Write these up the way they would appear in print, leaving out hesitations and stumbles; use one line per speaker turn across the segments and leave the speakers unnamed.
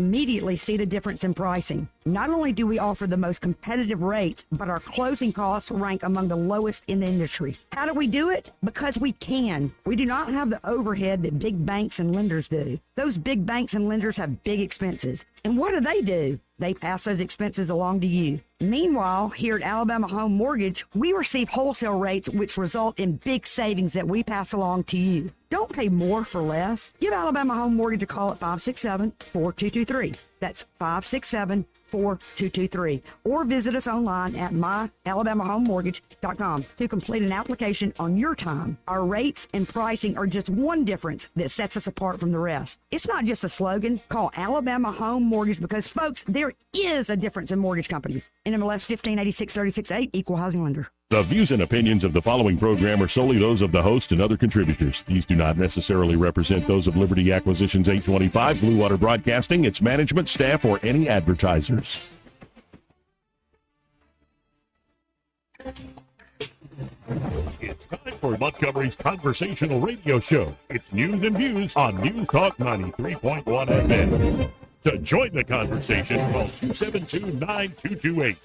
immediately see the difference in pricing. Not only do we offer the most competitive rates, but our closing costs rank among the lowest in the industry. How do we do it? Because we can. We do not have the overhead that big banks and lenders do. Those big banks and lenders have big expenses. And what do? They pass those expenses along to you. Meanwhile, here at Alabama Home Mortgage, we receive wholesale rates which result in big savings that we pass along to you. Don't pay more for less. Give Alabama Home Mortgage a call at 567-4223. That's 567-4223. Or visit us online at myalabamahomemortgage.com to complete an application on your time. Our rates and pricing are just one difference that sets us apart from the rest. It's not just a slogan. Call Alabama Home Mortgage because, folks, there is a difference in mortgage companies. NMLS 1586-36-8, Equal Housing Lender.
The views and opinions of the following program are solely those of the host and other contributors. These do not necessarily represent those of Liberty Acquisitions 825, Blue Water Broadcasting, its management, staff, or any advertisers. It's time for Montgomery's Conversational Radio Show. It's news and views on News Talk 93.1 FM. To join the conversation, call 272-9228.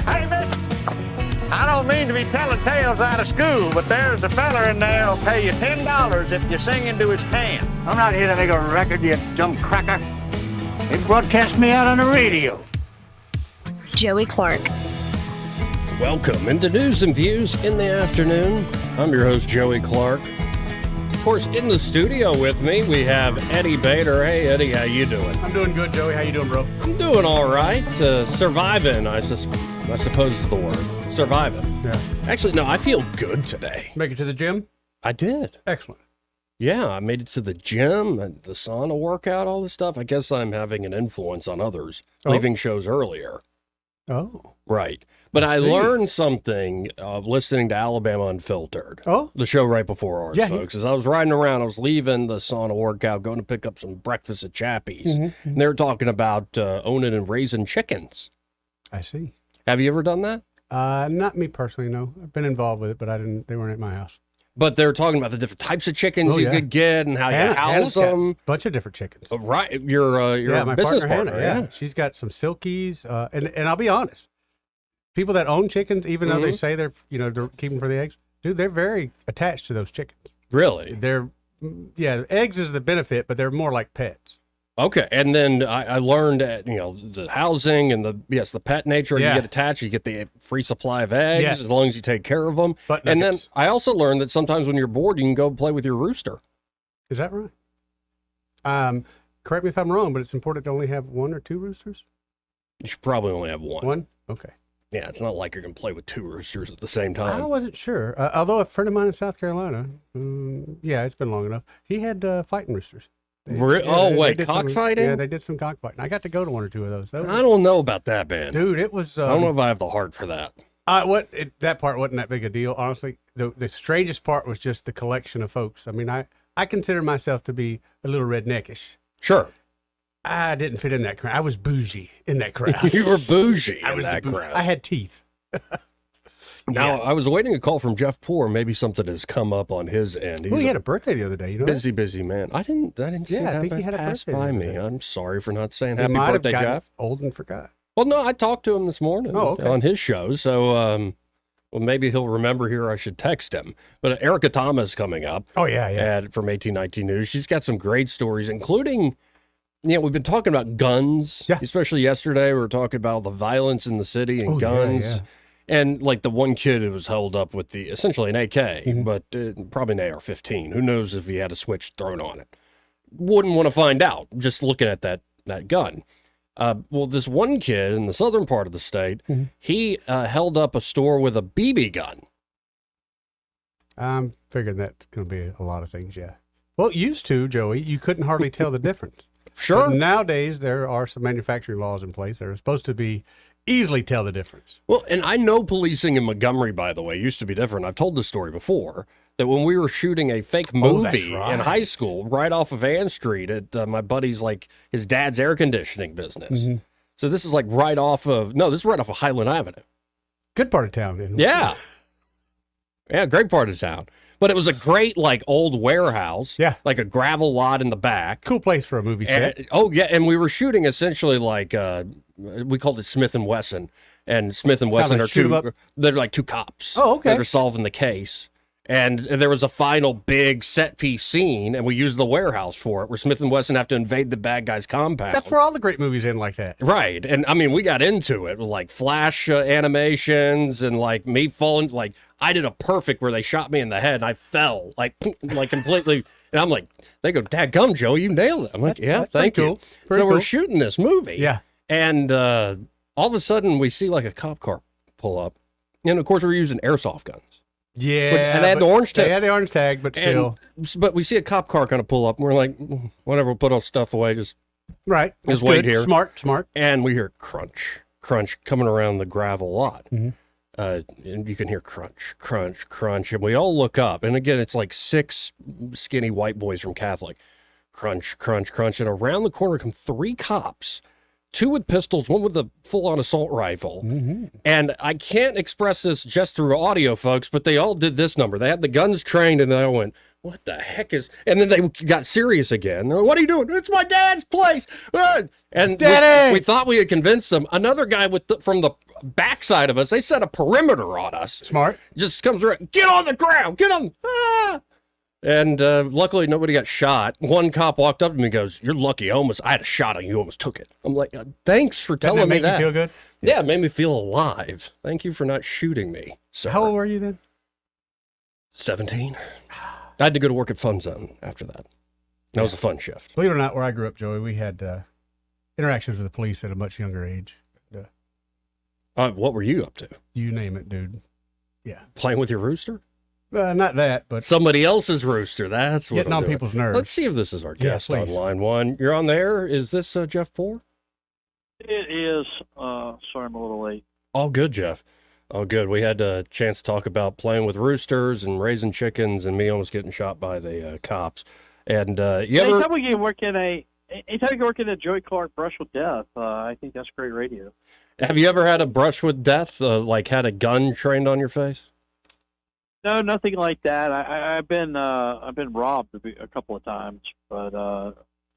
Hey, miss, I don't mean to be telling tales out of school, but there's a feller in there who'll pay you $10 if you sing into his can. I'm not here to make a record, you dumb cracker. They broadcast me out on the radio.
Joey Clark.
Welcome into News and Views in the afternoon. I'm your host, Joey Clark. Of course, in the studio with me, we have Eddie Bader. Hey, Eddie, how you doing?
I'm doing good, Joey. How you doing, bro?
I'm doing all right. Surviving, I suppose is the word. Surviving.
Yeah.
Actually, no, I feel good today.
Make it to the gym?
I did.
Excellent.
Yeah, I made it to the gym, and the sauna workout, all this stuff. I guess I'm having an influence on others, leaving shows earlier.
Oh.
Right. But I learned something listening to Alabama Unfiltered.
Oh?
The show right before ours,
Yeah,
folks. As I was riding around, I was leaving the sauna workout, going to pick up some breakfast at Chappie's.
Mm-hmm.
And they were talking about owning and raising chickens.
I see.
Have you ever done that?
Not me personally, no. I've been involved with it, but they weren't at my house.
But they were talking about the different types of chickens you could get and how you house them.
A bunch of different chickens.
Right. You're
my
business
partner,
partner.
Hannah, yeah. She's got some silkies. And I'll be honest. People that own chickens, even though they say they're keeping for the eggs, dude, they're very attached to those chickens.
Really?
Eggs is the benefit, but they're more like pets.
Okay, and then I learned that, the housing and the pet nature, you get attached, you get the free supply of eggs as long as you take care of them. And then I also learned that sometimes when you're bored, you can go play with your rooster.
Is that right? Correct me if I'm wrong, but it's important to only have one or two roosters?
You should probably only have one.
One? Okay.
Yeah, it's not like you're going to play with two roosters at the same time.
I wasn't sure. Although a friend of mine in South Carolina, it's been long enough, he had fighting roosters.
Cockfighting?
Yeah, they did some cockfighting. I got to go to one or two of those.
I don't know about that, man.
Dude, it was...
I don't know if I have the heart for that.
That part wasn't that big a deal, honestly. The strangest part was just the collection of folks. I mean, I consider myself to be a little redneckish.
Sure.
I didn't fit in that crowd. I was bougie in that crowd.
You were bougie in that crowd.
I had teeth.
Now, I was waiting a call from Jeff Poor. Maybe something has come up on his end.
He had a birthday the other day. You know,
busy man. I didn't see that.
I think he had a
pass
birthday
by me. I'm sorry for not saying happy birthday, Jeff.
Old and forgot.
Well, no, I talked to him this morning on his show. So, maybe he'll remember here. I should text him. But Erica Thomas coming up.
Oh yeah.
From 1819 News. She's got some great stories, including. We've been talking about guns, especially yesterday. We were talking about the violence in the city and guns. Yeah. And like the one kid who was held up with essentially an AK, but probably an AR-15. Who knows if he had a switch thrown on it? Wouldn't want to find out just looking at that gun. This one kid in the southern part of the state, he held up a store with a BB gun.
I'm figuring that's going to be a lot of things, yeah. Well, it used to, Joey, you couldn't hardly tell the difference.
Sure.
But nowadays, there are some manufacturing laws in place that are supposed to be easily tell the difference.
Well, and I know policing in Montgomery, by the way, used to be different. I've told this story before, that when we were shooting a fake movie in high school, right off of Ann Street at my buddy's, his dad's air conditioning business. So this is right off of Highland Avenue.
Good part of town, then.
Yeah. Yeah, great part of town. But it was a great, like, old warehouse.
Yeah.
Like a gravel lot in the back.
Cool place for a movie set.
And we were shooting essentially like, we called it Smith & Wesson. And Smith & Wesson they're like two cops.
Oh, okay.
That are solving the case. And there was a final big set piece scene, and we used the warehouse for it, where Smith & Wesson have to invade the bad guy's compound.
That's where all the great movies end like that.
Right. And I mean, we got into it with like flash animations and like me falling. Like I did a perfect where they shot me in the head and I fell like completely. And I'm like, they go, "Dadgum, Joe, you nailed it." I'm like, "Yeah, thank you." So we're shooting this movie.
Yeah.
And all of a sudden we see like a cop car pull up. And of course we're using airsoft guns.
Yeah.
And they had the orange tag.
They had the orange tag, but still.
But we see a cop car kind of pull up and we're like, whatever, we'll put our stuff away. Just wait here.
Smart.
And we hear crunch coming around the gravel lot.
Mm-hmm.
And you can hear crunch. And we all look up. And again, it's like 6 skinny white boys from Catholic. Crunch. And around the corner come 3 cops. 2 with pistols, 1 with a full-on assault rifle.
Mm-hmm.
And I can't express this just through audio, folks, but they all did this number. They had the guns trained, and they all went, "What the heck is..." And then they got serious again. They're like, "What are you doing?" "It's my dad's place." And we thought we had convinced them. Another guy from the backside of us, they set a perimeter on us.
Smart.
Just comes around, "Get on the ground! Get on..." Ah! And luckily, nobody got shot. One cop walked up to me and goes, "You're lucky. I had a shot on you. Almost took it." I'm like, "Thanks for telling me that."
Make you feel good?
Yeah, it made me feel alive. Thank you for not shooting me. So,
how old were you then?
17. I had to go to work at Fun Zone after that. That was a fun shift.
Believe it or not, where I grew up, Joey, we had interactions with the police at a much younger age.
What were you up to?
You name it, dude. Yeah.
Playing with your rooster?
Not that, but
somebody elce's rooster. That's what
getting on people's nerves.
Let's see if this is our guest on
please.
line 1. You're on there. Is this Jeff Poor?
It is. Sorry, I'm a little late.
All good, Jeff. All good. We had a chance to talk about playing with roosters and raising chickens, and me almost getting shot by the cops. And
anytime you work in a Joey Clark brush with death, I think that's great radio.
Have you ever had a brush with death? Like had a gun trained on your face?
No, nothing like that. I've been robbed a couple of times, but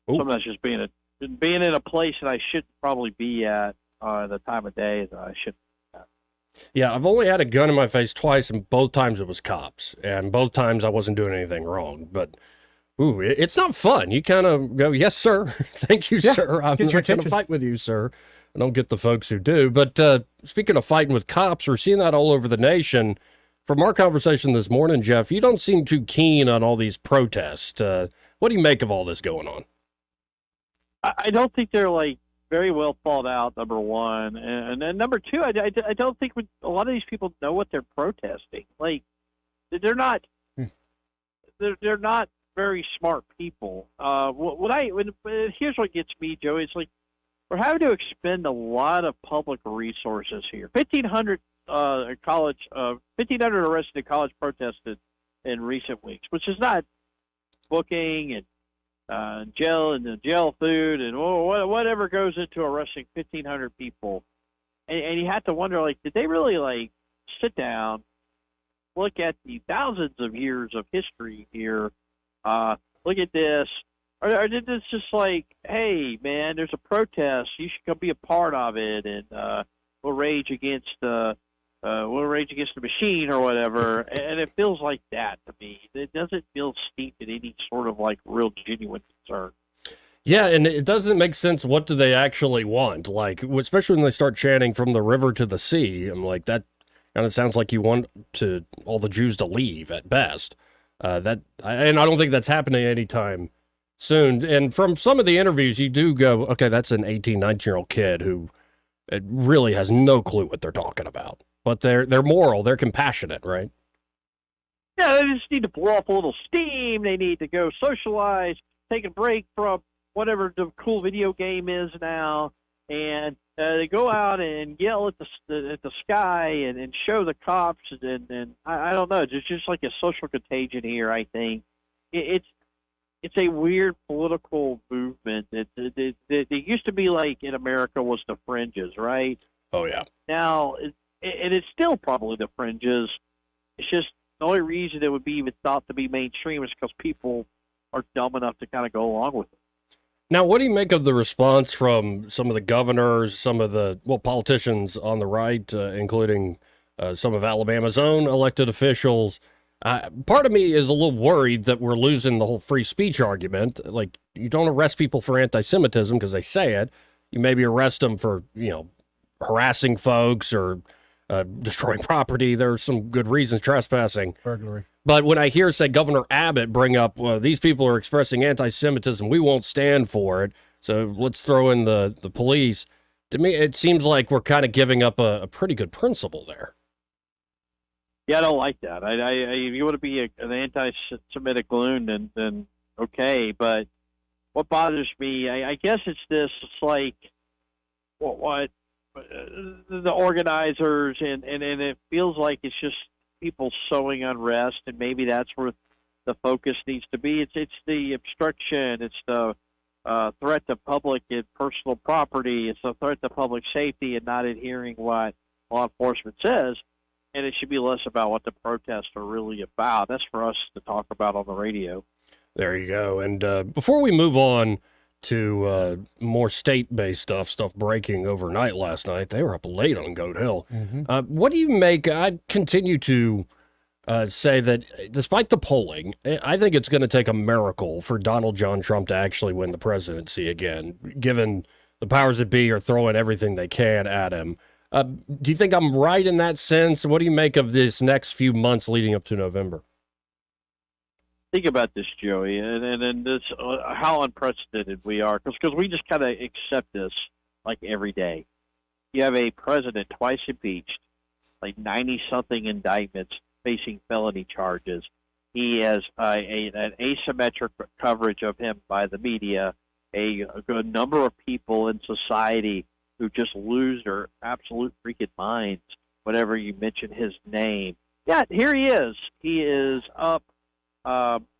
sometimes just being in a place that I shouldn't probably be at the time of day that I shouldn't.
Yeah, I've only had a gun in my face twice, and both times it was cops, and both times I wasn't doing anything wrong. But it's not fun. You kind of go, "Yes, sir. Thank you, sir. I'm not going to fight with you, sir." I don't get the folks who do. But speaking of fighting with cops, we're seeing that all over the nation. From our conversation this morning, Jeff, you don't seem too keen on all these protests. What do you make of all this going on?
I don't think they're very well thought out, number one, and then number two, I don't think a lot of these people know what they're protesting. Like, they're not very smart people. Here's what gets me, Joey. It's like we're having to expend a lot of public resources here. 1,500 arrested college protested in recent weeks, which is not booking and jail food and whatever goes into arresting 1,500 people. And you have to wonder, did they really sit down, look at the thousands of years of history here, look at this, or did this just hey man, there's a protest, you should come be a part of it, and we'll rage against the machine or whatever. And it feels like that to me. It doesn't feel steeped in any sort of real genuine concern.
Yeah, and it doesn't make sense. What do they actually want? Especially when they start chanting "from the river to the sea." I'm like, that kind of sounds like you want all the Jews to leave at best. And I don't think that's happening anytime soon. And from some of the interviews, you do go, okay, that's an 18, 19-year-old kid who really has no clue what they're talking about. But they're moral, they're compassionate, right?
Yeah, they just need to blow off a little steam. They need to go socialize, take a break from whatever the cool video game is now, and they go out and yell at the sky and show the cops. And I don't know, it's just like a social contagion here. I think it's a weird political movement. It used to be in America was the fringes, right?
Oh yeah.
Now and it's still probably the fringes. It's just the only reason it would be even thought to be mainstream is because people are dumb enough to kind of go along with it.
Now, what do you make of the response from some of the governors, some of the politicians on the right, including some of Alabama's own elected officials? Part of me is a little worried that we're losing the whole free speech argument. Like, you don't arrest people for anti-Semitism because they say it. You maybe arrest them for, harassing folks or destroying property. There are some good reasons, trespassing.
Burglary.
But when I hear, say, Governor Abbott bring up, well, these people are expressing anti-Semitism, we won't stand for it, so let's throw in the police. To me, it seems like we're kind of giving up a pretty good principle there.
Yeah, I don't like that. If you want to be an anti-Semitic loon, then okay. But what bothers me, I guess it's this. It's like what the organizers, and it feels like it's just people sowing unrest, and maybe that's where the focus needs to be. It's the obstruction. It's the threat to public and personal property. It's the threat to public safety and not adhering what law enforcement says. And it should be less about what the protests are really about. That's for us to talk about on the radio.
There you go. And before we move on to more state-based stuff breaking overnight last night, they were up late on Goat Hill. Mm-hmm. What do you make? I continue to say that despite the polling, I think it's going to take a miracle for Donald John Trump to actually win the presidency again, given the powers that be are throwing everything they can at him. Do you think I'm right in that sense? What do you make of this next few months leading up to November?
Think about this, Joey, and this how unprecedented we are, because we just kind of accept this like every day. You have a president twice impeached, like 90-something indictments, facing felony charges. He has an asymmetric coverage of him by the media, a good number of people in society who just lose their absolute freaking minds whenever you mention his name. Yeah, here he is. He is up,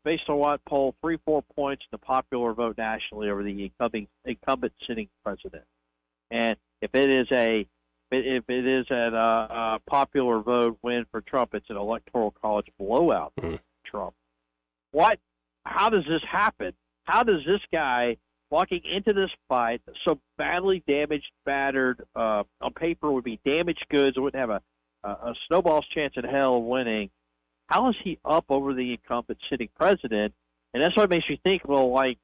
based on what poll, 3-4 points in the popular vote nationally over the incumbent sitting president. And if it is a popular vote win for Trump, it's an electoral college blowout for Trump. How does this happen? How does this guy walking into this fight, so badly damaged, battered, on paper would be damaged goods, wouldn't have a snowball's chance in hell of winning, how is he up over the incumbent sitting president? And that's what makes me think, well, like,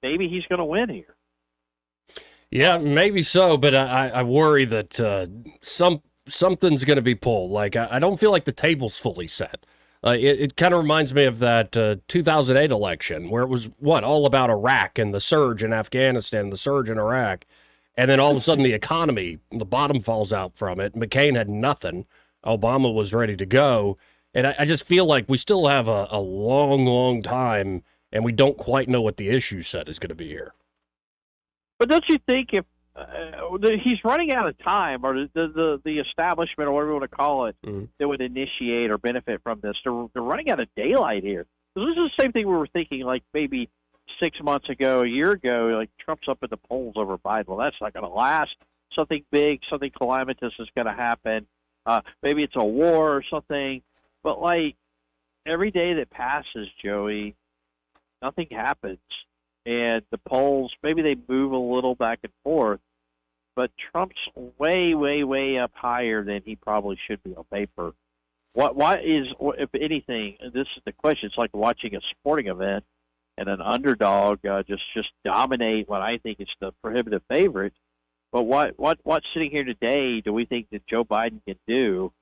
maybe he's going to win here.
Yeah, maybe so, but I worry that something's going to be pulled. Like, I don't feel like the table's fully set. It kind of reminds me of that 2008 election where it was, all about Iraq and the surge in Afghanistan, the surge in Iraq. And then all of a sudden the economy, the bottom falls out from it. McCain had nothing. Obama was ready to go. And I just feel like we still have a long, long time, and we don't quite know what the issue set is going to be here.
But don't you think if he's running out of time, or the establishment, or whatever you want to call it, that would initiate or benefit from this, they're running out of daylight here. This is the same thing we were thinking, like maybe 6 months ago, a year ago, like Trump's up in the polls over Biden. Well, that's not going to last. Something big, something calamitous is going to happen. Maybe it's a war or something. But, like, every day that passes, Joey, nothing happens. And the polls, maybe they move a little back and forth, but Trump's way, way, way up higher than he probably should be on paper. What is, if anything, this is the question, it's like watching a sporting event and an underdog just dominate what I think is the prohibitive favorite. But what's sitting here today do we think that Joe Biden can do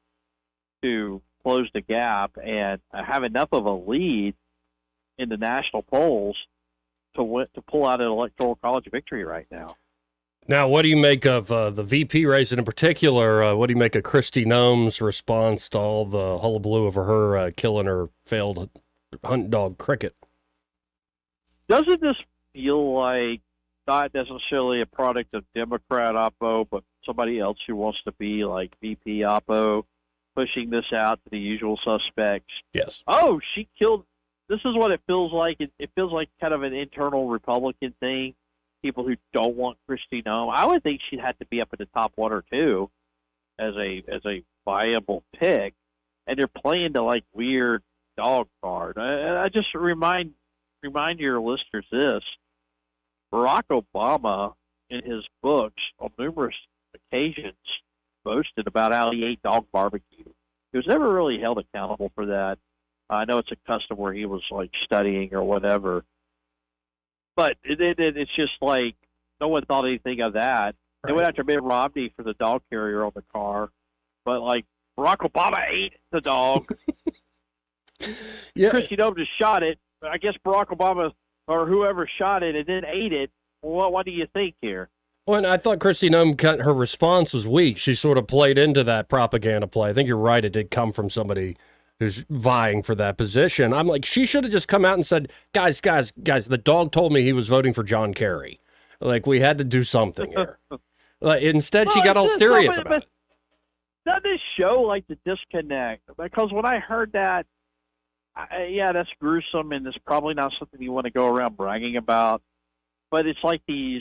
to close the gap and have enough of a lead in the national polls to pull out an electoral college victory right now?
Now, what do you make of the VP race, and in particular, what do you make of Kristi Noem's response to all the hullabaloo over her killing her failed hunt dog Cricket?
Doesn't this feel like not necessarily a product of Democrat Oppo, but somebody else who wants to be like VP Oppo, pushing this out to the usual suspects?
Yes.
Oh, she killed. This is what it feels like. It feels like kind of an internal Republican thing. People who don't want Kristi Noem. I would think she'd have to be up in the top one or two. a viable pick, and they're playing the like weird dog card. I just remind your listeners this: Barack Obama, in his books, on numerous occasions, boasted about how he ate dog barbecue. He was never really held accountable for that. I know it's a custom where he was like studying or whatever, but it's just like no one thought anything of that. Right. They went after Mitt Romney for the dog carrier on the car, but like Barack Obama ate the dog.
Yeah,
Kristi Noem just shot it. I guess Barack Obama or whoever shot it and then ate it. Well, what do you think here?
Well, and I thought Kristi Noem, her response was weak. She sort of played into that propaganda play. I think you're right. It did come from somebody who's vying for that position. I'm like, she should have just come out and said, guys, the dog told me he was voting for John Kerry. Like, we had to do something here. Instead, she got all serious about it.
Doesn't this show like the disconnect? Because when I heard that, yeah, that's gruesome, and it's probably not something you want to go around bragging about. But it's like the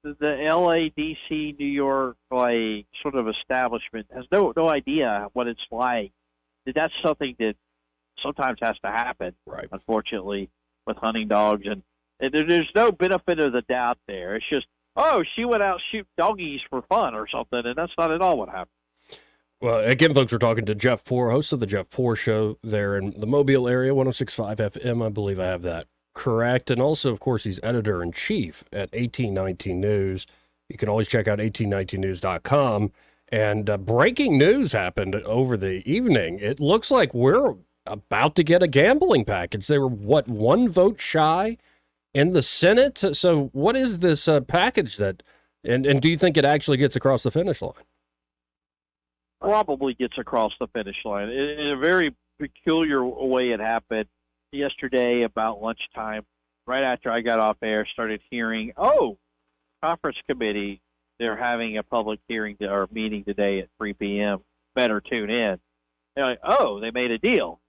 LA, DC, New York, like sort of establishment has no idea what it's like. That's something that sometimes has to happen,
right?
Unfortunately, with hunting dogs, and there's no benefit of the doubt there. It's just, oh, she went out shoot doggies for fun or something, and that's not at all what happened.
Well, again, folks, we're talking to Jeff Poor, host of the Jeff Poor Show there in the Mobile area, 106.5 FM. I believe I have that correct. And also, of course, he's editor-in-chief at 1819 News. You can always check out 1819news.com. And breaking news happened over the evening. It looks like we're about to get a gambling package. They were, one vote shy in the Senate? So what is this package that, and do you think it actually gets across the finish line?
Probably gets across the finish line. In a very peculiar way it happened yesterday about lunchtime. Right after I got off air, started hearing, conference committee, they're having a public hearing or meeting today at 3 p.m. Better tune in. They're like, they made a deal.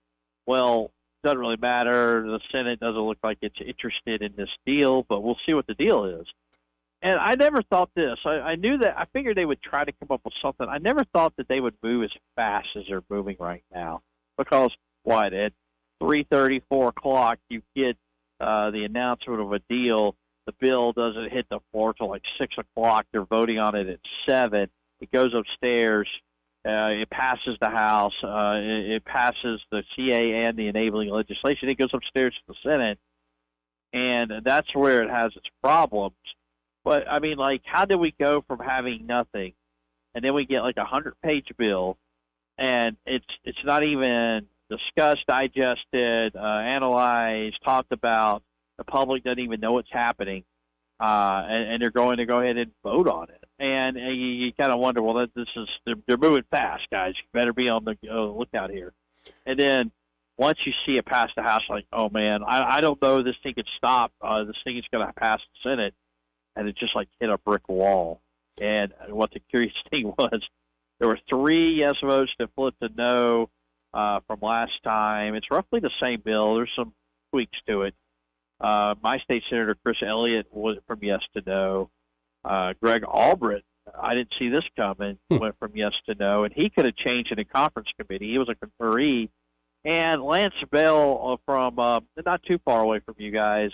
Well, doesn't really matter. The Senate doesn't look like it's interested in this deal, but we'll see what the deal is. And I never thought this. I knew that. I figured they would try to come up with something. I never thought that they would move as fast as they're moving right now. Because, at 3:30, 4 o'clock, you get the announcement of a deal. The bill doesn't hit the floor till like 6 o'clock. They're voting on it at 7. It goes upstairs. It passes the House. It passes the CA and the enabling legislation. It goes upstairs to the Senate. And that's where it has its problems. But, I mean, like, how did we go from having nothing, and then we get, like, a 100-page bill, and it's not even discussed, digested, analyzed, talked about. The public doesn't even know what's happening, and they're going to go ahead and vote on it. And you kind of wonder, well, they're moving fast, guys. You better be on the lookout here. And then once you see it pass the House, like, oh, man, I don't know this thing could stop. This thing is going to pass the Senate. And it just like hit a brick wall. And what the curious thing was, there were 3 yes votes that flipped to no from last time. It's roughly the same bill. There's some tweaks to it. My state senator, Chris Elliott, was from yes to no. Greg Albrecht, I didn't see this coming, went from yes to no. And he could have changed in a conference committee. He was a conferee. And Lance Bell from not too far away from you guys,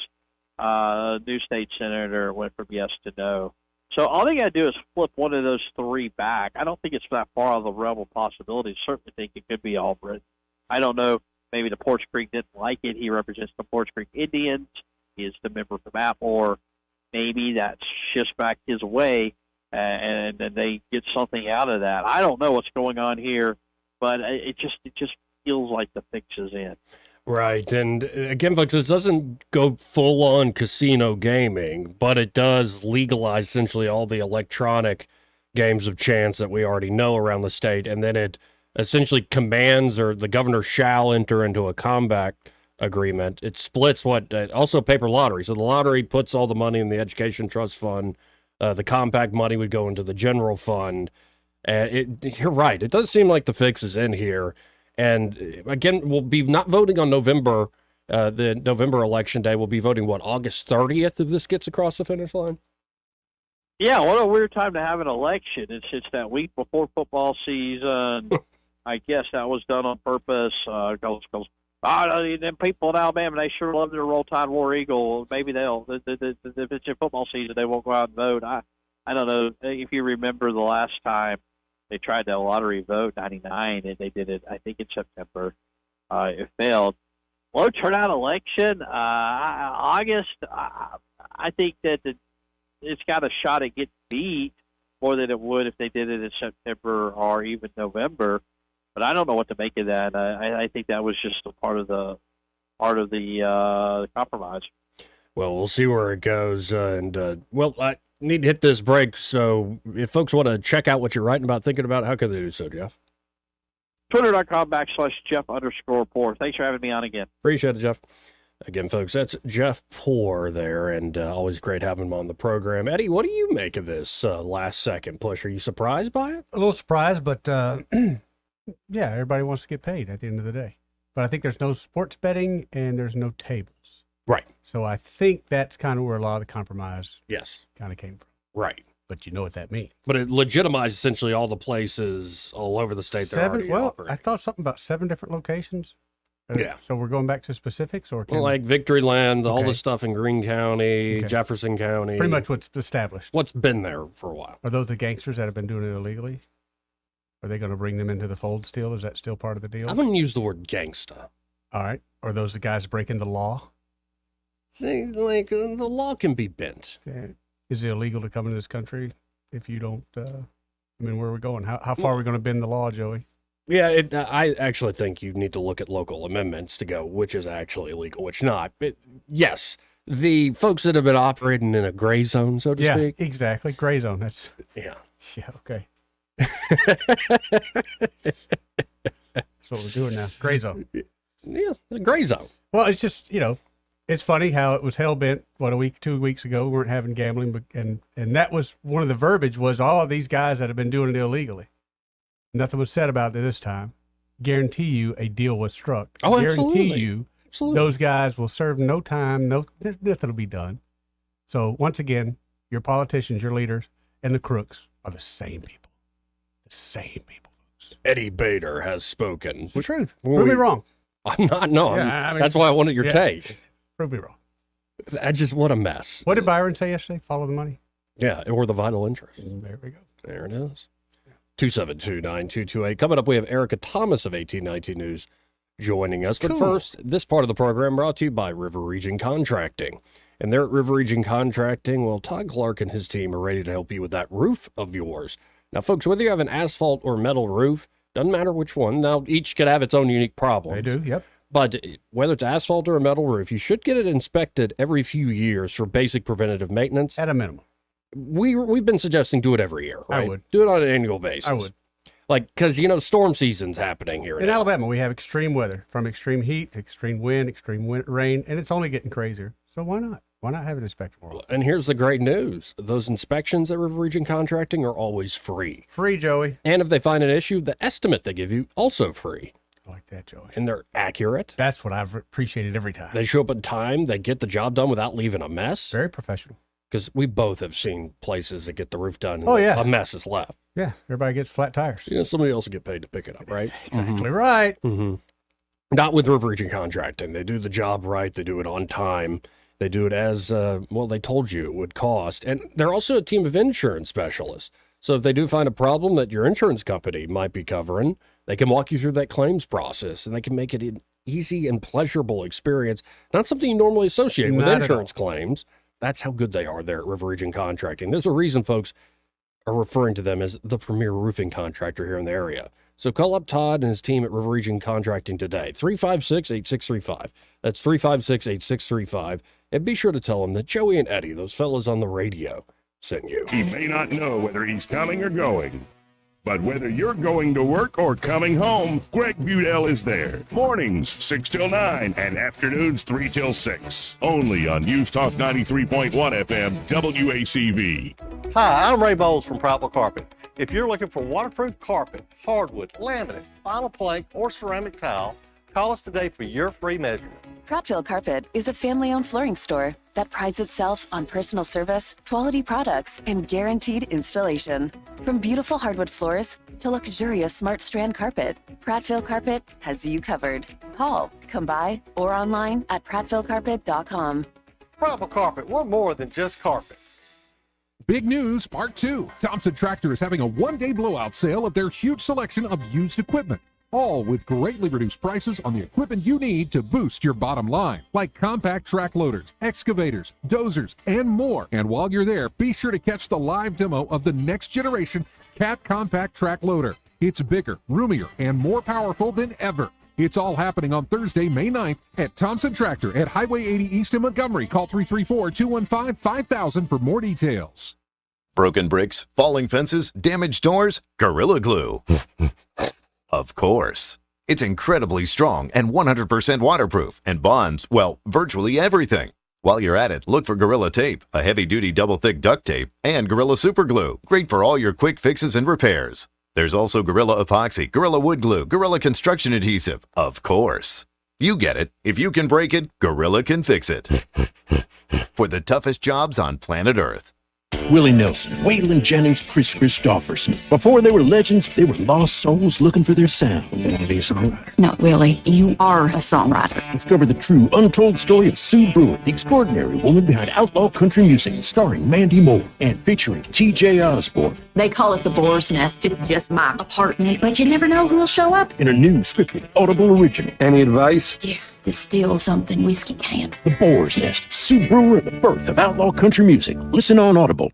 new state senator, went from yes to no. So all they got to do is flip one of those 3 back. I don't think it's that far out of the realm of possibility. Certainly think it could be Albrecht. I don't know. Maybe the Porch Creek didn't like it. He represents the Porch Creek Indians. He is the member from Appleton. Maybe that shifts back his way, and then they get something out of that. I don't know what's going on here, but it just feels like the fix is in.
Right. And again, folks, this doesn't go full on casino gaming, but it does legalize essentially all the electronic games of chance that we already know around the state. And then it essentially commands, or the governor shall enter into a combat agreement. It splits also paper lottery. So the lottery puts all the money in the education trust fund. The compact money would go into the general fund. You're right. It does seem like the fix is in here. And again, we'll be not voting on November, the November election day. We'll be voting, August 30th if this gets across the finish line?
Yeah, what a weird time to have an election. It's that week before football season. I guess that was done on purpose. Because them people in Alabama, they sure love their Roll Tide War Eagle. Maybe they'll, if it's in football season, they won't go out and vote. I don't know if you remember the last time they tried the lottery vote, 99, and they did it, I think, in September. It failed. Low turnout election, August, I think that it's got a shot at getting beat more than it would if they did it in September or even November. But I don't know what to make of that. I think that was just a part of the compromise.
Well, we'll see where it goes. I need to hit this break. So if folks want to check out what you're writing about, thinking about, how can they do so, Jeff?
Twitter.com/Jeff_Poor. Thanks for having me on again.
Appreciate it, Jeff. Again, folks, that's Jeff Poor there, and always great having him on the program. Eddie, what do you make of this last-second push? Are you surprised by it?
A little surprised, but yeah, everybody wants to get paid at the end of the day. But I think there's no sports betting and there's no tables.
Right.
So I think that's kind of where a lot of the compromise kind of came from.
Right.
But you know what that means.
But it legitimized essentially all the places all over the state that are already operating.
I thought something about 7 different locations.
Yeah.
So we're going back to specifics, or
like Victoryland, all the stuff in Greene County, Jefferson County.
Pretty much what's established.
What's been there for a while.
Are those the gangsters that have been doing it illegally? Are they going to bring them into the fold still? Is that still part of the deal?
I wouldn't use the word gangsta.
All right. Are those the guys breaking the law?
See, like, the law can be bent.
Is it illegal to come into this country if you don't? I mean, where are we going? How far are we going to bend the law, Joey?
Yeah, I actually think you need to look at local amendments to go which is actually illegal, which not. Yes, the folks that have been operating in a gray zone, so to speak.
Yeah, exactly. Gray zone. That's
yeah,
okay. That's what we're doing now. Gray zone.
Yeah, the gray zone.
Well, it's just, it's funny how it was hell bent. 2 weeks ago, we weren't having gambling, but and that was one of the verbiage was all of these guys that have been doing it illegally. Nothing was said about it this time. Guarantee you a deal was struck.
Oh,
Guarantee
absolutely.
you those guys will serve no time. Nothing will be done. So once again, your politicians, your leaders, and the crooks are the same people. The same people.
Eddie Bader has spoken.
It's the truth. Prove me wrong.
I'm not. No, that's why I wanted your take.
Prove me wrong.
What a mess.
What did Byron say yesterday? Follow the money.
Yeah, or the vital interest.
There we go.
There it is. 272-9228. Coming up, we have Erica Thomas of 1819 News joining us. But first, this part of the program brought to you by River Region Contracting. And there at River Region Contracting, well, Todd Clark and his team are ready to help you with that roof of yours. Now, folks, whether you have an asphalt or metal roof, doesn't matter which one. Now, each could have its own unique problem.
They do, yep.
But whether it's asphalt or a metal roof, you should get it inspected every few years for basic preventative maintenance.
At a minimum.
We've been suggesting do it every year, right?
I would.
Do it on an annual basis.
I would.
Like, because, storm season's happening here.
In Alabama, we have extreme weather, from extreme heat to extreme wind, rain, and it's only getting crazier. So why not? Why not have it inspected more?
And here's the great news. Those inspections at River Region Contracting are always free.
Free, Joey.
And if they find an issue, the estimate they give you, also free.
I like that, Joey.
And they're accurate.
That's what I've appreciated every time.
They show up on time. They get the job done without leaving a mess.
Very professional.
Because we both have seen places that get the roof done and
a
mess is left.
Yeah, everybody gets flat tires.
Somebody else will get paid to pick it up, right?
Exactly right.
Mm-hmm. Not with River Region Contracting. They do the job right. They do it on time. They do it as, they told you it would cost. And they're also a team of insurance specialists. So if they do find a problem that your insurance company might be covering, they can walk you through that claims process, and they can make it an easy and pleasurable experience, not something you normally associate with insurance claims. That's how good they are there at River Region Contracting. There's a reason folks are referring to them as the premier roofing contractor here in the area. So call up Todd and his team at River Region Contracting today, 356-8635. That's 356-8635. And be sure to tell them that Joey and Eddie, those fellas on the radio, sent you.
He may not know whether he's coming or going, but whether you're going to work or coming home, Greg Budell is there. Mornings, 6 till 9, and afternoons, 3 till 6. Only on News Talk 93.1 FM, WACV.
Hi, I'm Ray Bowles from Proper Carpet. If you're looking for waterproof carpet, hardwood, laminate, vinyl plank, or ceramic tile, Call us today for your free measurement.
Prattville Carpet is a family-owned flooring store that prides itself on personal service, quality products, and guaranteed installation. From beautiful hardwood floors to luxurious smart strand carpet, Prattville Carpet has you covered. Call, come by, or online at prattvillecarpet.com.
Prattville Carpet, we're more than just carpet.
Big news, part 2. Dobson Tractor is having a one-day blowout sale of their huge selection of used equipment. All with greatly reduced prices on the equipment you need to boost your bottom line, like compact track loaders, excavators, dozers, and more. And while you're there, be sure to catch the live demo of the next generation Cat Compact Track Loader. It's bigger, roomier, and more powerful than ever. It's all happening on Thursday, May 9th at Thompson Tractor at Highway 80 East in Montgomery. Call 334-215-5000 for more details.
Broken bricks, falling fences, damaged doors, Gorilla Glue. Of course. It's incredibly strong and 100% waterproof and bonds, well, virtually everything. While you're at it, look for Gorilla Tape, a heavy-duty double-thick duct tape, and Gorilla Super Glue, great for all your quick fixes and repairs. There's also Gorilla Epoxy, Gorilla Wood Glue, Gorilla Construction Adhesive, of course. You get it. If you can break it, Gorilla can fix it. For the toughest jobs on planet Earth.
Willie Nelson, Waylon Jennings, Chris Christopherson. Before they were legends, they were lost souls looking for their sound. You want to be a songwriter?
No, Willie, you are a songwriter.
Discover the true, untold story of Sue Brewer, the extraordinary woman behind outlaw country music, starring Mandy Moore and featuring T.J. Osborne.
They call it the Boar's Nest. It's just my apartment, but you never know who'll show up.
In a new scripted Audible original. Any advice?
Yeah, distill something whiskey can.
The Boar's Nest, Sue Brewer and the birth of outlaw country music. Listen on Audible.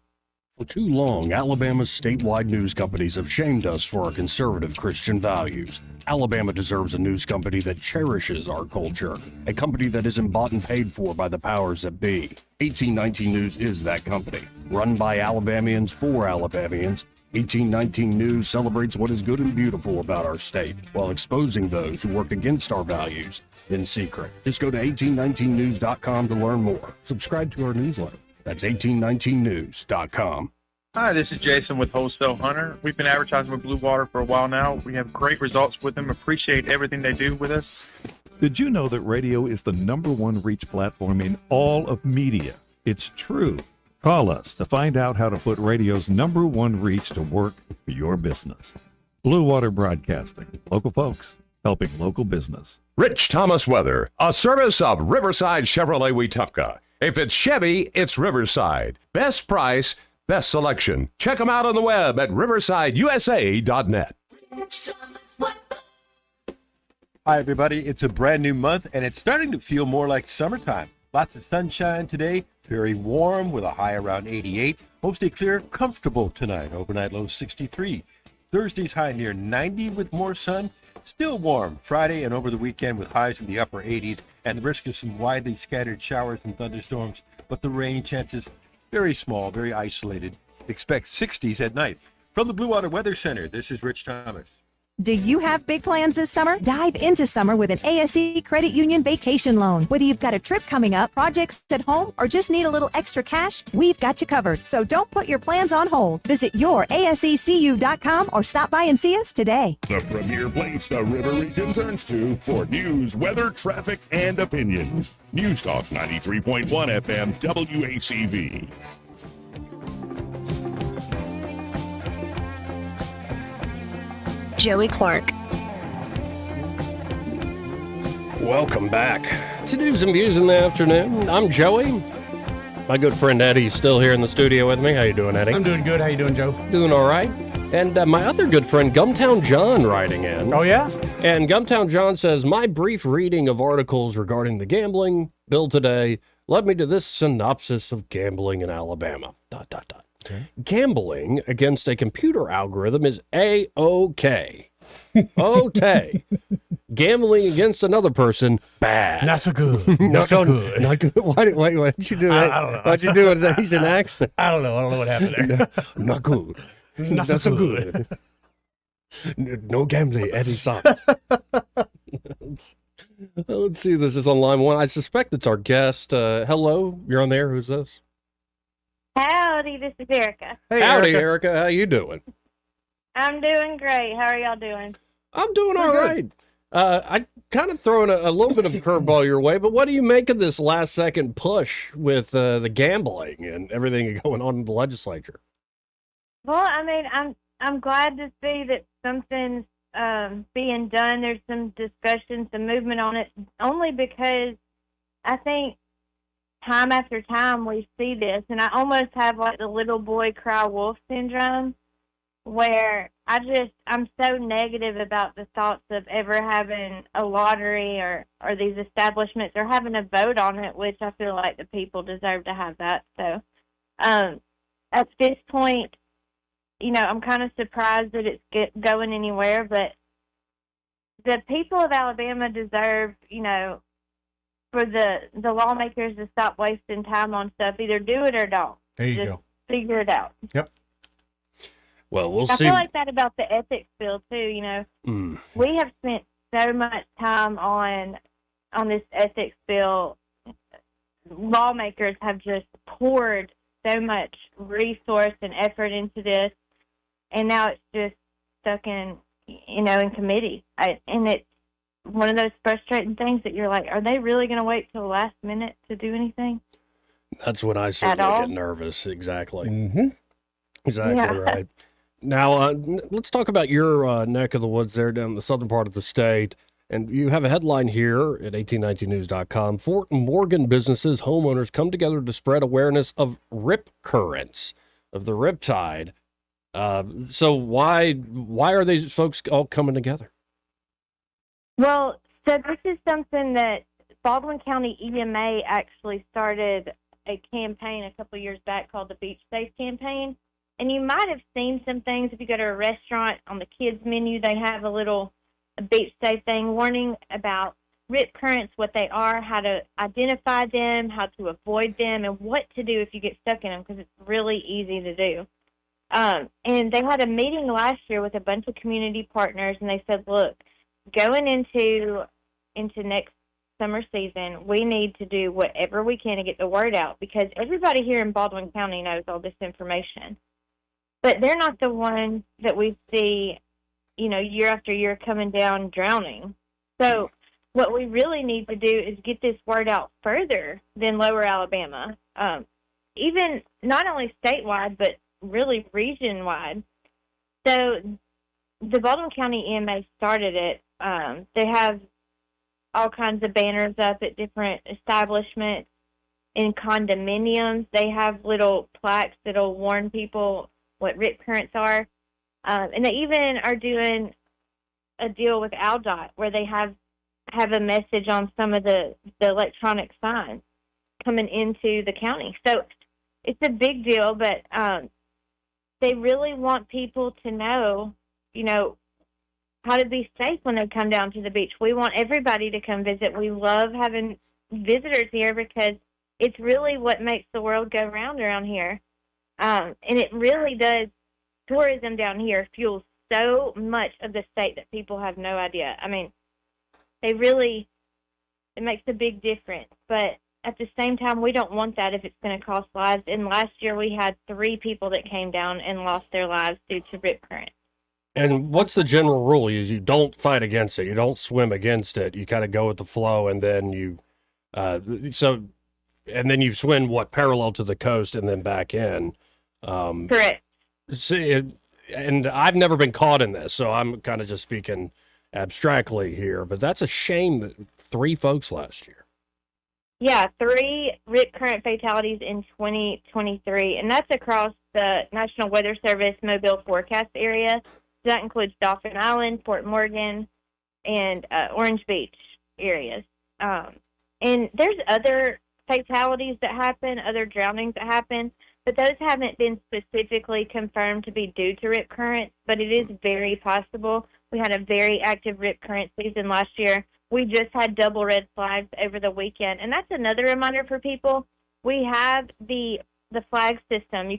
For too long, Alabama's statewide news companies have shamed us for our conservative Christian values. Alabama deserves a news company that cherishes our culture, a company that isn't bought and paid for by the powers that be. 1819 News is that company. Run by Alabamians for Alabamians, 1819 News celebrates what is good and beautiful about our state, while exposing those who work against our values in secret. Just go to 1819news.com to learn more. Subscribe to our newsletter. That's 1819news.com.
Hi, this is Jason with Wholesale Hunter. We've been advertising with Blue Water for a while now. We have great results with them. Appreciate everything they do with us.
Did you know that radio is the #1 reach platform in all of media? It's true. Call us to find out how to put radio's #1 reach to work for your business. Blue Water Broadcasting. Local folks helping local business.
Rich Thomas Weather, a service of Riverside Chevrolet Wetumpka. If it's Chevy, it's Riverside. Best price, best selection. Check them out on the web at riversideusa.net.
Hi, everybody. It's a brand new month, and it's starting to feel more like summertime. Lots of sunshine today, very warm with a high around 88. Mostly clear, comfortable tonight. Overnight low 63. Thursday's high near 90 with more sun. Still warm Friday and over the weekend with highs in the upper 80s and the risk of some widely scattered showers and thunderstorms, but the rain chances very small, very isolated. Expect 60s at night. From the Blue Water Weather Center, this is Rich Thomas.
Do you have big plans this summer? Dive into summer with an ASE Credit Union vacation loan. Whether you've got a trip coming up, projects at home, or just need a little extra cash, we've got you covered. So don't put your plans on hold. Visit yourasecu.com or stop by and see us today.
The premier place the River Region turns to for news, weather, traffic, and opinion. News Talk 93.1 FM WACV.
Joey Clark.
Welcome back to News and Views in the afternoon. I'm Joey. My good friend Eddie's still here in the studio with me. How you doing, Eddie?
I'm doing good. How you doing, Joe?
Doing all right. And my other good friend, Gumtown John, writing in.
Oh, yeah?
And Gumtown John says, my brief reading of articles regarding the gambling bill today led me to this synopsis of gambling in Alabama. ... Okay. Gambling against a computer algorithm is A-OK. Okay. Gambling against another person, bad.
Not so good. Not so good.
Not good. Why did you do that?
I don't know.
Why'd you do it? Is that Eastern accent?
I don't know. I don't know what happened there.
Not good.
Not so good.
No gambling, Eddie Son. Let's see. This is on line one. I suspect it's our guest. Hello, you're on there. Who's this?
Howdy, this is Erica.
Hey, howdy, Erica. How you doing?
I'm doing great. How are y'all doing?
I'm doing all right. I kind of throwing a little bit of a curveball your way, but what do you make of this last second push with the gambling and everything going on in the legislature?
Well, I mean, I'm glad to see that something's being done. There's some discussion, some movement on it, only because I think time after time we see this, and I almost have like the little boy cry wolf syndrome, where I'm so negative about the thoughts of ever having a lottery or these establishments or having a vote on it, which I feel like the people deserve to have that. So at this point, I'm kind of surprised that it's going anywhere, but the people of Alabama deserve, for the lawmakers to stop wasting time on stuff. Either do it or don't.
There you
Just
go.
figure it out.
Yep.
Well, we'll
I
see.
feel like that about the ethics bill too. We have spent so much time on this ethics bill. Lawmakers have just poured so much resource and effort into this, and now it's just stuck in committee. And it's one of those frustrating things that you're like, are they really going to wait till the last minute to do anything?
That's when I certainly get nervous. Exactly.
Mm-hmm.
Exactly
Yeah.
right. Now, let's talk about your neck of the woods there down in the southern part of the state. And you have a headline here at 1819news.com. Fort Morgan businesses, homeowners come together to spread awareness of rip currents, of the riptide. So why are these folks all coming together?
Well, so this is something that Baldwin County EMA actually started a campaign a couple years back called the Beach Safe Campaign. And you might have seen some things if you go to a restaurant on the kids menu, they have a little beach safe thing warning about rip currents, what they are, how to identify them, how to avoid them, and what to do if you get stuck in them, because it's really easy to do. And they had a meeting last year with a bunch of community partners, and they said, look, going into next summer season, we need to do whatever we can to get the word out, because everybody here in Baldwin County knows all this information. But they're not the ones that we see, year after year coming down drowning. So what we really need to do is get this word out further than Lower Alabama, even not only statewide, but really region-wide. So the Baldwin County EMA started it. They have all kinds of banners up at different establishments. In condominiums, they have little plaques that'll warn people what rip currents are. And they even are doing a deal with AlDOT where they have a message on some of the electronic signs coming into the county. So it's a big deal, but they really want people to know, how to be safe when they come down to the beach. We want everybody to come visit. We love having visitors here because it's really what makes the world go round around here. And it really does. Tourism down here fuels so much of the state that people have no idea. I mean, it makes a big difference. But at the same time, we don't want that if it's going to cost lives. And last year we had 3 people that came down and lost their lives due to rip current.
And what's the general rule? Is you don't fight against it. You don't swim against it. You kind of go with the flow, and then you swim parallel to the coast and then back in.
Correct.
See, and I've never been caught in this, so I'm kind of just speaking abstractly here. But that's a shame that 3 folks last year.
Yeah, 3 rip current fatalities in 2023, and that's across the National Weather Service Mobile Forecast area. So that includes Dauphin Island, Fort Morgan, and Orange Beach areas. And there's other fatalities that happen, other drownings that happen, but those haven't been specifically confirmed to be due to rip currents, but it is very possible. We had a very active rip current season last year. We just had double red flags over the weekend, and that's another reminder for people. We have the flag system. You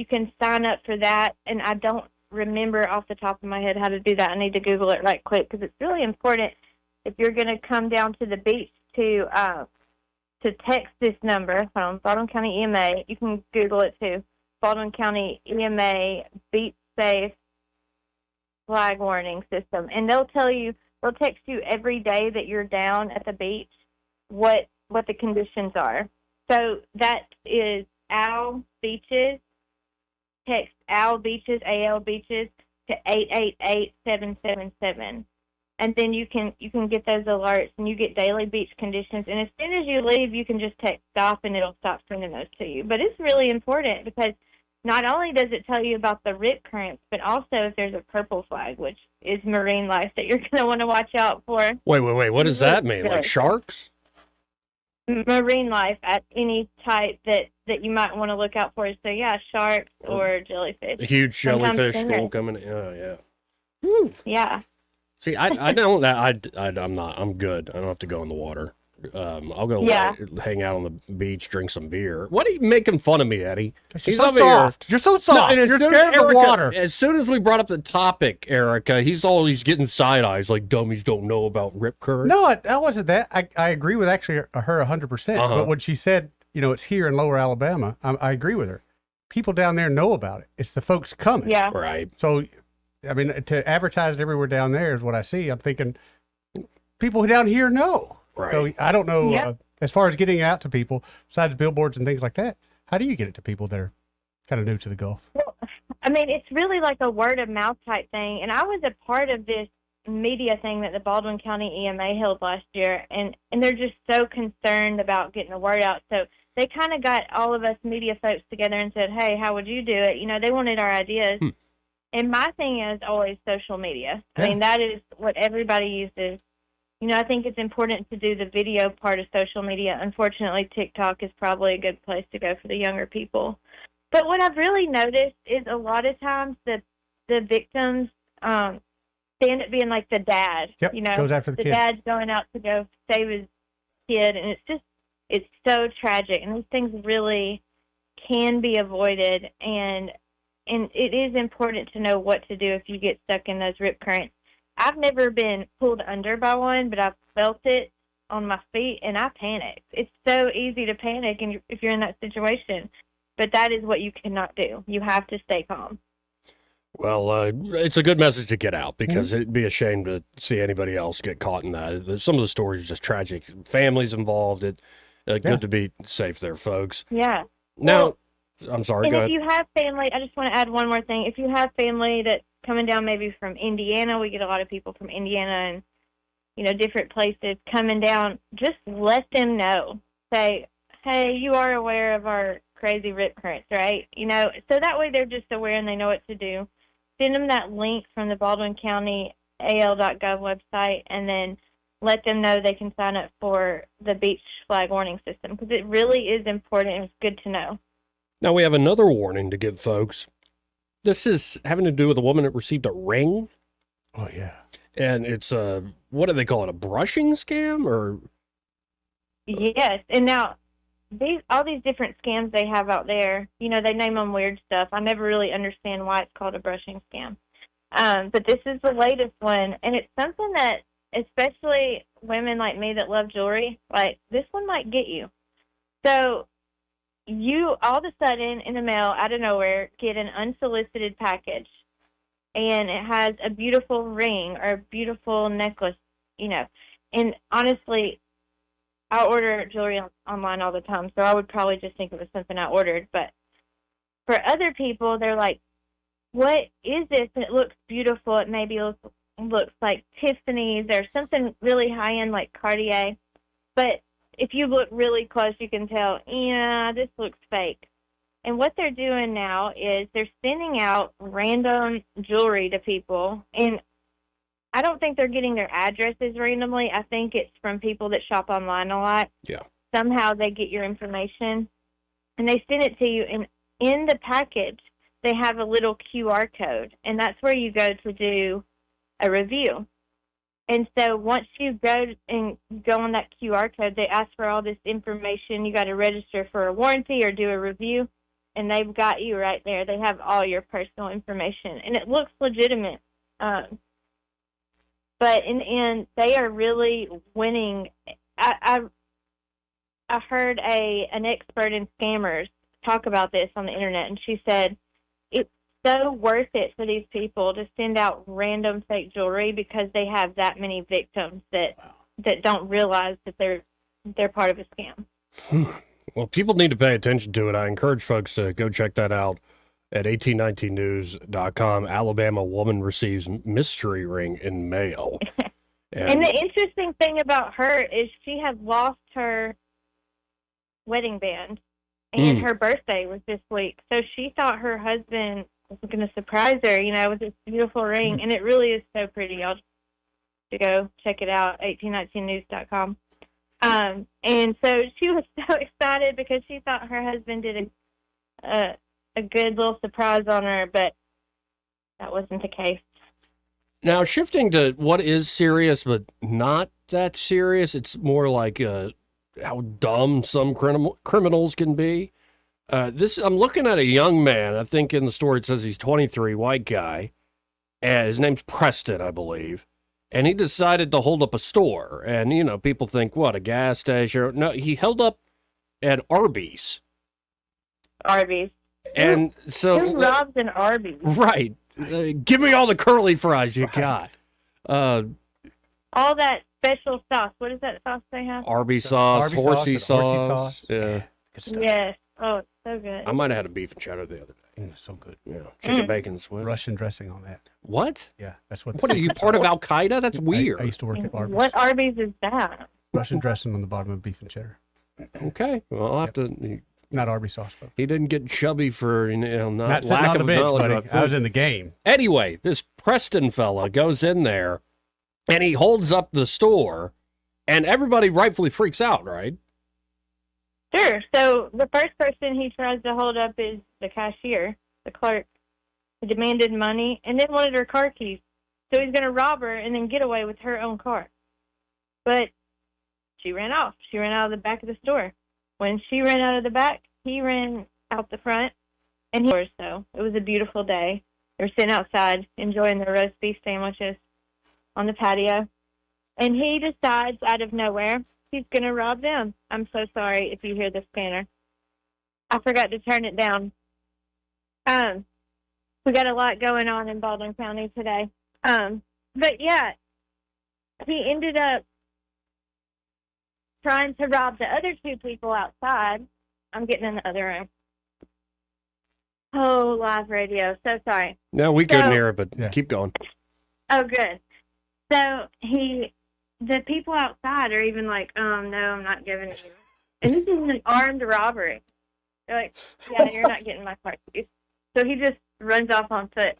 can sign up for that, and I don't remember off the top of my head how to do that. I need to Google it right quick because it's really important if you're going to come down to the beach to text this number from Baldwin County EMA. You can Google it too. Baldwin County EMA Beach Safe Flag Warning System. And they'll tell you they'll text you every day that you're down at the beach what the conditions are. So that is Al Beaches. Text Al Beaches, AL Beaches, to 888-777. And then you can get those alerts, and you get daily beach conditions. And as soon as you leave, you can just text stop, and it'll stop sending those to you. But it's really important because not only does it tell you about the rip currents, but also if there's a purple flag, which is marine life that you're going to want to watch out for.
Wait. What does that mean? Like sharks?
Marine life at any type that you might want to look out for. So yeah, sharks or jellyfish.
A huge jellyfish
Sometimes
school coming. Oh yeah.
Yeah.
See, I don't. I'm not. I'm good. I don't have to go in the water. I'll go hang out on the beach, drink some beer. What are you making fun of me, Eddie?
He's so soft. You're so soft.
No,
You're scared of the water.
As soon as we brought up the topic, Erica, he's getting side eyes like dummies don't know about rip current.
No, that wasn't that. I agree with actually her 100%.
Uh-huh.
But when she said, it's here in Lower Alabama, I agree with her. People down there know about it. It's the folks coming.
Yeah.
Right.
So, I mean, to advertise it everywhere down there is what I see. I'm thinking people down here know.
Right.
So I don't know,
Yep.
as far as getting it out to people, besides billboards and things like that, how do you get it to people that are kind of new to the Gulf?
Well, I mean, it's really like a word of mouth type thing. And I was a part of this media thing that the Baldwin County EMA held last year, and they're just so concerned about getting the word out. So they kind of got all of us media folks together and said, hey, how would you do it? They wanted our ideas. And my thing is always social media. I mean, that is what everybody uses. I think it's important to do the video part of social media. Unfortunately, TikTok is probably a good place to go for the younger people. But what I've really noticed is a lot of times the victims they end up being like the dad.
Yep, goes after the kid.
Dad's going out to go save his kid, and it's so tragic. And these things really can be avoided, and it is important to know what to do if you get stuck in those rip currents. I've never been pulled under by one, but I've felt it on my feet, and I panicked. It's so easy to panic if you're in that situation, but that is what you cannot do. You have to stay calm.
Well, it's a good message to get out because it'd be a shame to see anybody else get caught in that. Some of the stories are just tragic. Families involved. Good to be safe there, folks.
Yeah.
Now, I'm sorry, go ahead.
And if you have family, I just want to add one more thing. If you have family that's coming down maybe from Indiana, we get a lot of people from Indiana and, different places coming down, just let them know. Say, hey, you are aware of our crazy rip currents, right? So that way they're just aware and they know what to do. Send them that link from the Baldwin County AL.gov website, and then let them know they can sign up for the beach flag warning system because it really is important and it's good to know.
Now we have another warning to give folks. This is having to do with a woman that received a ring.
Oh, yeah.
And it's what do they call it, a brushing scam? Or
Yes. And now, all these different scams they have out there, they name them weird stuff. I never really understand why it's called a brushing scam. But this is the latest one, and it's something that, especially women like me that love jewelry, like this one might get you. So you all of a sudden in the mail out of nowhere get an unsolicited package, and it has a beautiful ring or a beautiful necklace, and honestly, I order jewelry online all the time, so I would probably just think it was something I ordered. But for other people, they're like, what is this? And it looks beautiful. It maybe looks like Tiffany's or something really high-end like Cartier. But if you look really close, you can tell, this looks fake. And what they're doing now is they're sending out random jewelry to people, and I don't think they're getting their addresses randomly. I think it's from people that shop online a lot.
Yeah.
Somehow they get your information, and they send it to you. And in the package, they have a little QR code, and that's where you go to do a review. And so once you go on that QR code, they ask for all this information. You got to register for a warranty or do a review, and they've got you right there. They have all your personal information, and it looks legitimate. But in the end, they are really winning. I heard an expert in scammers talk about this on the internet, and she said so worth it for these people to send out random fake jewelry because they have that many victims that don't realize that they're part of a scam.
Well, people need to pay attention to it. I encourage folks to go check that out at 1819news.com. Alabama woman receives mystery ring in mail.
And the interesting thing about her is she has lost her wedding band, and her birthday was this week. So she thought her husband was going to surprise her, with this beautiful ring, and it really is so pretty. Y'all should go check it out, 1819news.com. And so she was so excited because she thought her husband did a good little surprise on her, but that wasn't the case.
Now, shifting to what is serious but not that serious, it's more like how dumb some criminals can be. I'm looking at a young man. I think in the story it says he's 23, white guy. And his name's Preston, I believe. And he decided to hold up a store. And, people think, what, a gas station? No, he held up at Arby's.
Arby's.
And so...
Who robs an Arby's?
Right. Give me all the curly fries you got.
All that special sauce. What is that sauce they have?
Arby's sauce, horsey sauce. Yeah.
Yes. Oh, it's so good.
I might have had a beef and cheddar the other day.
So good.
Yeah. Chicken bacon sweat.
Russian dressing on that.
What?
Yeah, that's what.
What are you, part of Al Qaeda? That's weird.
I used to work at Arby's.
What Arby's is that?
Russian dressing on the bottom of beef and cheddar.
Okay. Well, I'll have to.
Not Arby's sauce, folks.
He didn't get chubby for
not
lack
on
of
the bench,
knowledge
buddy.
about food.
I was in the game.
Anyway, this Preston fella goes in there, and he holds up the store, and everybody rightfully freaks out, right?
Sure. So the first person he tries to hold up is the cashier, the clerk. He demanded money and then wanted her car keys. So he's going to rob her and then get away with her own car. But she ran off. She ran out of the back of the store. When she ran out of the back, he ran out the front. And so it was a beautiful day. They were sitting outside enjoying their roast beef sandwiches on the patio. And he decides out of nowhere he's going to rob them. I'm so sorry if you hear the scanner. I forgot to turn it down. We got a lot going on in Baldwin County today. But yeah, he ended up trying to rob the other two people outside. I'm getting in the other room. Oh, live radio. So sorry.
No, we couldn't hear it, but keep going.
Oh, good. So the people outside are even like, no, I'm not giving it you. And this is an armed robbery. They're like, yeah, you're not getting my car keys. So he just runs off on foot.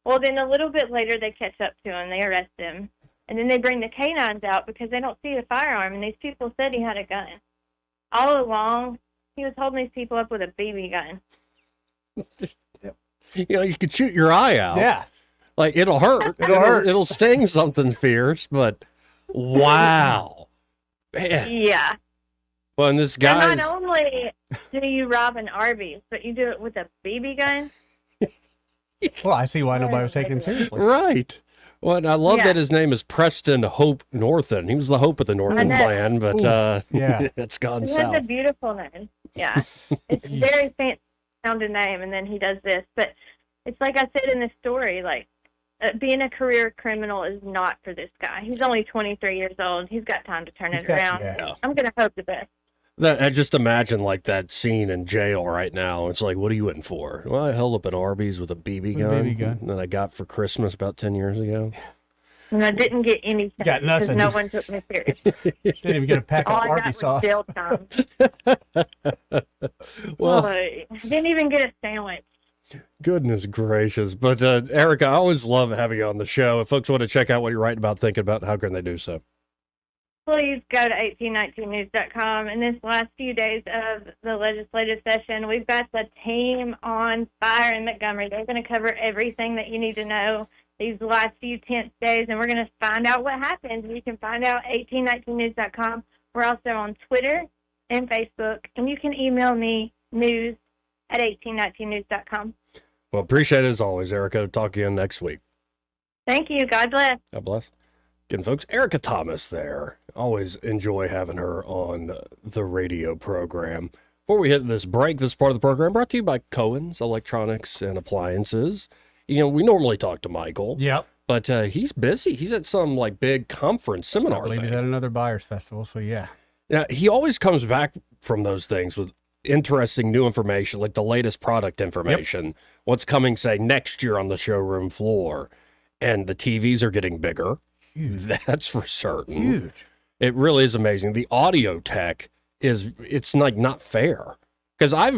Well, then a little bit later, they catch up to him. They arrest him. And then they bring the canines out because they don't see a firearm. And these people said he had a gun. All along, he was holding these people up with a BB gun.
You could shoot your eye out.
Yeah.
Like, it'll hurt.
It'll hurt.
It'll sting something fierce, but wow. Man.
Yeah.
Well, and this
So
guy.
not only do you rob an Arby's, but you do it with a BB gun.
Well, I see why nobody was taking him seriously.
Right. Well, and I love that his name is Preston Hope Northen. He was the hope of the Northen plan, but it's gone
He
south.
has a beautiful name. Yeah. It's a very fancy sounding name, and then he does this. But it's like I said in the story, like, being a career criminal is not for this guy. He's only 23 years old. He's got time to turn it around.
Yeah.
I'm going to hope the best.
I just imagine like that scene in jail right now. It's like, what are you in for? Well, I held up an Arby's with a BB gun, that I got for Christmas about 10 years ago.
And I didn't get anything.
Got nothing.
Because no one took me serious.
Didn't even get a pack
All
of
I
Arby's
got was
sauce.
jail time.
Well,
I didn't even get a sandwich.
goodness gracious. But Erica, I always love having you on the show. If folks want to check out what you're writing about, thinking about, how can they do so?
Please go to 1819news.com. In this last few days of the legislative session, we've got the team on fire in Montgomery. They're going to cover everything that you need to know these last few tense days, and we're going to find out what happens. You can find out 1819news.com. We're also on Twitter and Facebook, and you can email me news@1819news.com.
Well, appreciate it as always, Erica. Talk again next week.
Thank you. God bless.
God bless. Again, folks, Erica Thomas there. Always enjoy having her on the radio program. Before we hit this break, this part of the program brought to you by Cohen's Electronics and Appliances. You know, we normally talk to Michael.
Yep.
But he's busy. He's at some like big conference seminar.
I believe he's at another buyer's festival, so yeah.
Yeah, he always comes back from those things with interesting new information, like the latest product information, what's coming, say, next year on the showroom floor. And the TVs are getting bigger.
Huge.
That's for certain.
Huge.
It really is amazing. The audio tech it's like not fair. Because I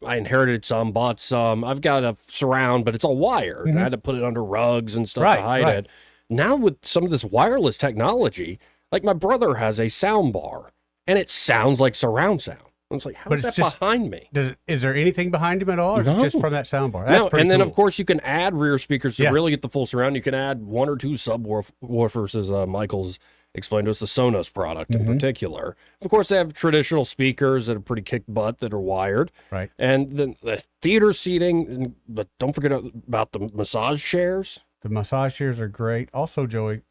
inherited some, bought some. I've got a surround, but it's all wired.
Mm-hmm.
I had to put it under rugs and stuff to hide it. Now with some of this wireless technology, like my brother has a sound bar, and it sounds like surround sound. I was like, how is that behind me?
Is there anything behind him at all, or is it just from that sound bar?
No, and then, of course, you can add rear speakers to really get the full surround. You can add one or two subwoofers, as Michael's explained to us, the Sonos product in particular. Of course, they have traditional speakers that are pretty kick butt that are wired.
Right.
And then the theater seating, but don't forget about the massage chairs.
The massage chairs are great. Also, Joey,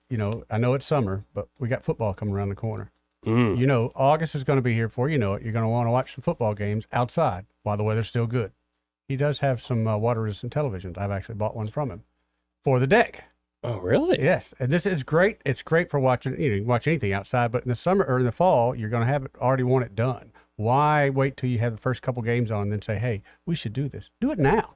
I know it's summer, but we got football coming around the corner. August is going to be here before you know it. You're going to want to watch some football games outside while the weather's still good. He does have some water-resistant televisions. I've actually bought one from him for the deck.
Oh, really?
Yes. And this is great. It's great for watching, you can watch anything outside, but in the summer or in the fall, you're going to have it already want it done. Why wait till you have the first couple games on and then say, hey, we should do this? Do it now.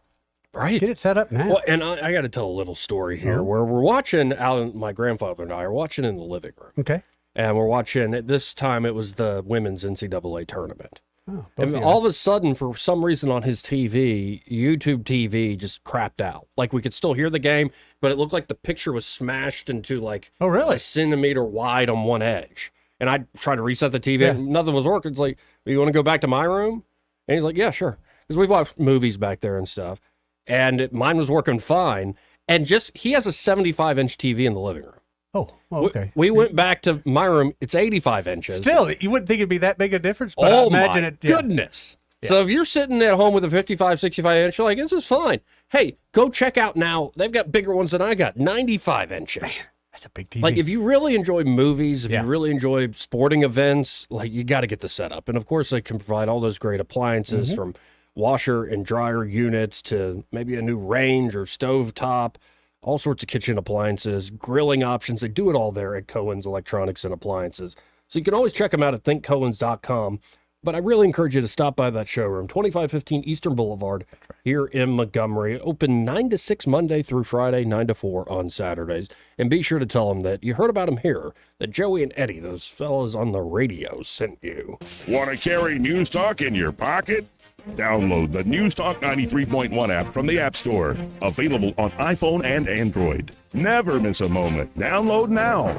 Right.
Get it set up now.
Well, and I got to tell a little story here where we're watching, my grandfather and I are watching in the living room.
Okay.
And we're watching, at this time, it was the women's NCAA tournament.
Oh,
and all of a sudden, for some reason on his TV, YouTube TV just crapped out. Like we could still hear the game, but it looked like the picture was smashed into like a centimeter wide on one edge. And I tried to reset the TV and nothing was working. It's like, you want to go back to my room? And he's like, yeah, sure. Because we've watched movies back there and stuff. And mine was working fine. And he has a 75-inch TV in the living room.
Oh, okay.
We went back to my room. It's 85 inches.
Still, you wouldn't think it'd be that big a difference, but
oh,
I imagine
my
it.
Goodness. Yeah. So if you're sitting at home with a 55, 65-inch, you're like, this is fine. Hey, go check out now. They've got bigger ones than I got, 95 inches. Man,
that's a big TV.
Like, if you really enjoy movies, if you really enjoy sporting events, like, you got to get the setup. And, of course, they can provide all those great appliances from washer and dryer units to maybe a new range or stove top. All sorts of kitchen appliances, grilling options. They do it all there at Cohen's Electronics and Appliances. So you can always check them out at thinkcohens.com. But I really encourage you to stop by that showroom, 2515 Eastern Boulevard here in Montgomery. Open 9 to 6 Monday through Friday, 9 to 4 on Saturdays. And be sure to tell them that you heard about them here, that Joey and Eddie, those fellas on the radio, sent you.
Want to carry News Talk in your pocket? Download the News Talk 93.1 app from the App Store. Available on iPhone and Android. Never miss a moment. Download now.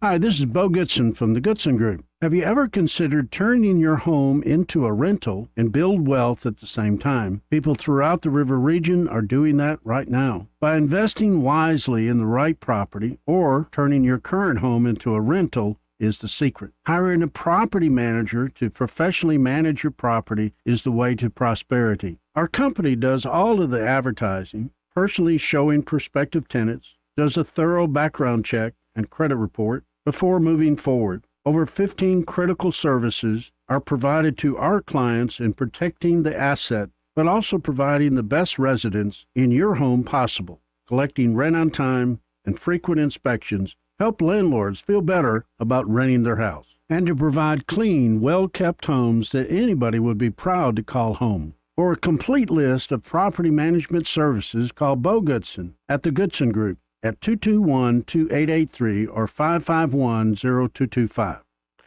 Hi, this is Bo Goodson from the Goodson Group. Have you ever considered turning your home into a rental and build wealth at the same time? People throughout the river region are doing that right now. By investing wisely in the right property or turning your current home into a rental is the secret. Hiring a property manager to professionally manage your property is the way to prosperity. Our company does all of the advertising, personally showing prospective tenants, does a thorough background check and credit report before moving forward. Over 15 critical services are provided to our clients in protecting the asset, but also providing the best residence in your home possible. Collecting rent on time and frequent inspections help landlords feel better about renting their house, and to provide clean, well-kept homes that anybody would be proud to call home. For a complete list of property management services, call Bo Goodson at the Goodson Group at 221-2883 or 551-0225.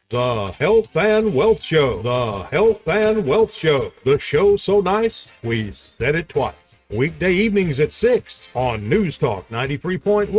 The Health and Wealth Show. The Health and Wealth Show. The show so nice, we said it twice. Weekday evenings at 6 on News Talk 93.1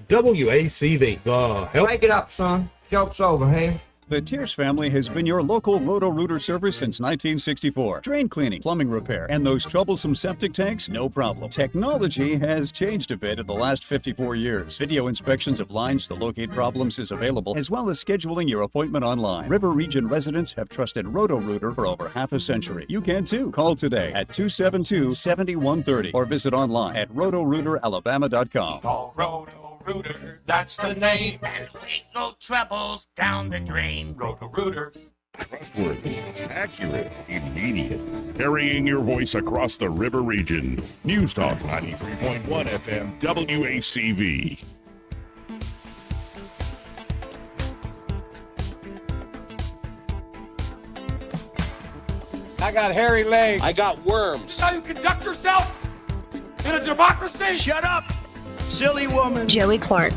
WACV. The Health.
Break it up, son. Joke's over, hey?
The Tears family has been your local Roto-Rooter service since 1964. Drain cleaning, plumbing repair, and those troublesome septic tanks, no problem. Technology has changed a bit in the last 54 years. Video inspections of lines to locate problems is available, as well as scheduling your appointment online. River Region residents have trusted Roto-Rooter for over half a century. You can too. Call today at 272-7130 or visit online at rotorooteralabama.com.
Call Roto-Rooter.
Roto-Rooter, that's the name. And lethal troubles down the drain. Roto-Rooter.
Trustworthy, accurate, immediate. Carrying your voice across the river region. News Talk 93.1 FM WACV.
I got hairy legs.
I got worms.
How you conduct yourself in a democracy?
Shut up, silly woman.
Joey Clark.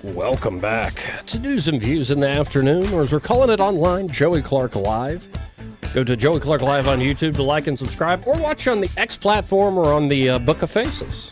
Welcome back to News and Views in the Afternoon, or as we're calling it online, Joey Clark Live. Go to Joey Clark Live on YouTube to like and subscribe, or watch on the X platform or on the Book of Faces.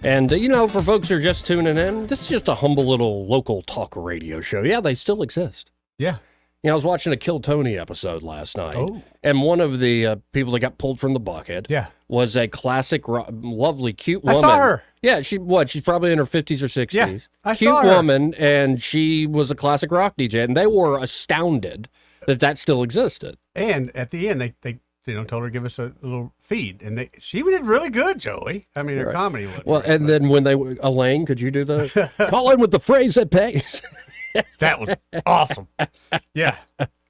And, for folks who are just tuning in, this is just a humble little local talk radio show. Yeah, they still exist.
Yeah.
I was watching a Kill Tony episode last night,
Oh.
and one of the people that got pulled from the bucket was a classic, lovely, cute woman.
I saw her.
Yeah, she's probably in her 50s or 60s.
Yeah, I
cute
saw her.
woman, and she was a classic rock DJ, and they were astounded that still existed.
And at the end, they told her to give us a little feed, and she did really good, Joey. I mean, her
Right.
comedy was.
Well, and then when Elaine, could you do the call in with the phrase that pays?
That was awesome. Yeah.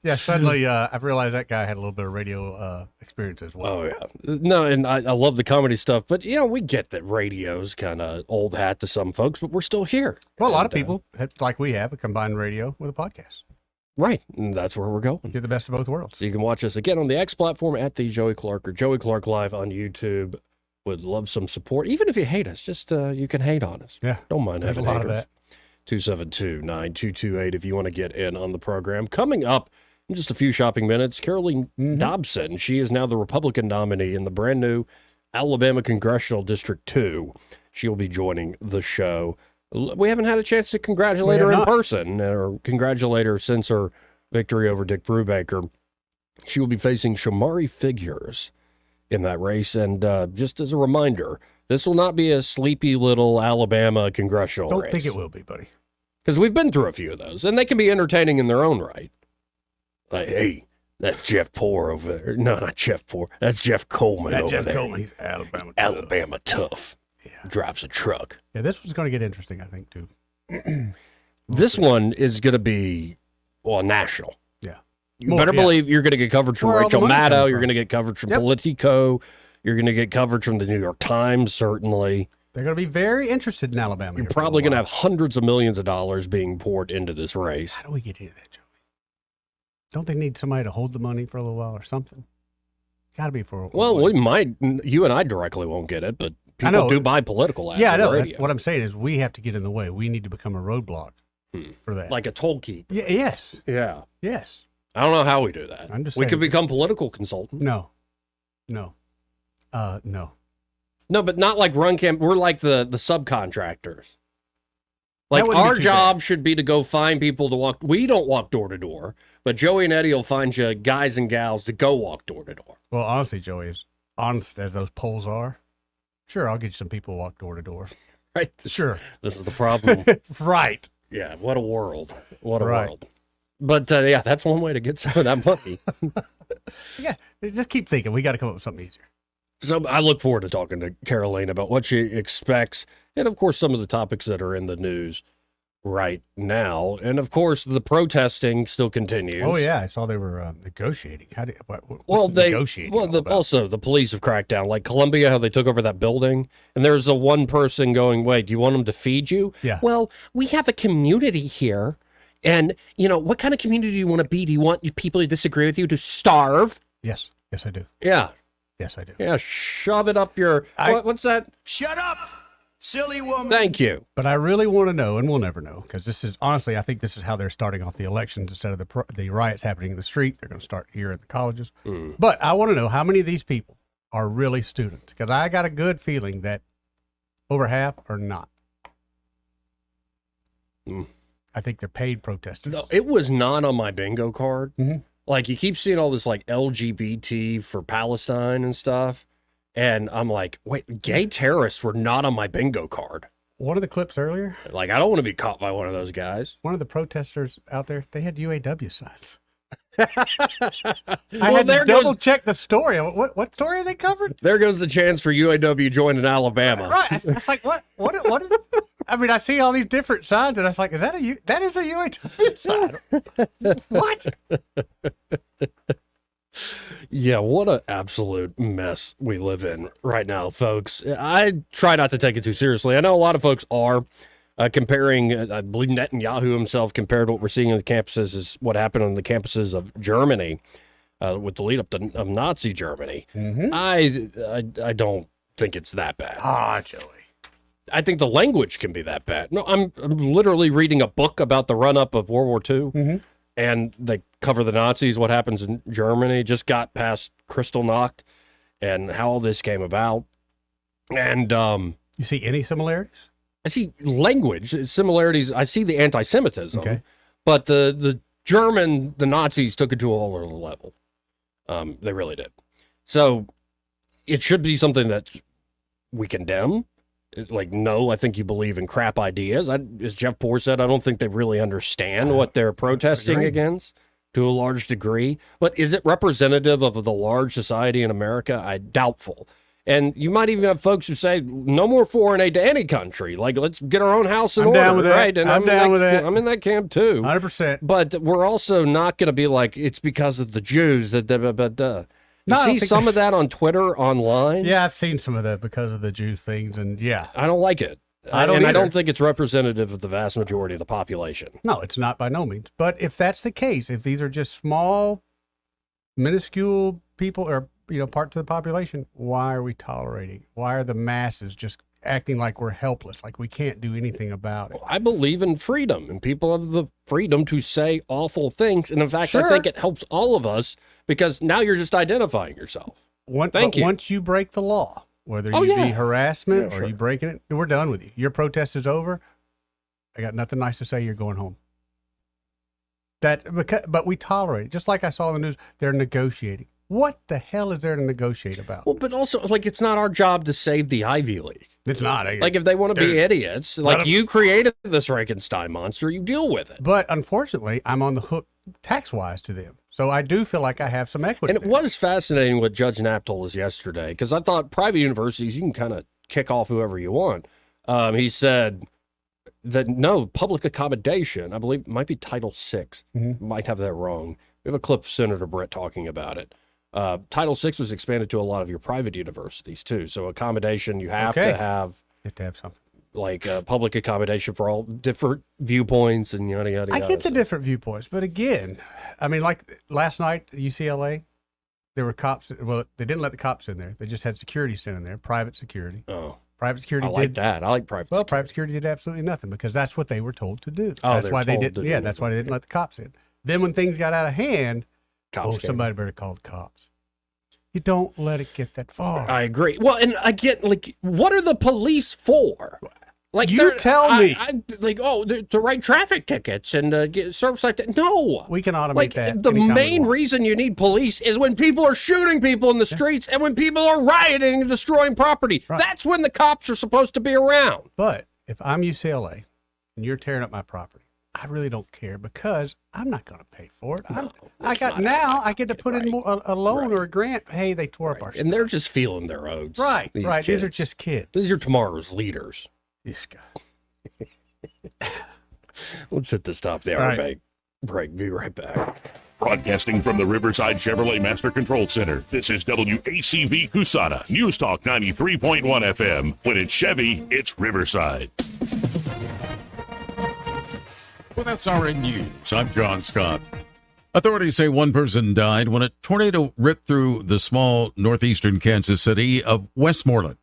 Yeah, suddenly I've realized that guy had a little bit of radio experience as well.
Oh, yeah. No, and I love the comedy stuff, but, we get that radio's kind of old hat to some folks, but we're still here.
Well, a lot of people, like we have, combine radio with a podcast.
Right, and that's where we're going.
Get the best of both worlds.
So you can watch us again on the X platform at the Joey Clark or Joey Clark Live on YouTube. Would love some support. Even if you hate us, just you can hate on us.
Yeah.
Don't mind
There's
having
a lot
haters.
of that.
272-9228 if you want to get in on the program. Coming up in just a few shopping minutes, Caroleene Dobson. She is now the Republican nominee in the brand new Alabama Congressional District 2. She'll be joining the show. We haven't had a chance to congratulate her in person or congratulate her since her victory over Dick Brubaker. She will be facing Shamari Figures in that race. And just as a reminder, this will not be a sleepy little Alabama congressional race.
Don't think it will be, buddy.
Because we've been through a few of those, and they can be entertaining in their own right. Like, hey, that's Jeff Poore over there. No, not Jeff Poore. That's Jeff Coleman over
Jeff
there.
Coleman, he's Alabama tough.
Alabama tough. Yeah. Drives a truck.
Yeah, this one's going to get interesting, I think, too.
This one is going to be, national.
Yeah.
You better believe you're going to get coverage from
Where all the
Rachel
money
Maddow.
comes
You're
from.
going to get coverage from
Yep.
Politico. You're going to get coverage from the New York Times, certainly.
They're going to be very interested in Alabama.
You're probably going to have hundreds of millions of dollars being poured into this race.
How do we get into that, Joey? Don't they need somebody to hold the money for a little while or something? Got to be for a while.
Well, we might. You and I directly won't get it, but
I know.
people do buy political ads
Yeah, I
on
know.
the
That's
radio.
what I'm saying is we have to get in the way. We need to become a roadblock for that.
Like a toll keep.
Yeah, yes.
Yeah.
Yes.
I don't know how we do that.
I'm just
we
saying.
could become political consultants.
No. No.
No, but not like run camp. We're like the subcontractors. Like
wouldn't be
our
too
job should be to go find people to walk. We don't walk door to door, but Joey and Eddie will find you guys and gals to go walk door to door.
Well, honestly, Joey, as honest as those polls are, sure, I'll get you some people to walk door to door.
Right.
Sure.
This is the problem.
Right.
Yeah. What a world. What a
Right.
world. But yeah, that's one way to get some of that money.
Yeah. Just keep thinking. We got to come up with something easier.
So I look forward to talking to Caroleene about what she expects, and of course some of the topics that are in the news right now, and of course the protesting still continues.
Oh yeah, I saw they were negotiating. What's
Well,
the negotiating? all about?
Also the police have cracked down, like Columbia, how they took over that building, and there's a one person going, "Wait, do you want them to feed you?"
Yeah.
Well, we have a community here, and what kind of community do you want to be? Do you want people who disagree with you to starve?
Yes, yes, I do.
Yeah.
Yes, I do.
Yeah, shove it up your. What's that?
Shut up, silly woman.
Thank you.
But I really want to know, and we'll never know, because this is honestly, I think this is how they're starting off the elections instead of the riots happening in the street. They're going to start here at the colleges. But I want to know how many of these people are really students, because I got a good feeling that over half are not. I think they're paid protesters.
No, it was not on my bingo card. Like you keep seeing all this like LGBT for Palestine and stuff. And I'm like, wait, gay terrorists were not on my bingo card.
One of the clips earlier,
Like, I don't want to be caught by one of those guys.
one of the protesters out there, they had UAW signs. I
Well,
had
there
to
goes-
double check the story. What story are they covered?
There goes the chance for UAW joining Alabama.
Right. I was like, what is it? I mean, I see all these different signs, and I was like, "Is that a that is a UAW sign?" What?
Yeah, what an absolute mess we live in right now, folks. I try not to take it too seriously. I know a lot of folks are comparing, I believe Netanyahu himself compared what we're seeing on the campuses is what happened on the campuses of Germany with the lead up of Nazi Germany.
Mm-hmm.
I don't think it's that bad.
Ah, Joey.
I think the language can be that bad. No, I'm literally reading a book about the run-up of World War II,
Mm-hmm.
and they cover the Nazis, what happens in Germany, just got past Kristallnacht, and how all this came about. And
you see any similarities?
I see language similarities. I see the anti-Semitism,
Okay.
but the Nazis took it to a whole other level. They really did. So it should be something that we condemn. Like, no, I think you believe in crap ideas. As Jeff Poor said, I don't think they really understand what they're protesting against to a large degree. But is it representative of the large society in America? I doubtful. And you might even have folks who say, no more foreign aid to any country. Like, let's get our own house in order,
down with that.
right? And
I'm down with that.
I'm in that camp, too.
100%.
But we're also not going to be like, it's because of the Jews. You
No, I don't
see
think
some of that on Twitter, online?
Yeah, I've seen some of that because of the Jew things, and yeah.
I don't like it.
I don't
I don't
either.
think it's representative of the vast majority of the population.
No, it's not by no means. But if that's the case, if these are just small, minuscule people or parts of the population, why are we tolerating? Why are the masses just acting like we're helpless, like we can't do anything about it?
I believe in freedom, and people have the freedom to say awful things. And in fact,
Sure.
I think it helps all of us because now you're just identifying yourself. Thank you.
Once you break the law, whether
Oh,
you
yeah.
be harassment
Yeah,
or
sure.
you breaking it, we're done with you. Your protest is over. I got nothing nice to say. You're going home. But we tolerate it. Just like I saw in the news, they're negotiating. What the hell is there to negotiate about?
Well, but also, like, it's not our job to save the Ivy League.
It's not.
Like, if they want to be
Dude,
idiots, like, you created this Frankenstein monster, you deal with it.
But unfortunately, I'm on the hook tax-wise to them. So I do feel like I have some equity.
And it was fascinating what Judge Knapp told us yesterday, because I thought private universities, you can kind of kick off whoever you want. He said that, no, public accommodation, I believe it might be Title VI, might have that wrong. We have a clip of Senator Brett talking about it. Title VI was expanded to a lot of your private universities, too. So accommodation, you have to have...
You have to have something.
Like public accommodation for all different viewpoints and yada, yada, yada.
I get the different viewpoints, but again, I mean, like last night at UCLA, there were cops. Well, they didn't let the cops in there. They just had security sitting there, private security.
Oh.
Private security
I like that. I like private
Well,
security.
private security did absolutely nothing because that's what they were told to do.
Oh,
That's
they
why
were
they
told
didn't.
to
Yeah,
do
that's
it.
why they didn't let the cops in. Then when things got out of hand,
Cops came.
somebody better call the cops. You don't let it get that far.
I agree. Well, and I get, like, what are the police for? Like,
You tell me.
To write traffic tickets and get service like that. No.
We can automate
Like,
that.
the
anytime we
main
want.
reason you need police is when people are shooting people in the streets and when people are rioting and destroying property.
Right.
That's when the cops are supposed to be around.
But if I'm UCLA and you're tearing up my property, I really don't care because I'm not going to pay for it. I get to put in a loan or a grant. Hey, they tore up our
And they're just feeling their oats.
Right,
these
right. These are
kids.
just kids.
These are tomorrow's leaders.
This guy.
Let's hit the stop the
All
hour
right.
break. Be right back.
Broadcasting from the Riverside Chevrolet Master Control Center, this is WACV Cusana, News Talk 93.1 FM. When it's Chevy, it's Riverside.
Well, that's SRN News. I'm John Scott. Authorities say one person died when a tornado ripped through the small northeastern Kansas city of Westmoreland.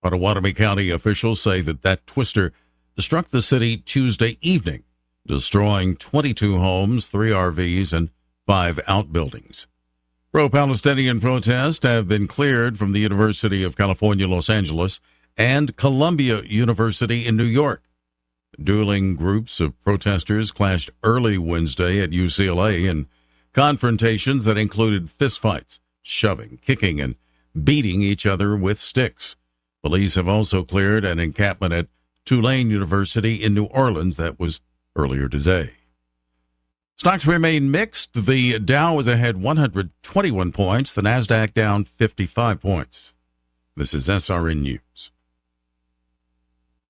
Potawatomi County officials say that twister struck the city Tuesday evening, destroying 22 homes, 3 RVs, and 5 outbuildings. Pro-Palestinian protests have been cleared from the University of California, Los Angeles, and Columbia University in New York. Dueling groups of protesters clashed early Wednesday at UCLA in confrontations that included fistfights, shoving, kicking, and beating each other with sticks. Police have also cleared an encampment at Tulane University in New Orleans that was earlier today. Stocks remain mixed. The Dow is ahead 121 points, the NASDAQ down 55 points. This is SRN News.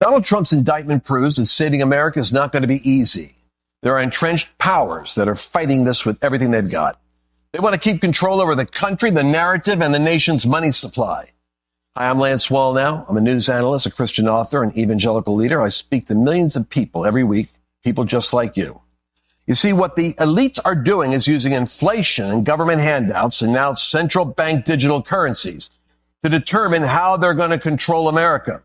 Donald Trump's indictment proves that saving America is not going to be easy. There are entrenched powers that are fighting this with everything they've got. They want to keep control over the country, the narrative, and the nation's money supply. Hi, I'm Lance Wallnow. I'm a news analyst, a Christian author, and evangelical leader. I speak to millions of people every week, people just like you. You see, what the elites are doing is using inflation and government handouts and now central bank digital currencies to determine how they're going to control America.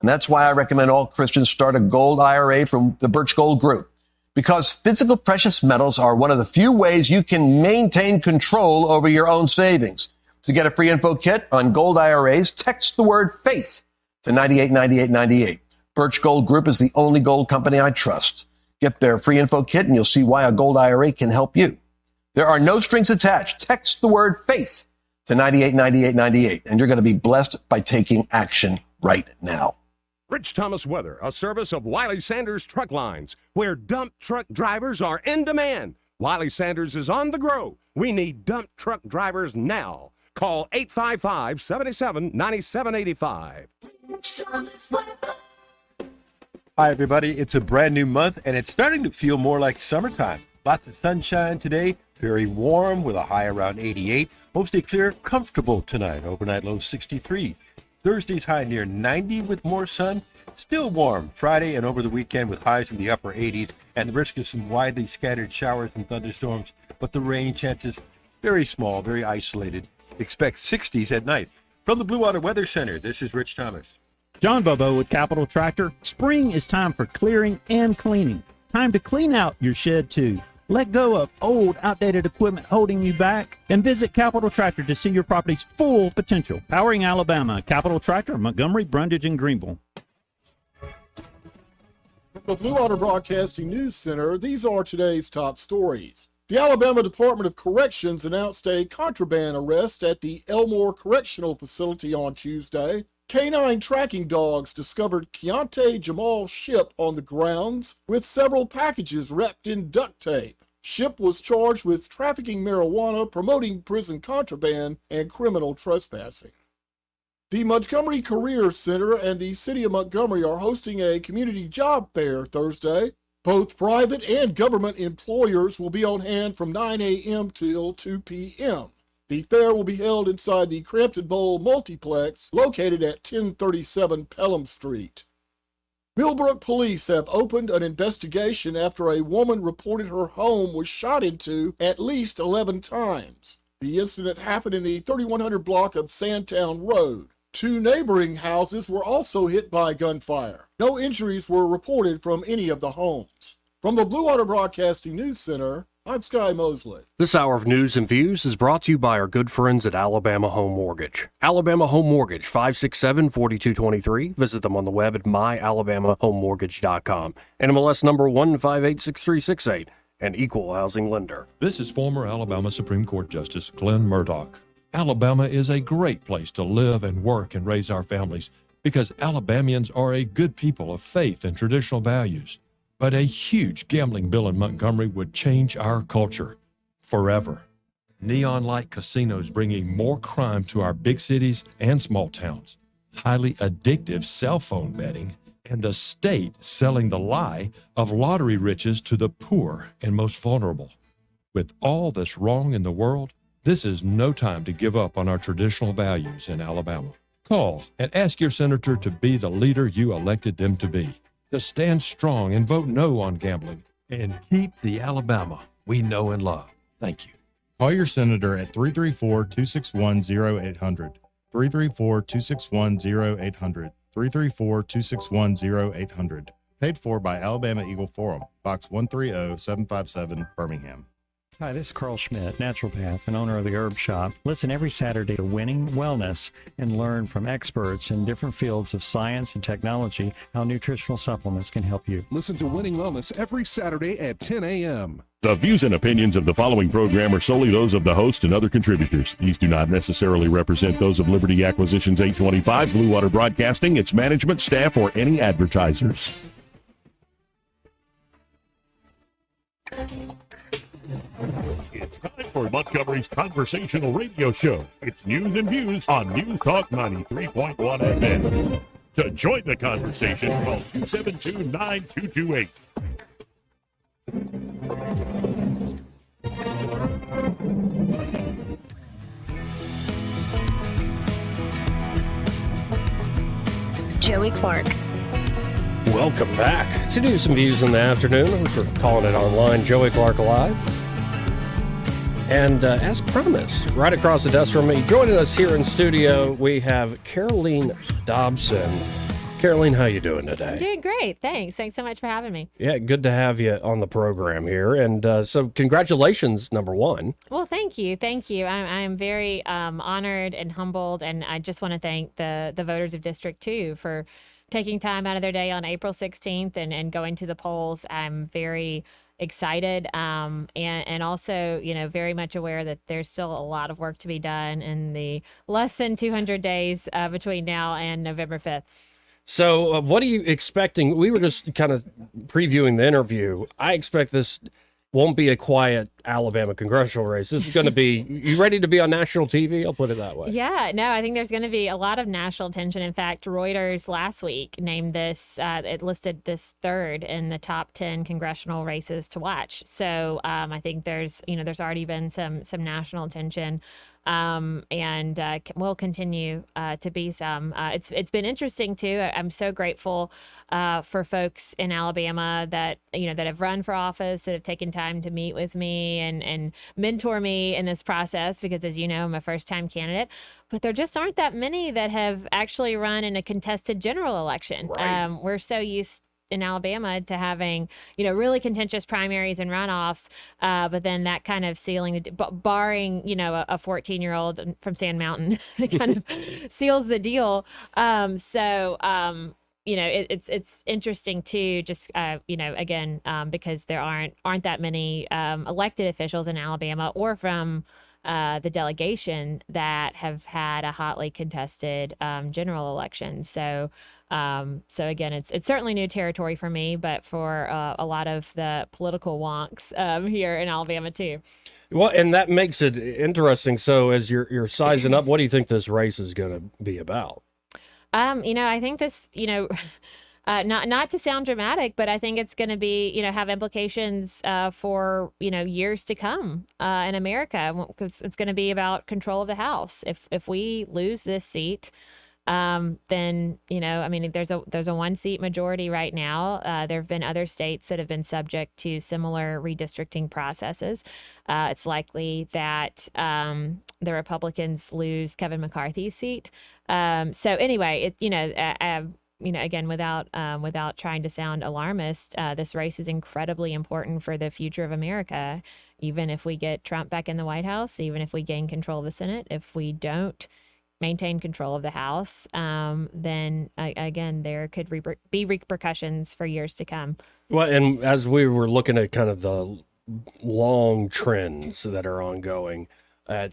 And that's why I recommend all Christians start a gold IRA from the Birch Gold Group. Because physical precious metals are one of the few ways you can maintain control over your own savings. To get a free info kit on gold IRAs, text the word faith to 989898. Birch Gold Group is the only gold company I trust. Get their free info kit and you'll see why a gold IRA can help you. There are no strings attached. Text the word faith to 989898 and you're going to be blessed by taking action right now.
Rich Thomas Weather, a service of Wiley Sanders Truck Lines, where dump truck drivers are in demand. Wiley Sanders is on the grow. We need dump truck drivers now. Call 855-77-9785.
Hi, everybody. It's a brand new month, and it's starting to feel more like summertime. Lots of sunshine today, very warm with a high around 88. Mostly clear, comfortable tonight. Overnight low 63. Thursday's high near 90 with more sun. Still warm Friday and over the weekend with highs in the upper 80s and the risk of some widely scattered showers and thunderstorms, but the rain chances very small, very isolated. Expect 60s at night. From the Blue Water Weather Center, this is Rich Thomas.
John Bobo with Capital Tractor. Spring is time for clearing and cleaning. Time to clean out your shed too. Let go of old, outdated equipment holding you back and visit Capital Tractor to see your property's full potential. Powering Alabama, Capital Tractor, Montgomery, Brundage, and Greenville.
From the Blue Water Broadcasting News Center, these are today's top stories. The Alabama Department of Corrections announced a contraband arrest at the Elmore Correctional Facility on Tuesday. Canine tracking dogs discovered Keontae Jamal Shipp on the grounds with several packages wrapped in duct tape. Shipp was charged with trafficking marijuana, promoting prison contraband, and criminal trespassing. The Montgomery Career Center and the City of Montgomery are hosting a community job fair Thursday. Both private and government employers will be on hand from 9 a.m. till 2 p.m. The fair will be held inside the Crampton Bowl Multiplex, located at 1037 Pelham Street. Millbrook police have opened an investigation after a woman reported her home was shot into at least 11 times. The incident happened in the 3100 block of Sandtown Road. 2 neighboring houses were also hit by gunfire. No injuries were reported from any of the homes. From the Blue Water Broadcasting News Center, I'm Sky Mosley.
This hour of news and views is brought to you by our good friends at Alabama Home Mortgage. Alabama Home Mortgage, 567-4223. Visit them on the web at myalabamahomemortgage.com. NMLS number 1586368, an equal housing lender.
This is former Alabama Supreme Court Justice Glenn Murdoch. Alabama is a great place to live and work and raise our families because Alabamians are a good people of faith and traditional values. But a huge gambling bill in Montgomery would change our culture forever. Neon-light casinos bringing more crime to our big cities and small towns, highly addictive cell phone betting, and the state selling the lie of lottery riches to the poor and most vulnerable. With all that's wrong in the world, this is no time to give up on our traditional values in Alabama. Call and ask your senator to be the leader you elected them to be. To stand strong and vote no on gambling and keep the Alabama we know and love. Thank you.
Call your senator at 334-261-0800, 334-261-0800, 334-261-0800. Paid for by Alabama Eagle Forum, Box 130757, Birmingham.
Hi, this is Carl Schmidt, naturopath and owner of the Herb Shop. Listen every Saturday to Winning Wellness and learn from experts in different fields of science and technology how nutritional supplements can help you.
Listen to Winning Wellness every Saturday at 10 a.m.
The views and opinions of the following program are solely those of the host and other contributors. These do not necessarily represent those of Liberty Acquisitions 825, Blue Water Broadcasting, its management, staff, or any advertisers. It's time for Montgomery's conversational radio show. It's news and views on News Talk 93.1 FM. To join the conversation, call 272-9228.
Joey Clark.
Welcome back to News and Views in the Afternoon. We're calling it online, Joey Clark Live. And as promised, right across the desk from me, joining us here in studio, we have Caroleene Dobson. Caroleene, how you doing today?
I'm doing great. Thanks so much for having me.
Yeah, good to have you on the program here. And so congratulations, number one.
Well, thank you. I'm very honored and humbled, and I just want to thank the voters of District 2 for taking time out of their day on April 16th and going to the polls. I'm very excited and also, very much aware that there's still a lot of work to be done in the less than 200 days between now and November 5th.
So what are you expecting? We were just kind of previewing the interview. I expect this won't be a quiet Alabama congressional race. This is going to be, you ready to be on national TV? I'll put it that way.
Yeah, no, I think there's going to be a lot of national attention. In fact, Reuters last week named this, it listed this third in the top 10 congressional races to watch. So I think there's already been some national attention. And will continue to be some. It's been interesting too. I'm so grateful for folks in Alabama that have run for office, that have taken time to meet with me and mentor me in this process, because as you know, I'm a first-time candidate. But there just aren't that many that have actually run in a contested general election. Right. We're so used in Alabama to having, really contentious primaries and runoffs, but then that kind of sealing, barring, a 14-year-old from Sand Mountain, kind of seals the deal. It's interesting too, just, again, because there aren't that many elected officials in Alabama or from the delegation that have had a hotly contested general election. So again, it's certainly new territory for me, but for a lot of the political wonks here in Alabama too.
Well, and that makes it interesting. So as you're sizing up, what do you think this race is going to be about?
I think this, not to sound dramatic, but I think it's going to be, have implications for, years to come in America, because it's going to be about control of the House. If we lose this seat, then, there's a 1-seat majority right now. There have been other states that have been subject to similar redistricting processes. It's likely that the Republicans lose Kevin McCarthy's seat. So anyway, again, without trying to sound alarmist, this race is incredibly important for the future of America. Even if we get Trump back in the White House, even if we gain control of the Senate, if we don't maintain control of the House, then again, there could be repercussions for years to come.
Well, and as we were looking at kind of the long trends that are ongoing,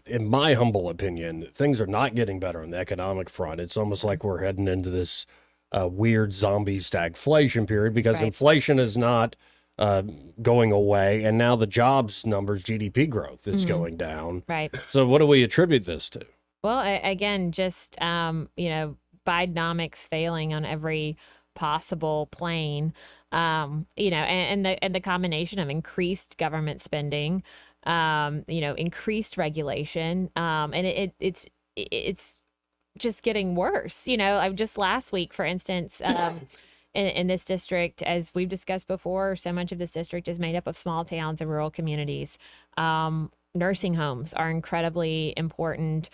in my humble opinion, things are not getting better on the economic front. It's almost like we're heading into this weird zombie stagflation period, because
Right.
inflation is not going away, and now the jobs numbers, GDP growth, is going down.
Right.
So what do we attribute this to?
Well, again, just, Bidenomics failing on every possible plane, and the combination of increased government spending, increased regulation, and it's just getting worse. Just last week, for instance, in this district, as we've discussed before, so much of this district is made up of small towns and rural communities. Nursing homes are incredibly important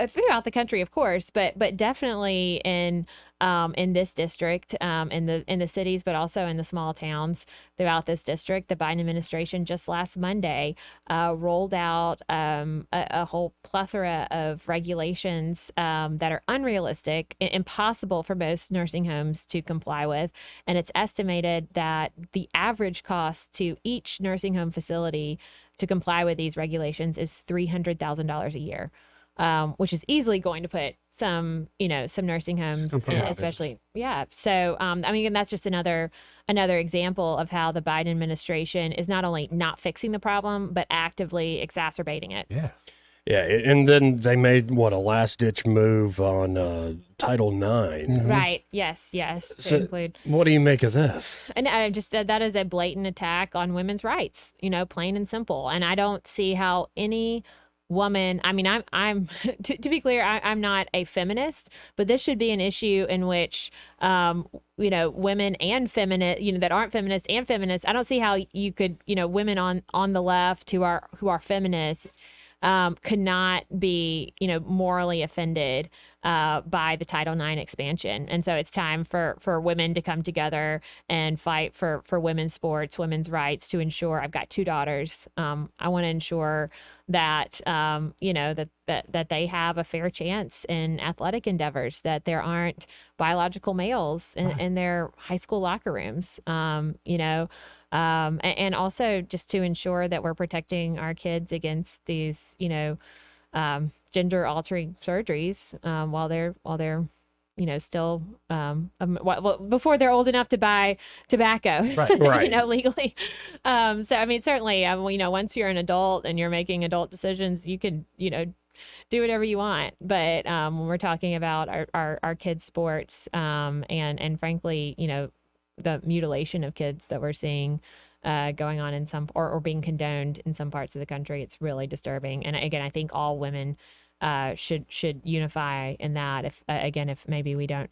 throughout the country, of course, but definitely in this district, in the cities, but also in the small towns throughout this district. The Biden administration just last Monday rolled out a whole plethora of regulations that are unrealistic, impossible for most nursing homes to comply with, and it's estimated that the average cost to each nursing home facility to comply with these regulations is $300,000 a year. Which is easily going to put some nursing homes, especially. Yeah. So, and that's just another example of how the Biden administration is not only not fixing the problem, but actively exacerbating it.
Yeah.
Yeah, and then they made a last-ditch move on Title IX.
Right. Yes. To include.
What do you make of that?
And I just said that is a blatant attack on women's rights, plain and simple. And I don't see how any woman, I mean, I'm to be clear, I'm not a feminist, but this should be an issue in which, women and feminist, that aren't feminists and feminists. I don't see how you could, women on the left who are feminists, could not be, morally offended by the Title IX expansion. And so it's time for women to come together and fight for women's sports, women's rights, to ensure. I've got 2 daughters. I want to ensure that, that they have a fair chance in athletic endeavors, that there aren't biological males in their high school locker rooms, and also just to ensure that we're protecting our kids against these, gender altering surgeries while they're still before they're old enough to buy tobacco,
right.
legally. So I mean, certainly, once you're an adult and you're making adult decisions, you can, do whatever you want. But when we're talking about our kids' sports, and frankly, the mutilation of kids that we're seeing going on in some or being condoned in some parts of the country, it's really disturbing. And again, I think all women should unify in that. If maybe we don't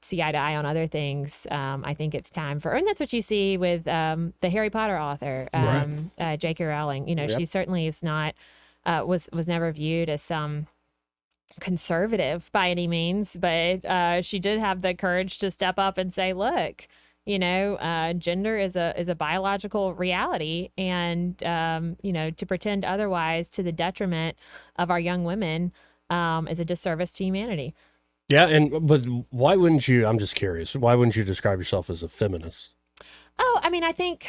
see eye to eye on other things, I think it's time for, and that's what you see with the Harry Potter author, J.K. Rowling.
Yep.
She certainly is not was never viewed as some conservative by any means, but she did have the courage to step up and say, look, gender is a biological reality, and to pretend otherwise to the detriment of our young women is a disservice to humanity.
Yeah, but why wouldn't you? I'm just curious. Why wouldn't you describe yourself as a feminist?
Oh, I mean, I think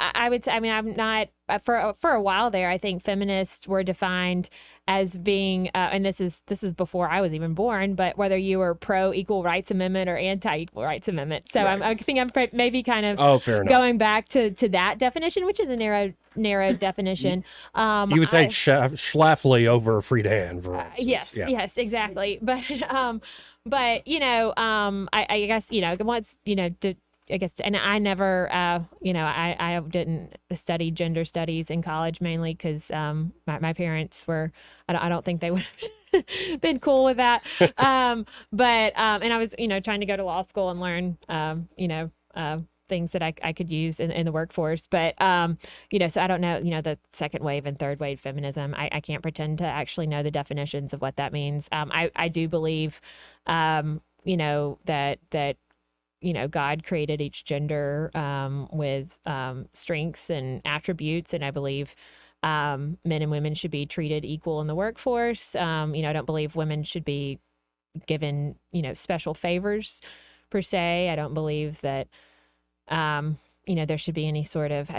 I would say, I mean, I'm not for a while there. I think feminists were defined as being, and this is before I was even born, but whether you were pro equal rights amendment or anti equal rights amendment. So
right.
I think I'm maybe kind of going back to that definition, which is a narrow definition.
You would take Schlafly over Friedan.
Yes, exactly. But I guess once and I never, I didn't study gender studies in college, mainly because my parents were, I don't think they would have been cool with that. And I was, trying to go to law school and learn, things that I could use in the workforce. But, so I don't know, the second wave and third wave feminism. I can't pretend to actually know the definitions of what that means. I do believe, that God created each gender with strengths and attributes, and I believe men and women should be treated equal in the workforce. I don't believe women should be given, special favors per se. I don't believe that, there should be any sort of,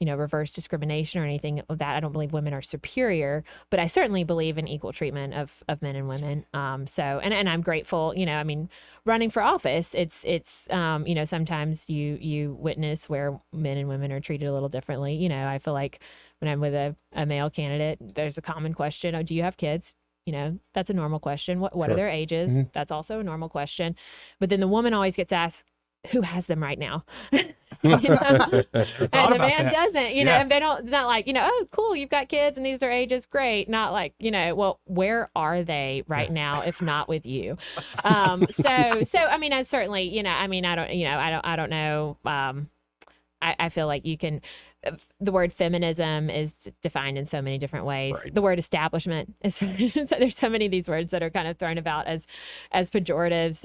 reverse discrimination or anything of that. I don't believe women are superior, but I certainly believe in equal treatment of men and women. And I'm grateful, running for office, it's sometimes you witness where men and women are treated a little differently. I feel like when I'm with a male candidate, there's a common question. Oh, do you have kids? That's a normal question. What are their ages? Mm-hmm. That's also a normal question. But then the woman always gets asked, who has them right now? And the man doesn't, and they don't, it's not like, oh, cool, you've got kids and these are ages, great. Not like, well, where are they right now, if not with you? So, I mean, I'm certainly, I don't know. I feel like you can, the word feminism is defined in so many different ways. Right. The word establishment is, so there's so many of these words that are kind of thrown about as pejoratives.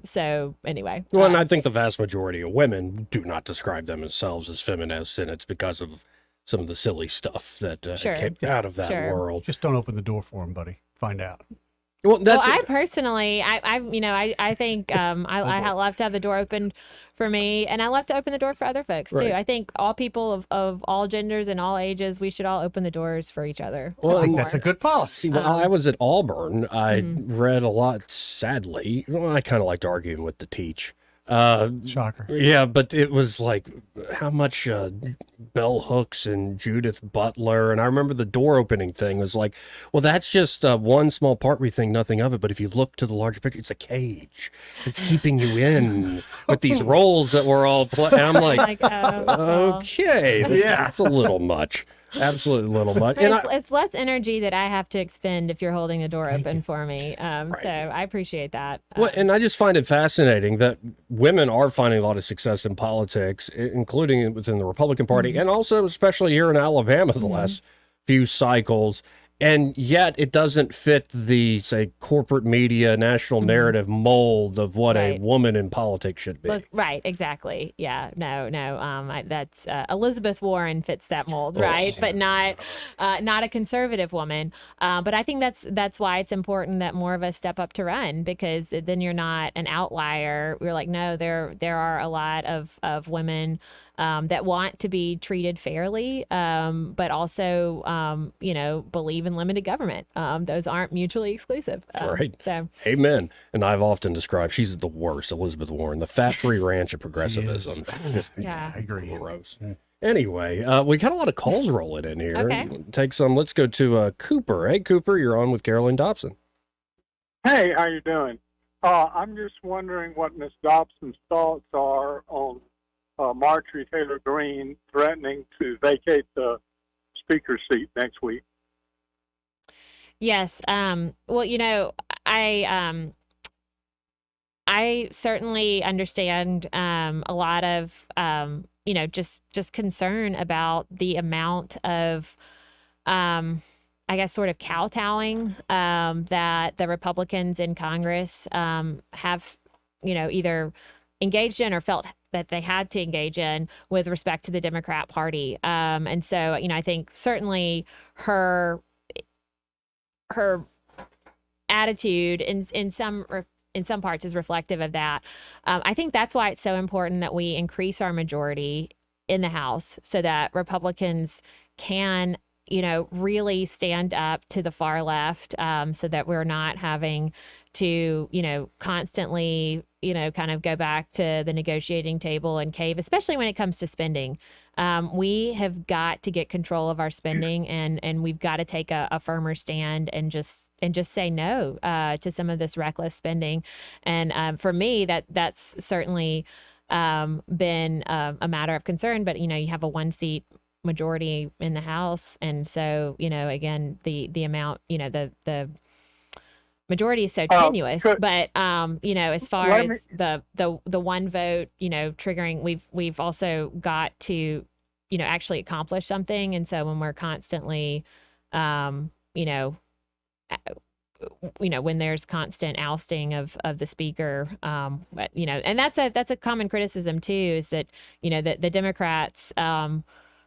So anyway.
Well, and I think the vast majority of women do not describe themselves as feminists, and it's because of some of the silly stuff that came out of that world.
Just don't open the door for them, buddy. Find out.
Well,
I personally, I think I love to have the door open for me, and I love to open the door for other folks too. I think all people of all genders and all ages, we should all open the doors for each other.
Well, I think that's a good policy.
When I was at Auburn, I read a lot, sadly. Well, I kind of liked arguing with the teach.
Shocker.
Yeah, but it was like how much bell hooks and Judith Butler. And I remember the door opening thing was like, well, that's just one small part. We think nothing of it. But if you look to the larger picture, it's a cage. It's keeping you in with these roles that we're all playing. And I'm like, okay, that's a little much. Absolutely a little much. And
It's less energy that I have to expend if you're holding the door open for me. So I appreciate that.
Well, and I just find it fascinating that women are finding a lot of success in politics, including within the Republican Party, and also especially here in Alabama the last few cycles. And yet it doesn't fit the, say, corporate media, national narrative mold of what a woman in politics should be.
Look, right, exactly. Yeah, no. That's Elizabeth Warren fits that mold, right? But not a conservative woman. But I think that's why it's important that more of us step up to run, because then you're not an outlier. We're like, no, there are a lot of women that want to be treated fairly, but also, believe in limited government. Those aren't mutually exclusive.
Right.
So,
amen. And I've often described she's the worst, Elizabeth Warren, the fat-free ranch of progressivism. Just
I
agree.
Gross. Anyway, we got a lot of calls rolling in here.
Okay.
Take some. Let's go to Cooper. Hey, Cooper, you're on with Caroleene Dobson.
Hey, how you doing? I'm just wondering what Miss Dobson's thoughts are on Marjorie Taylor Greene threatening to vacate the speaker's seat next week.
yes. Well, I certainly understand a lot of just concern about the amount of I guess sort of kowtowing that the Republicans in Congress have either engaged in or felt that they had to engage in with respect to the Democrat Party. And so, I think certainly her attitude in some parts is reflective of that. I think that's why it's so important that we increase our majority in the House so that Republicans can, really stand up to the far left, so that we're not having to, constantly, kind of go back to the negotiating table and cave, especially when it comes to spending. We have got to get control of our spending, and we've got to take a firmer stand and just say no to some of this reckless spending. And for me, that's certainly been a matter of concern. But you have a 1-seat majority in the House, and so again, the amount, the majority is so tenuous. But as far as the one vote, triggering, we've also got to actually accomplish something. And so when we're constantly when there's constant ousting of the speaker, and that's a common criticism too, is that that the Democrats,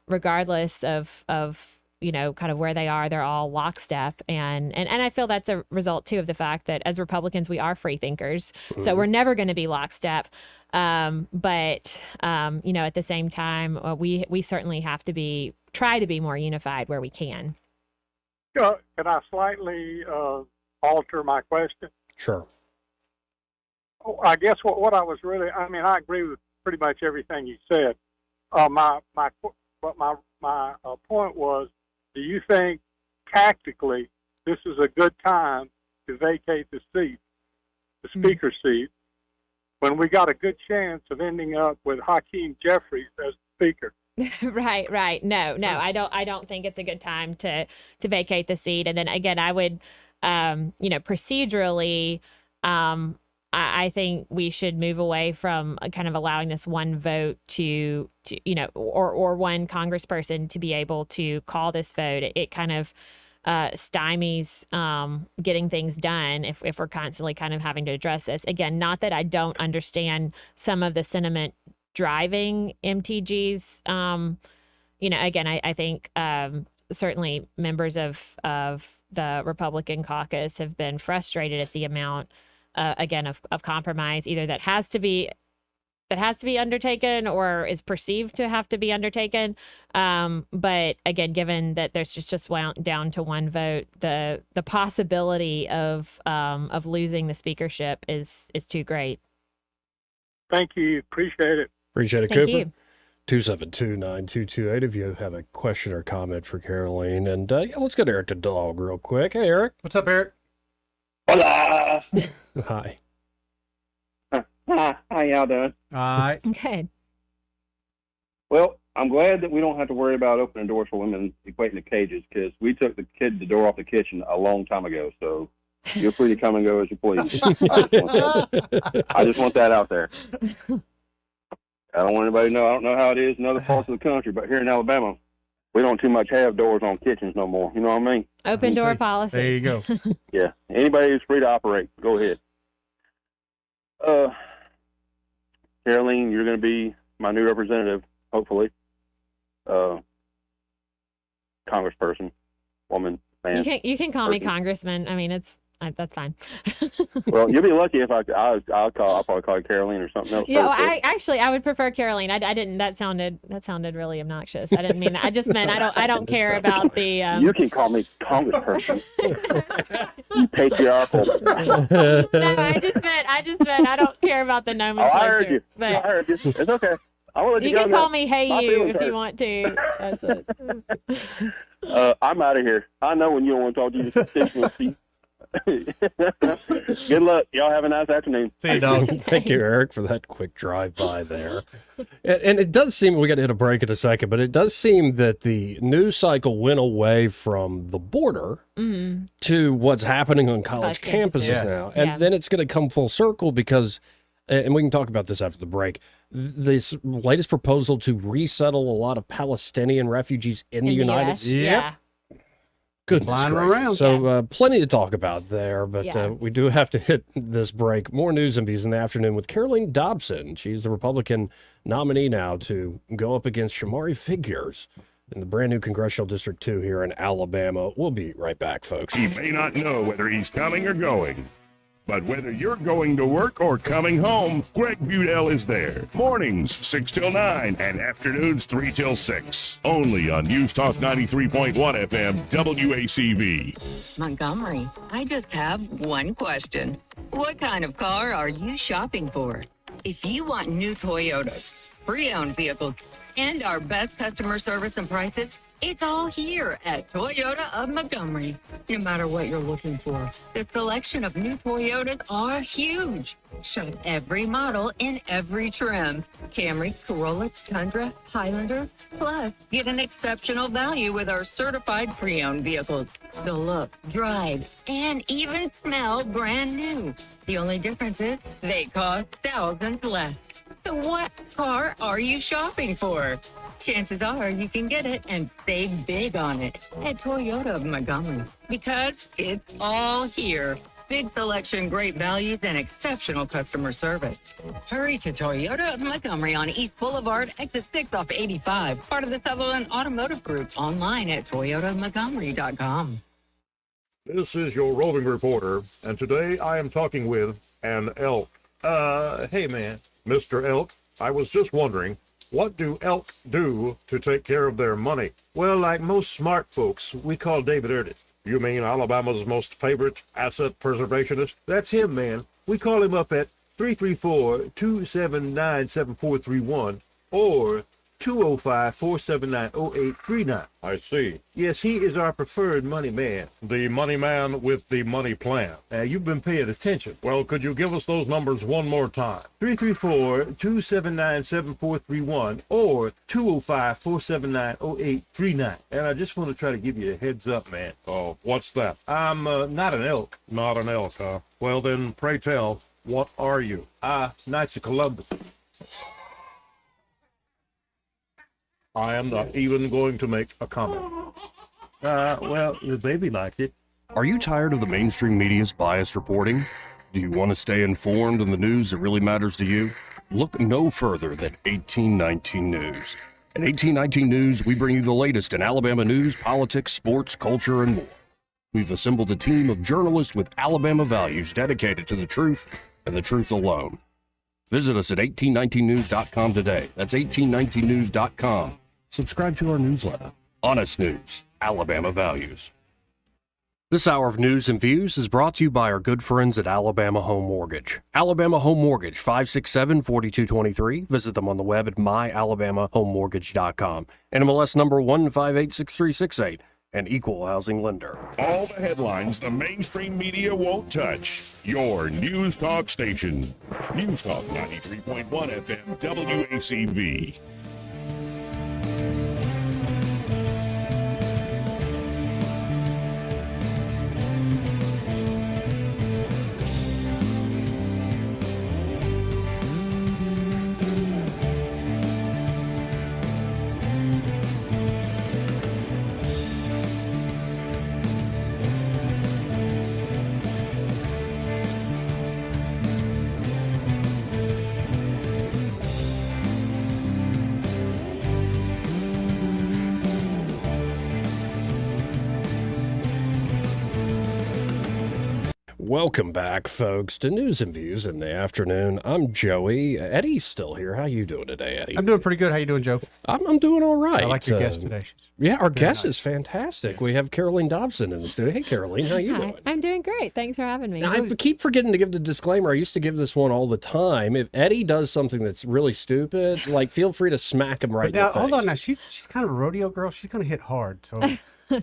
regardless of kind of where they are, they're all lockstep. And I feel that's a result too of the fact that as Republicans, we are free thinkers. So we're never going to be lockstep. But at the same time, we certainly have to try to be more unified where we can.
Can I slightly alter my question?
Sure.
I guess what I was really, I agree with pretty much everything you said. My point was, do you think tactically this is a good time to vacate the seat, the speaker's seat, when we got a good chance of ending up with Hakeem Jeffries as speaker?
Right. No, I don't think it's a good time to vacate the seat. And then again, I would, procedurally, I think we should move away from kind of allowing this one vote to or one congressperson to be able to call this vote. It kind of stymies getting things done if we're constantly kind of having to address this. Again, not that I don't understand some of the sentiment driving MTGs. Again, I think certainly members of the Republican caucus have been frustrated at the amount again of compromise, either that has to be undertaken or is perceived to have to be undertaken. But again, given that there's just wound down to one vote, the possibility of losing the speakership is too great.
Thank you. Appreciate it.
Appreciate it,
Thank
Cooper.
you.
272-9228 if you have a question or comment for Caroline. And let's go to Eric the dog real quick. Hey, Eric.
What's up, Eric?
Hola.
Hi.
How y'all doing?
All right.
Good.
Well, I'm glad that we don't have to worry about opening doors for women equating to cages, because we took the door off the kitchen a long time ago. So you're free to come and go as you please. I just want that out there. I don't want anybody to know. I don't know how it is in other parts of the country, but here in Alabama, we don't too much have doors on kitchens no more. You know what I mean?
Open door policy.
There you go.
Yeah. Anybody who's free to operate, go ahead. Caroline, you're going to be my new representative, hopefully. Congressperson, woman, man.
You can call me Congressman. I mean, that's fine.
Well, you'll be lucky if I'll probably call you Caroline or something else.
Yeah, well, I would prefer Caroline. I didn't. That sounded really obnoxious. I didn't mean that. I just meant I don't care about the.
You can call me Congressperson. You patriarchal.
No, I just meant I don't care about the nomenclature.
I heard you.
But
I heard you. It's okay. I'll let
you
go
can
now.
call me Hey
My
You
feelings
if you
hurt.
want to. That's it.
I'm out of here. I know when you don't want to talk to you. Good luck. Y'all have a nice afternoon.
See you, dog.
Thank you, Eric, for that quick drive-by there. And it does seem, we got to hit a break in a second, but it does seem that the news cycle went away from the border to what's happening on college campuses now. And then it's going to come full circle because, and we can talk about this after the break, this latest proposal to resettle a lot of Palestinian refugees in the United States.
Yeah.
Goodness
Flying
gracious.
around.
So plenty to talk about there, but we do have to hit this break. More news and views in the afternoon with Caroleene Dobson. She's the Republican nominee now to go up against Shamari Figures in the brand new Congressional District 2 here in Alabama. We'll be right back, folks.
He may not know whether he's coming or going, but whether you're going to work or coming home, Greg Budell is there. Mornings 6 till 9 and afternoons 3 till 6. Only on News Talk 93.1 FM WACV.
Montgomery, I just have one question. What kind of car are you shopping for? If you want new Toyotas, pre-owned vehicles, and our best customer service and prices, it's all here at Toyota of Montgomery. No matter what you're looking for, the selection of new Toyotas are huge. Shop every model in every trim. Camry, Corolla, Tundra, Highlander. Plus, get an exceptional value with our certified pre-owned vehicles. They'll look, drive, and even smell brand new. The only difference is they cost thousands less. So what car are you shopping for? Chances are you can get it and save big on it at Toyota of Montgomery, because it's all here. Big selection, great values, and exceptional customer service. Hurry to Toyota of Montgomery on East Boulevard, exit 6 off 85, part of the Sutherland Automotive Group, online at toyotaofmontgomery.com.
This is your roving reporter, and today I am talking with an elk. Hey man, Mr. Elk, I was just wondering, what do elk do to take care of their money? Well, like most smart folks, we call David Ernest. You mean Alabama's most favorite asset preservationist? That's him, man. We call him up at 334-279-7431 or 205-479-0839. I see. Yes, he is our preferred money man. The money man with the money plan. You've been paying attention. Well, could you give us those numbers one more time? 334-279-7431 or 205-479-0839. And I just want to try to give you a heads up, man. Oh, what's that? I'm not an elk. Not an elk, huh? Well, then, pray tell, what are you? Knights of Columbus. I am not even going to make a comment. Well, the baby liked it.
Are you tired of the mainstream media's biased reporting? Do you want to stay informed on the news that really matters to you? Look no further than 1819 News. At 1819 News, we bring you the latest in Alabama news, politics, sports, culture, and more. We've assembled a team of journalists with Alabama values dedicated to the truth and the truth alone. Visit us at 1819news.com today. That's 1819news.com. Subscribe to our newsletter. Honest News, Alabama Values. This hour of news and views is brought to you by our good friends at Alabama Home Mortgage. Alabama Home Mortgage, 567-4223. Visit them on the web at myalabamahomemortgage.com. NMLS number 1586368, an equal housing lender.
All the headlines the mainstream media won't touch. Your News Talk station. News Talk 93.1 FM WACV.
Welcome back, folks, to News and Views in the afternoon. I'm Joey. Eddie's still here. How you doing today, Eddie?
I'm doing pretty good. How you doing, Joe?
I'm doing all right.
I like your guest today.
Yeah, our guest is fantastic. We have Caroleene Dobson in the studio. Hey, Caroleene, how you doing?
I'm doing great. Thanks for having me.
Now, I keep forgetting to give the disclaimer. I used to give this one all the time. If Eddie does something that's really stupid, like, feel free to smack him right
But now,
in the
hold
face.
on. Now, she's kind of a rodeo girl. She's going to hit hard. So.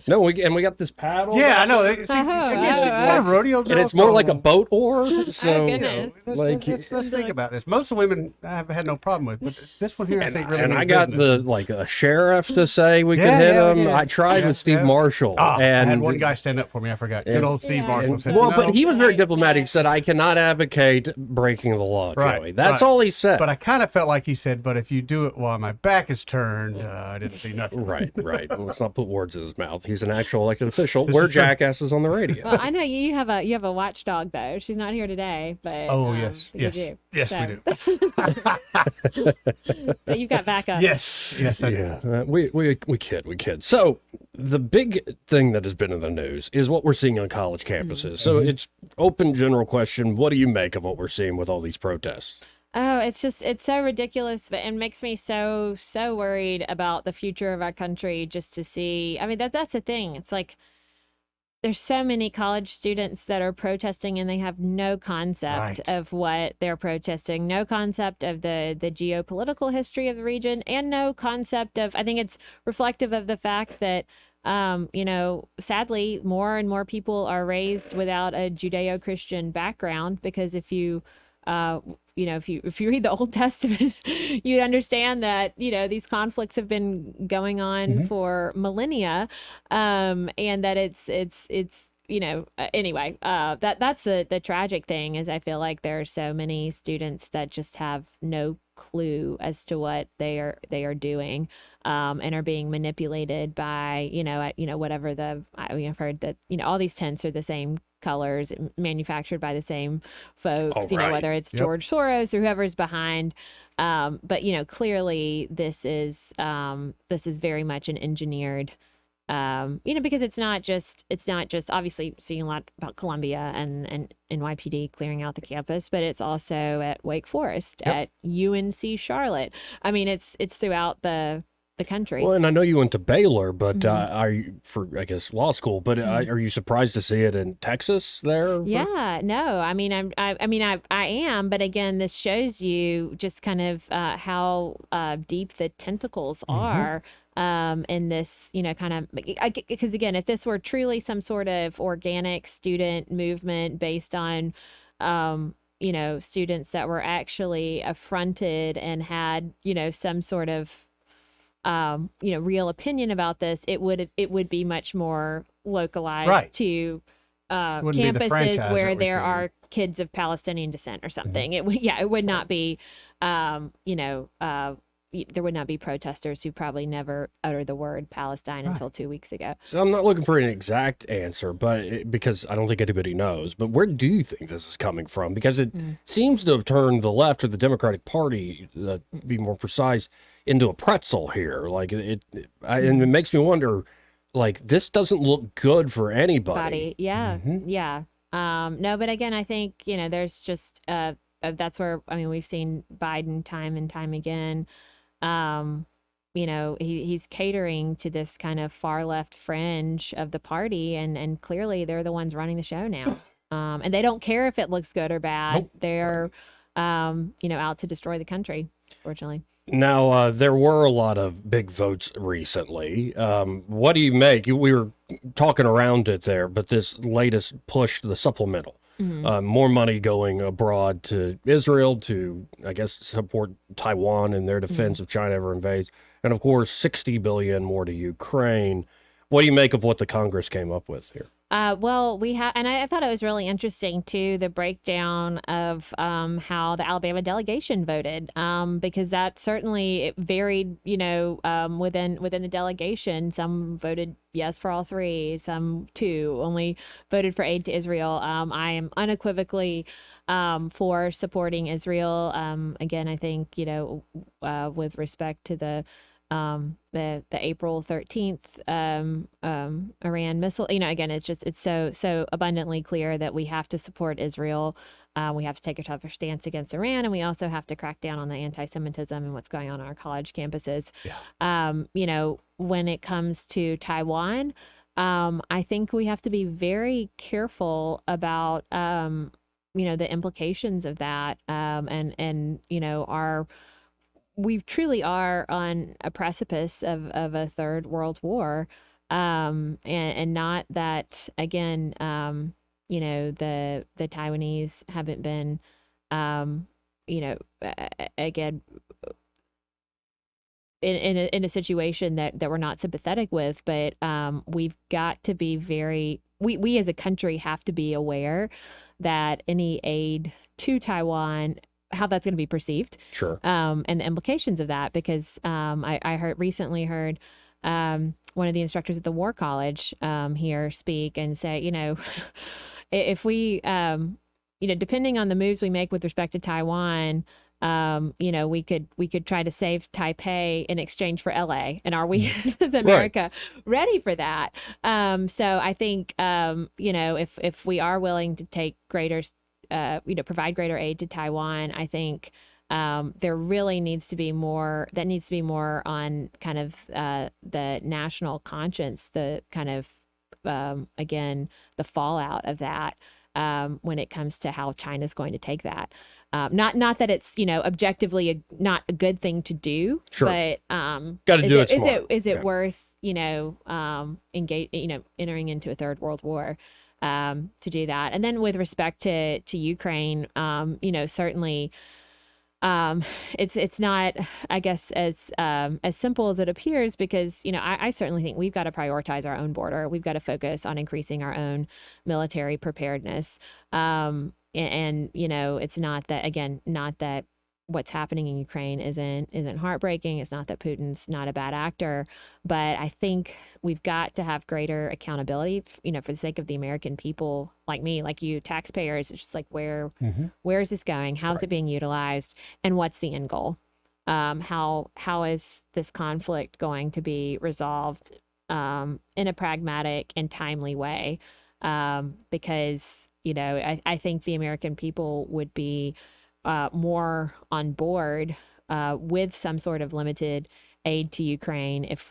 No, we got this paddle.
Yeah, I know. She's kind of rodeo girl.
And it's more like a boat oar. So,
goodness.
Let's think about this. Most of the women I've had no problem with, but this one here I think really.
And
needs
I got
business.
a sheriff to say we could hit him.
Yeah.
I tried with Steve Marshall.
I
and
had one guy stand up for me. I forgot. Good old Steve Marshall said,
well,
no.
but he was very diplomatic. He said, I cannot advocate breaking the law, Joey. That's all he said.
But I kind of felt like he said, but if you do it while my back is turned, I didn't see nothing.
Right. Well, let's not put words in his mouth. He's an actual elected official. We're jackasses on the radio.
Well, I know you have a watchdog though. She's not here today, but
yes,
you do.
Yes,
So-
we do.
So you've got backup.
Yes, I do.
We kid. So the big thing that has been in the news is what we're seeing on college campuses. So it's open general question. What do you make of what we're seeing with all these protests?
Oh, it's so ridiculous and makes me so worried about the future of our country just to see. I mean, that's the thing. It's like there's so many college students that are protesting and they have no concept of what they're protesting, no concept of the geopolitical history of the region, and no concept of, I think it's reflective of the fact that sadly, more and more people are raised without a Judeo-Christian background, because if you if you read the Old Testament, you'd understand that, these conflicts have been going on for millennia, and that it's anyway, that's the tragic thing is I feel like there are so many students that just have no clue as to what they are doing, and are being manipulated by, whatever I've heard that, all these tents are the same colors, manufactured by the same folks, whether it's George Soros or whoever's behind. But clearly this is very much an engineered, because it's not just obviously seeing a lot about Columbia and NYPD clearing out the campus, but it's also at Wake Forest, at UNC Charlotte. I mean, it's throughout the country.
Well, and I know you went to Baylor, but are you for, I guess, law school? But are you surprised to see it in Texas there?
Yeah, no. I mean, I am. But again, this shows you just kind of how deep the tentacles are in this, kind of, because again, if this were truly some sort of organic student movement based on, students that were actually affronted and had, some sort of real opinion about this, it would be much more localized to campuses where there are kids of Palestinian descent or something. It would not be, there would not be protesters who probably never uttered the word Palestine until 2 weeks ago.
So I'm not looking for an exact answer, but because I don't think anybody knows. But where do you think this is coming from? Because it seems to have turned the left, or the Democratic Party, to be more precise, into a pretzel here. Like and it makes me wonder. Like, this doesn't look good for anybody.
Yeah. No, but again, I think there's just that's where we've seen Biden time and time again. he's catering to this kind of far left fringe of the party, and clearly they're the ones running the show now. And they don't care if it looks good or bad.
Nope.
They're, out to destroy the country, fortunately.
Now, there were a lot of big votes recently. What do you make? We were talking around it there, but this latest push to the supplemental, more money going abroad to Israel to, I guess, support Taiwan in their defense if China ever invades. And of course, $60 billion more to Ukraine. What do you make of what the Congress came up with here?
Well, we have, and I thought it was really interesting too, the breakdown of how the Alabama delegation voted, because that certainly varied, within the delegation. Some voted yes for all three, some two, only voted for aid to Israel. I am unequivocally for supporting Israel. Again, I think with respect to the April 13th Iran missile, again, it's so abundantly clear that we have to support Israel. We have to take a tougher stance against Iran, and we also have to crack down on the anti-Semitism and what's going on our college campuses. When it comes to Taiwan, I think we have to be very careful about the implications of that, and we truly are on a precipice of a third world war, and not that, again, the Taiwanese haven't been, again, in a situation that we're not sympathetic with, but we've got to be we as a country have to be aware that any aid to Taiwan, how that's going to be perceived,
sure,
and the implications of that, because I recently heard one of the instructors at the War College here speak and say, if we, depending on the moves we make with respect to Taiwan, we could try to save Taipei in exchange for LA, and are we as America ready for that? So I think if we are willing to take greater provide greater aid to Taiwan, I think there really needs to be more on kind of the national conscience, the kind of, again, the fallout of that when it comes to how China's going to take that. Not that it's, objectively not a good thing to do,
sure,
but
got to do it smart.
Is it worth, entering into a third world war? To do that. And then with respect to Ukraine, certainly it's not, I guess, as simple as it appears, because I certainly think we've got to prioritize our own border. We've got to focus on increasing our own military preparedness. And it's not that what's happening in Ukraine isn't heartbreaking. It's not that Putin's not a bad actor, but I think we've got to have greater accountability, for the sake of the American people, like me, like you, taxpayers. It's just like, where is this going? How's it being utilized? And what's the end goal? How is this conflict going to be resolved in a pragmatic and timely way? Because, I think the American people would be more on board with some sort of limited aid to Ukraine if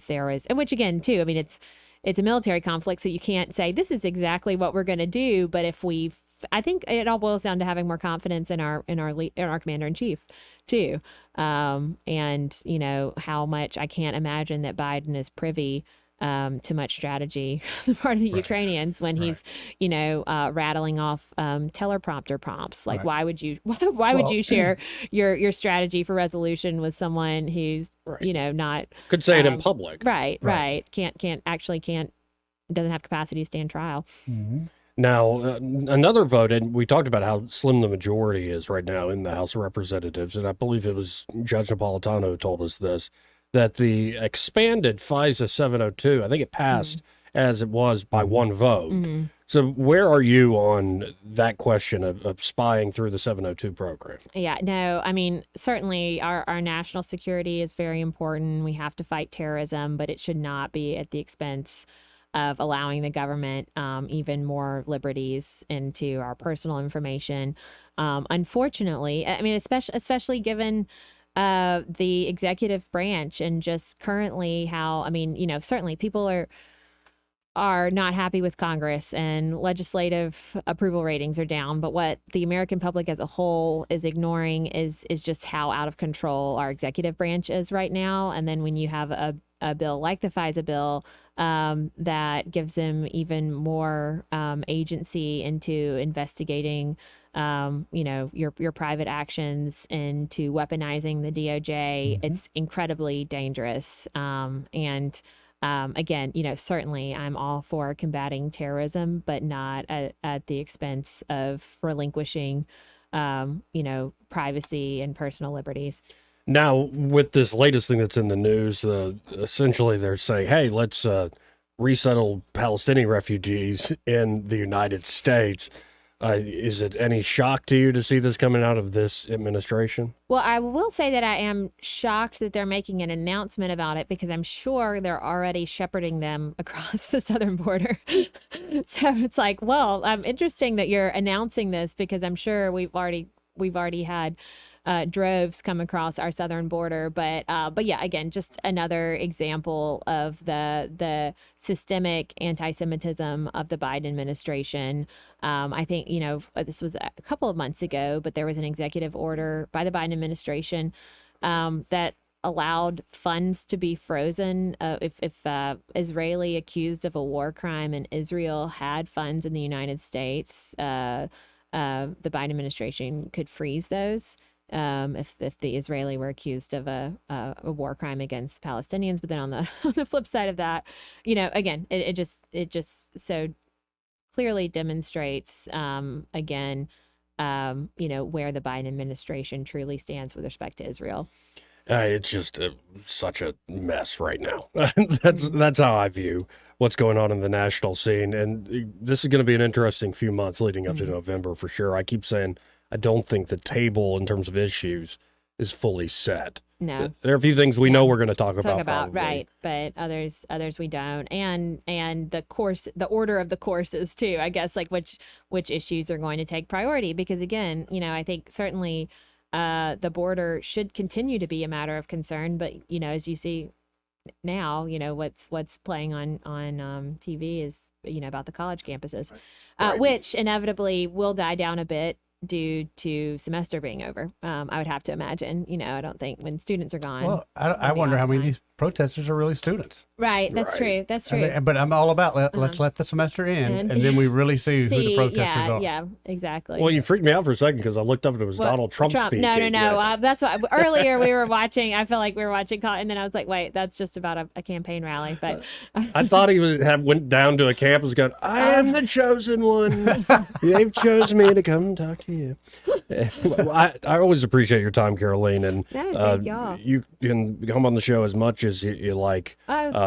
there was, and which again too, I mean, it's a military conflict, so you can't say this is exactly what we're going to do. But I think it all boils down to having more confidence in our commander in chief too, and how much, I can't imagine that Biden is privy to much strategy on the part of the Ukrainians when he's, rattling off teleprompter prompts. Like, why would you share your strategy for resolution with someone who's, not
could say it in public.
Right. Can't doesn't have capacity to stand trial.
Mm-hmm. Now, another vote, and we talked about how slim the majority is right now in the House of Representatives, and I believe it was Judge Napolitano who told us this, that the expanded FISA 702, I think it passed as it was by one vote.
Mm-hmm.
So where are you on that question of spying through the 702 program?
Yeah, no, I mean, certainly our national security is very important. We have to fight terrorism, but it should not be at the expense of allowing the government even more liberties into our personal information. Unfortunately, I mean, especially given the executive branch and just currently how, I mean, certainly people are not happy with Congress and legislative approval ratings are down. But what the American public as a whole is ignoring is just how out of control our executive branch is right now. And then when you have a bill like the FISA bill that gives them even more agency into investigating, your private actions, into weaponizing the DOJ, it's incredibly dangerous. Again, certainly I'm all for combating terrorism, but not at the expense of relinquishing, privacy and personal liberties.
Now, with this latest thing that's in the news, essentially they're saying, hey, let's resettle Palestinian refugees in the United States. Is it any shock to you to see this coming out of this administration?
Well, I will say that I am shocked that they're making an announcement about it, because I'm sure they're already shepherding them across the southern border. So it's like, well, interesting that you're announcing this, because I'm sure we've already had droves come across our southern border. But yeah, again, just another example of the systemic anti-Semitism of the Biden administration. I think, this was a couple of months ago, but there was an executive order by the Biden administration that allowed funds to be frozen if Israeli accused of a war crime in Israel had funds in the United States. The Biden administration could freeze those. If the Israeli were accused of a war crime against Palestinians. But then on the flip side of that, again, it just so clearly demonstrates again, where the Biden administration truly stands with respect to Israel.
It's just such a mess right now. That's how I view what's going on in the national scene. And this is going to be an interesting few months leading up to November for sure. I keep saying, I don't think the table in terms of issues is fully set.
No,
there are a few things we know we're going to talk about, probably.
Right, but others we don't, and the order of the courses too. I guess, like which issues are going to take priority, because again, I think certainly the border should continue to be a matter of concern, but as you see now, what's playing on TV is about the college campuses, right. Which inevitably will die down a bit due to semester being over. I would have to imagine, I don't think when students are gone.
Well, I wonder how many of these protesters are really students.
Right. That's true. That's true.
But I'm all about let's let the semester end, and then we really see who the protesters are.
Yeah, exactly.
Well, you freaked me out for a second because I looked up and it was Donald Trump speaking.
No. That's what earlier we were watching. I feel like we were watching, and then I was like, wait, that's just about a campaign rally. But
I thought he went down to a campus going, I am the chosen one. They've chosen me to come talk to you. I always appreciate your time, Caroline, and
thank y'all.
You can come on the show as much as you like.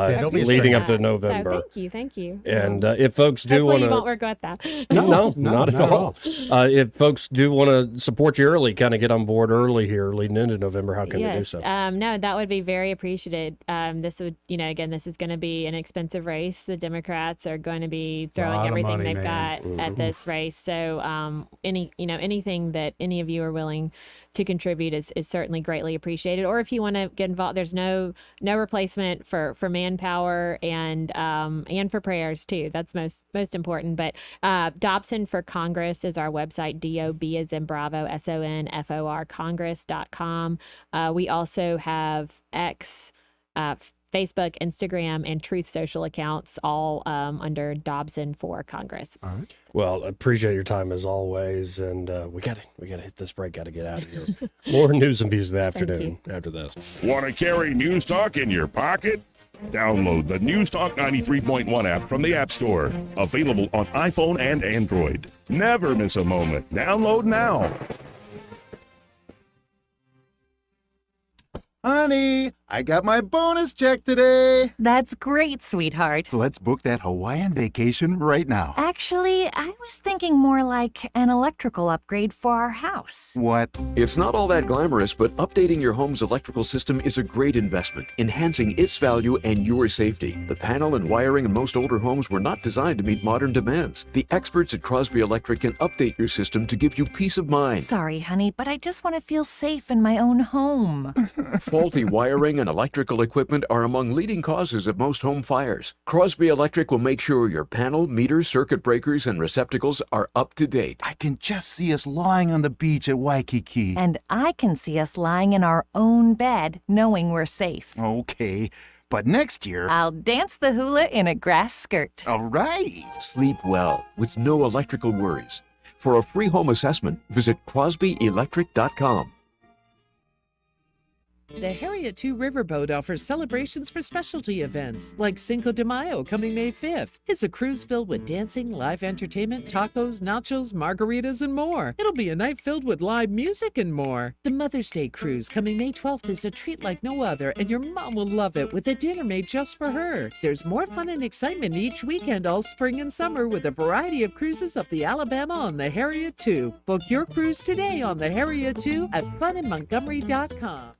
Leading
up to November.
So thank you.
And if folks do want to,
you won't regret that.
No, not at all. If folks do want to support you early, kind of get on board early here, leading into November, how can they do so?
No, that would be very appreciated. This would, again, this is going to be an expensive race. The Democrats are going to be throwing everything they've got at this race. So, anything that any of you are willing to contribute is certainly greatly appreciated. Or if you want to get involved, there's no replacement for manpower and for prayers too. That's most important. But Dobson for Congress is our website. DOB as in Bravo, SONFOR Congress.com. We also have X, Facebook, Instagram, and Truth Social accounts, all under Dobson for Congress.
All right.
Well, appreciate your time as always, and we gotta hit this break. Gotta get out of here. More news and views in the afternoon after this.
Want to carry News Talk in your pocket? Download the News Talk 93.1 app from the App Store. Available on iPhone and Android. Never miss a moment. Download now.
Honey, I got my bonus check today.
That's great, sweetheart.
Let's book that Hawaiian vacation right now.
Actually, I was thinking more like an electrical upgrade for our house.
What?
It's not all that glamorous, but updating your home's electrical system is a great investment, enhancing its value and your safety. The panel and wiring in most older homes were not designed to meet modern demands. The experts at Crosby Electric can update your system to give you peace of mind.
Sorry, honey, but I just want to feel safe in my own home.
Faulty wiring and electrical equipment are among leading causes of most home fires. Crosby Electric will make sure your panel, meter, circuit breakers, and receptacles are up to date.
I can just see us lying on the beach at Waikiki.
And I can see us lying in our own bed, knowing we're safe.
Okay, but next year...
I'll dance the hula in a grass skirt.
All right.
Sleep well with no electrical worries. For a free home assessment, visit crosbyelectric.com.
The Harriet 2 Riverboat offers celebrations for specialty events like Cinco de Mayo coming May 5th. It's a cruise filled with dancing, live entertainment, tacos, nachos, margaritas, and more. It'll be a night filled with live music and more. The Mother's Day cruise coming May 12th is a treat like no other, and your mom will love it with a dinner made just for her. There's more fun and excitement each weekend all spring and summer with a variety of cruises up the Alabama on the Harriet 2. Book your cruise today on the Harriet 2 at funinmontgomery.com.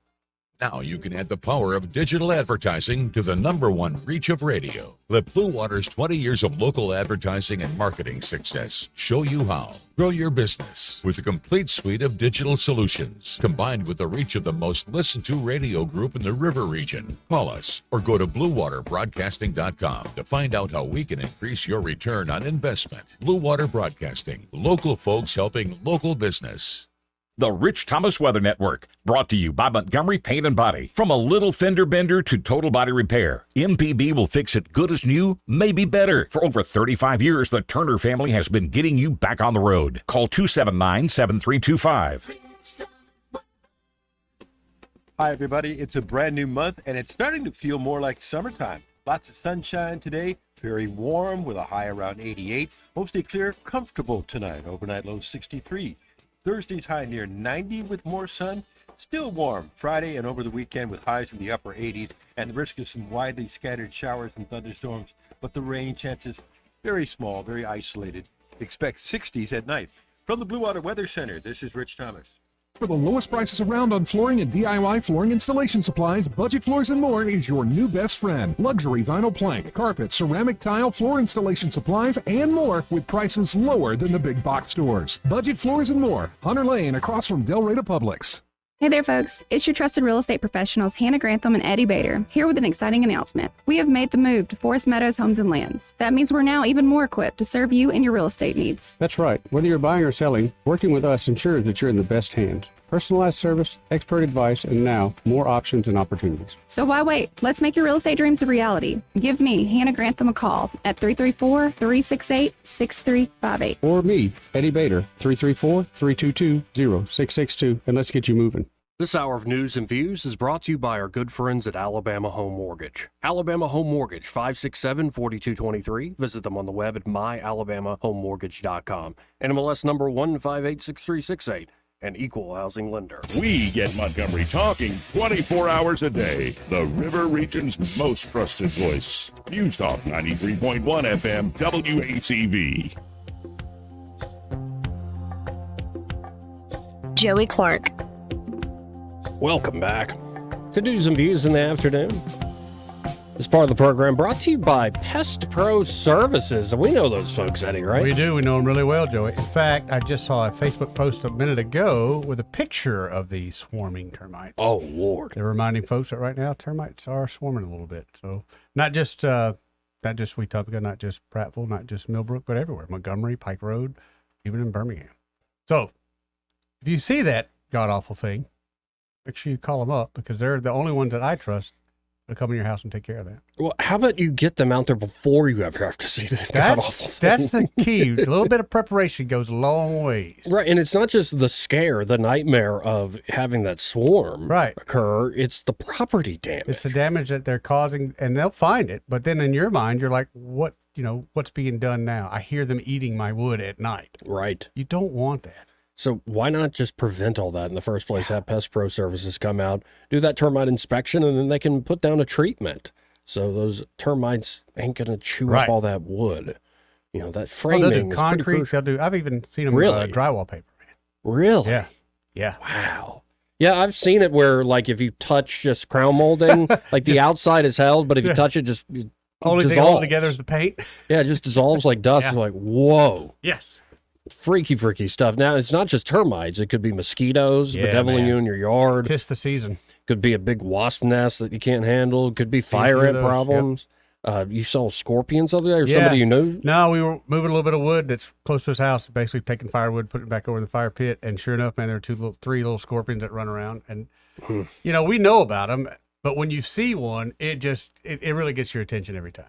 Now you can add the power of digital advertising to the #1 reach of radio. Let Blue Water's 20 years of local advertising and marketing success show you how. Grow your business with a complete suite of digital solutions, combined with the reach of the most listened to radio group in the River region. Call us or go to BlueWaterBroadcasting.com to find out how we can increase your return on investment. Blue Water Broadcasting, local folks helping local business.
The Rich Thomas Weather Network, brought to you by Montgomery Paint and Body. From a little fender bender to total body repair, MPB will fix it good as new, maybe better. For over 35 years, the Turner family has been getting you back on the road. Call 279-7325.
Hi, everybody. It's a brand new month, and it's starting to feel more like summertime. Lots of sunshine today, very warm with a high around 88. Mostly clear, comfortable tonight. Overnight low 63. Thursday's high near 90 with more sun. Still warm Friday and over the weekend with highs in the upper 80s and the risk of some widely scattered showers and thunderstorms, but the rain chances very small, very isolated. Expect 60s at night. From the Blue Water Weather Center, this is Rich Thomas.
For the lowest prices around on flooring and DIY flooring installation supplies, Budget Floors and More is your new best friend. Luxury vinyl plank, carpet, ceramic tile, floor installation supplies, and more with prices lower than the big box stores. Budget Floors and More, Hunter Lane across from Del Rey to Publix.
Hey there, folks. It's your trusted real estate professionals, Hannah Grantham and Eddie Bader, here with an exciting announcement. We have made the move to Forest Meadows Homes and Lands. That means we're now even more equipped to serve you and your real estate needs.
That's right. Whether you're buying or selling, working with us ensures that you're in the best hands. Personalized service, expert advice, and now more options and opportunities.
So why wait? Let's make your real estate dreams a reality. Give me, Hannah Grantham, a call at 334-368-6358.
Or me, Eddie Bader, 334-322-0662, and let's get you moving.
This hour of news and views is brought to you by our good friends at Alabama Home Mortgage. Alabama Home Mortgage, 567-4223. Visit them on the web at myalabamahomemortgage.com. NMLS number 1586368. An equal housing lender.
We get Montgomery talking 24 hours a day. The River Region's most trusted voice. News Talk 93.1 FM, WACV.
Joey Clark.
Welcome back to News and Views in the afternoon. This part of the program brought to you by Pest Pro Services. We know those folks, Eddie, right?
We do. We know them really well, Joey. In fact, I just saw a Facebook post a minute ago with a picture of these swarming termites.
Oh, Lord.
They're reminding folks that right now termites are swarming a little bit. So not just Wetumpka, not just Prattville, not just Millbrook, but everywhere. Montgomery, Pike Road, even in Birmingham. So if you see that god-awful thing, make sure you call them up because they're the only ones that I trust to come in your house and take care of that.
Well, how about you get them out there before you ever have to see the god-awful thing?
That's the key. A little bit of preparation goes a long ways.
Right, and it's not just the scare, the nightmare of having that swarm occur. It's the property damage.
It's the damage that they're causing, and they'll find it. But then in your mind, you're like, what's being done now? I hear them eating my wood at night.
Right.
You don't want that.
So why not just prevent all that in the first place? Have Pest Pro Services come out, do that termite inspection, and then they can put down a treatment. So those termites ain't going to chew up all that wood. You know, that framing
they'll do
is
concrete.
pretty crucial.
I've even seen them
Really?
drywall paper.
Really?
Yeah. Yeah.
Wow. Yeah, I've seen it where, like, if you touch just crown molding, like the outside is held, but if you touch it, just
Only thing holding together is the paint.
Yeah, it just dissolves like dust. You're like, whoa.
Yes.
Freaky stuff. Now, it's not just termites. It could be mosquitoes bedeviling you in your yard.
Tis the season.
Could be a big wasp nest that you can't handle. Could be fire ant problems. You saw scorpions over there, or somebody you know?
No, we were moving a little bit of wood that's close to his house, basically taking firewood, putting it back over in the fire pit, and sure enough, man, there were three little scorpions that run around, and you know, we know about them, but when you see one, it really gets your attention every time.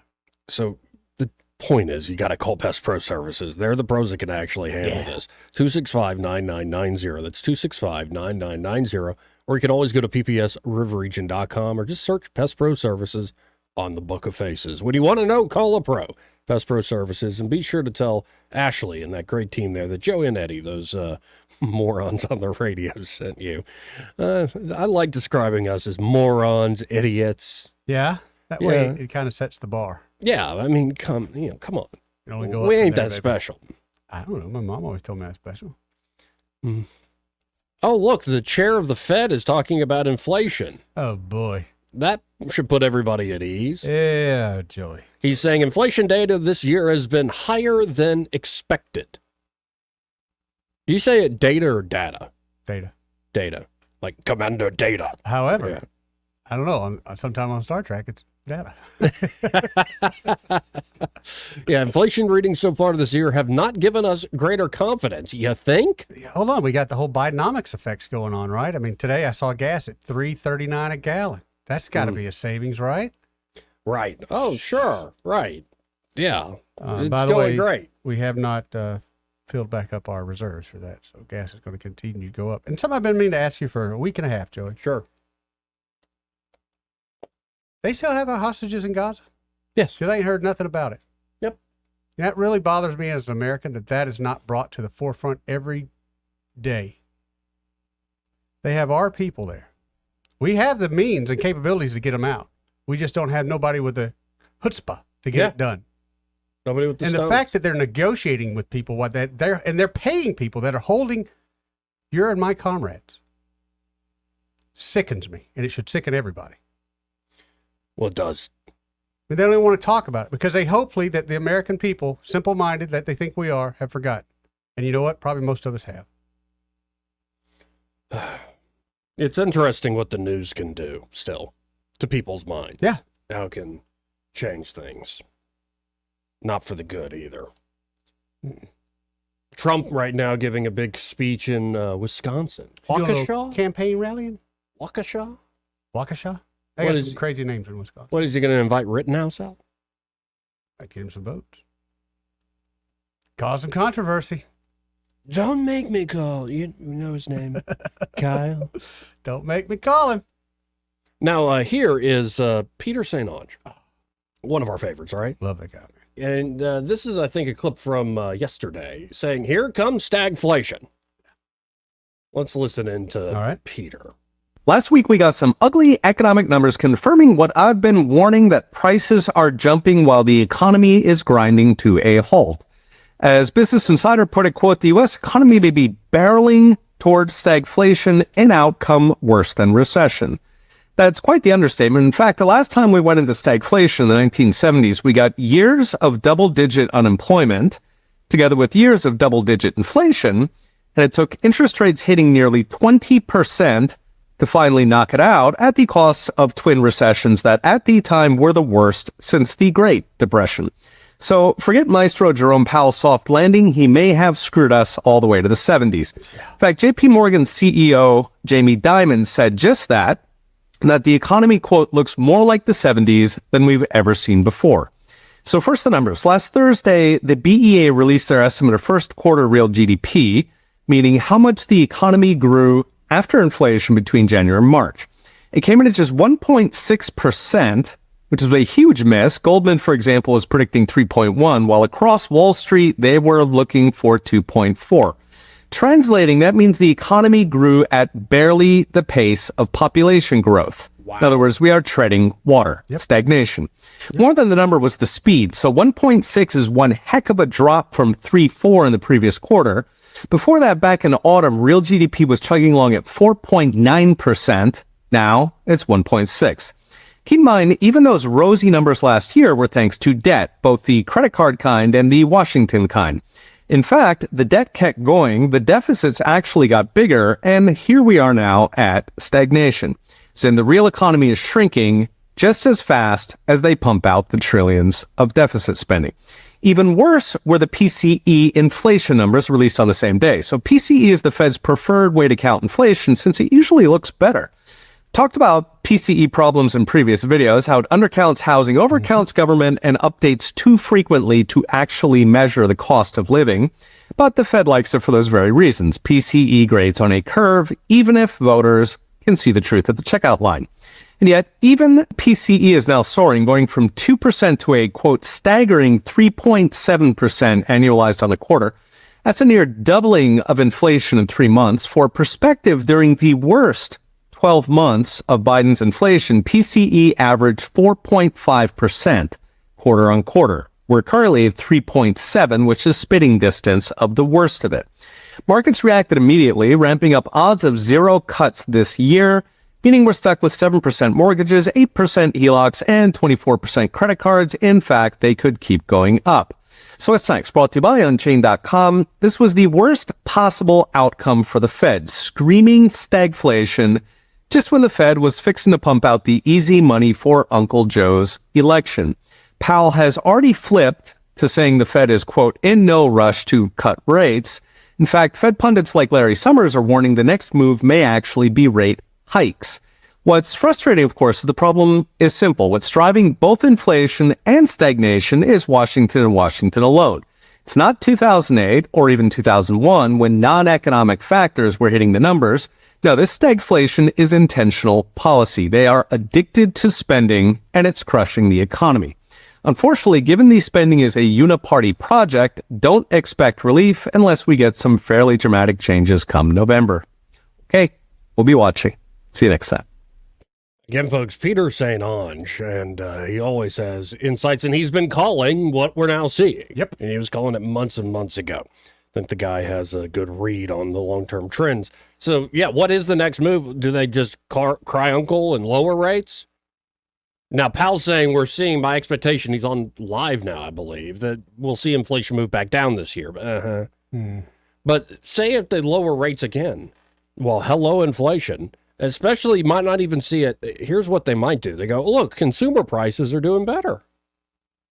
So the point is, you got to call Pest Pro Services. They're the pros that can actually handle this. 265-9990. That's 265-9990. Or you can always go to ppsriverregion.com or just search Pest Pro Services on the Book of Faces. When you want to know, call a pro, Pest Pro Services, and be sure to tell Ashley and that great team there that Joey and Eddie, those morons on the radio, sent you. I like describing us as morons, idiots.
Yeah, that way it kind of sets the bar.
Yeah, I mean, come on.
You only go
We
up
ain't
from there,
that
baby.
special.
I don't know. My mom always told me that's special.
Oh, look, the chair of the Fed is talking about inflation.
Oh, boy.
That should put everybody at ease.
Yeah, Joey.
He's saying inflation data this year has been higher than expected. Do you say it data or data?
Data.
Data. Like Commander Data.
However, I don't know. Sometime on Star Trek, it's data.
Yeah, inflation readings so far this year have not given us greater confidence. You think?
Hold on. We got the whole Bidenomics effects going on, right? I mean, today I saw gas at $3.39 a gallon. That's got to be a savings, right?
Right. Oh, sure. Right. Yeah. It's
by the
going
way,
great.
We have not filled back up our reserves for that, so gas is going to continue to go up. And something I've been meaning to ask you for a week and a half, Joey.
Sure.
They still have our hostages in Gaza?
Yes.
Because I ain't heard nothing about it.
Yep.
That really bothers me as an American that is not brought to the forefront every day. They have our people there. We have the means and capabilities to get them out. We just don't have nobody with the chutzpah to get it done.
Nobody with the
And
stones.
the fact that they're negotiating with people, they're paying people that are holding your and my comrades, sickens me, and it should sicken everybody.
Well, it does.
But they don't even want to talk about it because they hopefully that the American people, simple-minded that they think we are, have forgotten. And you know what? Probably most of us have.
It's interesting what the news can do still to people's minds.
Yeah.
How it can change things. Not for the good either. Trump right now giving a big speech in Wisconsin.
You doing a
Waukesha?
little campaign rallying?
Waukesha?
Waukesha? They
What
got
is-
some crazy names in Wisconsin.
What is he going to invite Rittenhouse out?
I'd get him some votes. Cause some controversy.
Don't make me call. You know his name. Kyle.
Don't make me call him.
Now, here is Peter St. Onge. One of our favorites, all right?
Love that guy.
And this is, I think, a clip from yesterday saying, here comes stagflation. Let's listen into Peter.
Last week, we got some ugly economic numbers confirming what I've been warning, that prices are jumping while the economy is grinding to a halt. As Business Insider put it, quote, the U.S. economy may be barreling towards stagflation, an outcome worse than recession. That's quite the understatement. In fact, the last time we went into stagflation in the 1970s, we got years of double-digit unemployment together with years of double-digit inflation, and it took interest rates hitting nearly 20% to finally knock it out at the cost of twin recessions that at the time were the worst since the Great Depression. So forget Maestro Jerome Powell's soft landing. He may have screwed us all the way to the 70s. In fact, JP Morgan's CEO, Jamie Dimon, said just that the economy, quote, looks more like the 70s than we've ever seen before. So first, the numbers. Last Thursday, the BEA released their estimate of first quarter real GDP, meaning how much the economy grew after inflation between January and March. It came in at just 1.6%, which is a huge miss. Goldman, for example, was predicting 3.1, while across Wall Street, they were looking for 2.4. Translating, that means the economy grew at barely the pace of population growth. Wow. In other words, we are treading water, stagnation. More than the number was the speed. So 1.6 is one heck of a drop from 3.4 in the previous quarter. Before that, back in autumn, real GDP was chugging along at 4.9%. Now it's 1.6. Keep in mind, even those rosy numbers last year were thanks to debt, both the credit card kind and the Washington kind. In fact, the debt kept going, the deficits actually got bigger, and here we are now at stagnation. So the real economy is shrinking just as fast as they pump out the trillions of deficit spending. Even worse were the PCE inflation numbers released on the same day. So PCE is the Fed's preferred way to count inflation since it usually looks better. Talked about PCE problems in previous videos, how it undercounts housing, overcounts government, and updates too frequently to actually measure the cost of living. But the Fed likes it for those very reasons. PCE grades on a curve, even if voters can see the truth at the checkout line. And yet, even PCE is now soaring, going from 2% to a, quote, staggering 3.7% annualized on the quarter. That's a near doubling of inflation in 3 months. For perspective, during the worst 12 months of Biden's inflation, PCE averaged 4.5% quarter on quarter. We're currently at 3.7, which is spitting distance of the worst of it. Markets reacted immediately, ramping up odds of zero cuts this year, meaning we're stuck with 7% mortgages, 8% HELOCs, and 24% credit cards. In fact, they could keep going up. So what's next? Brought to you by Unchained.com. This was the worst possible outcome for the Fed, screaming stagflation just when the Fed was fixing to pump out the easy money for Uncle Joe's election. Powell has already flipped to saying the Fed is, quote, in no rush to cut rates. In fact, Fed pundits like Larry Summers are warning the next move may actually be rate hikes. What's frustrating, of course, is the problem is simple. What's driving both inflation and stagnation is Washington and Washington alone. It's not 2008 or even 2001 when non-economic factors were hitting the numbers. No, this stagflation is intentional policy. They are addicted to spending, and it's crushing the economy. Unfortunately, given the spending is a uniparty project, don't expect relief unless we get some fairly dramatic changes come November. Okay, we'll be watching. See you next time.
Again, folks, Peter St. Onge, and he always has insights, and he's been calling what we're now seeing.
Yep.
And he was calling it months and months ago. I think the guy has a good read on the long-term trends. So, yeah, what is the next move? Do they just cry uncle and lower rates? Now, Powell's saying we're seeing, by expectation, he's on live now, I believe, that we'll see inflation move back down this year. But say if they lower rates again, well, hello, inflation. Especially, might not even see it. Here's what they might do. They go, look, consumer prices are doing better.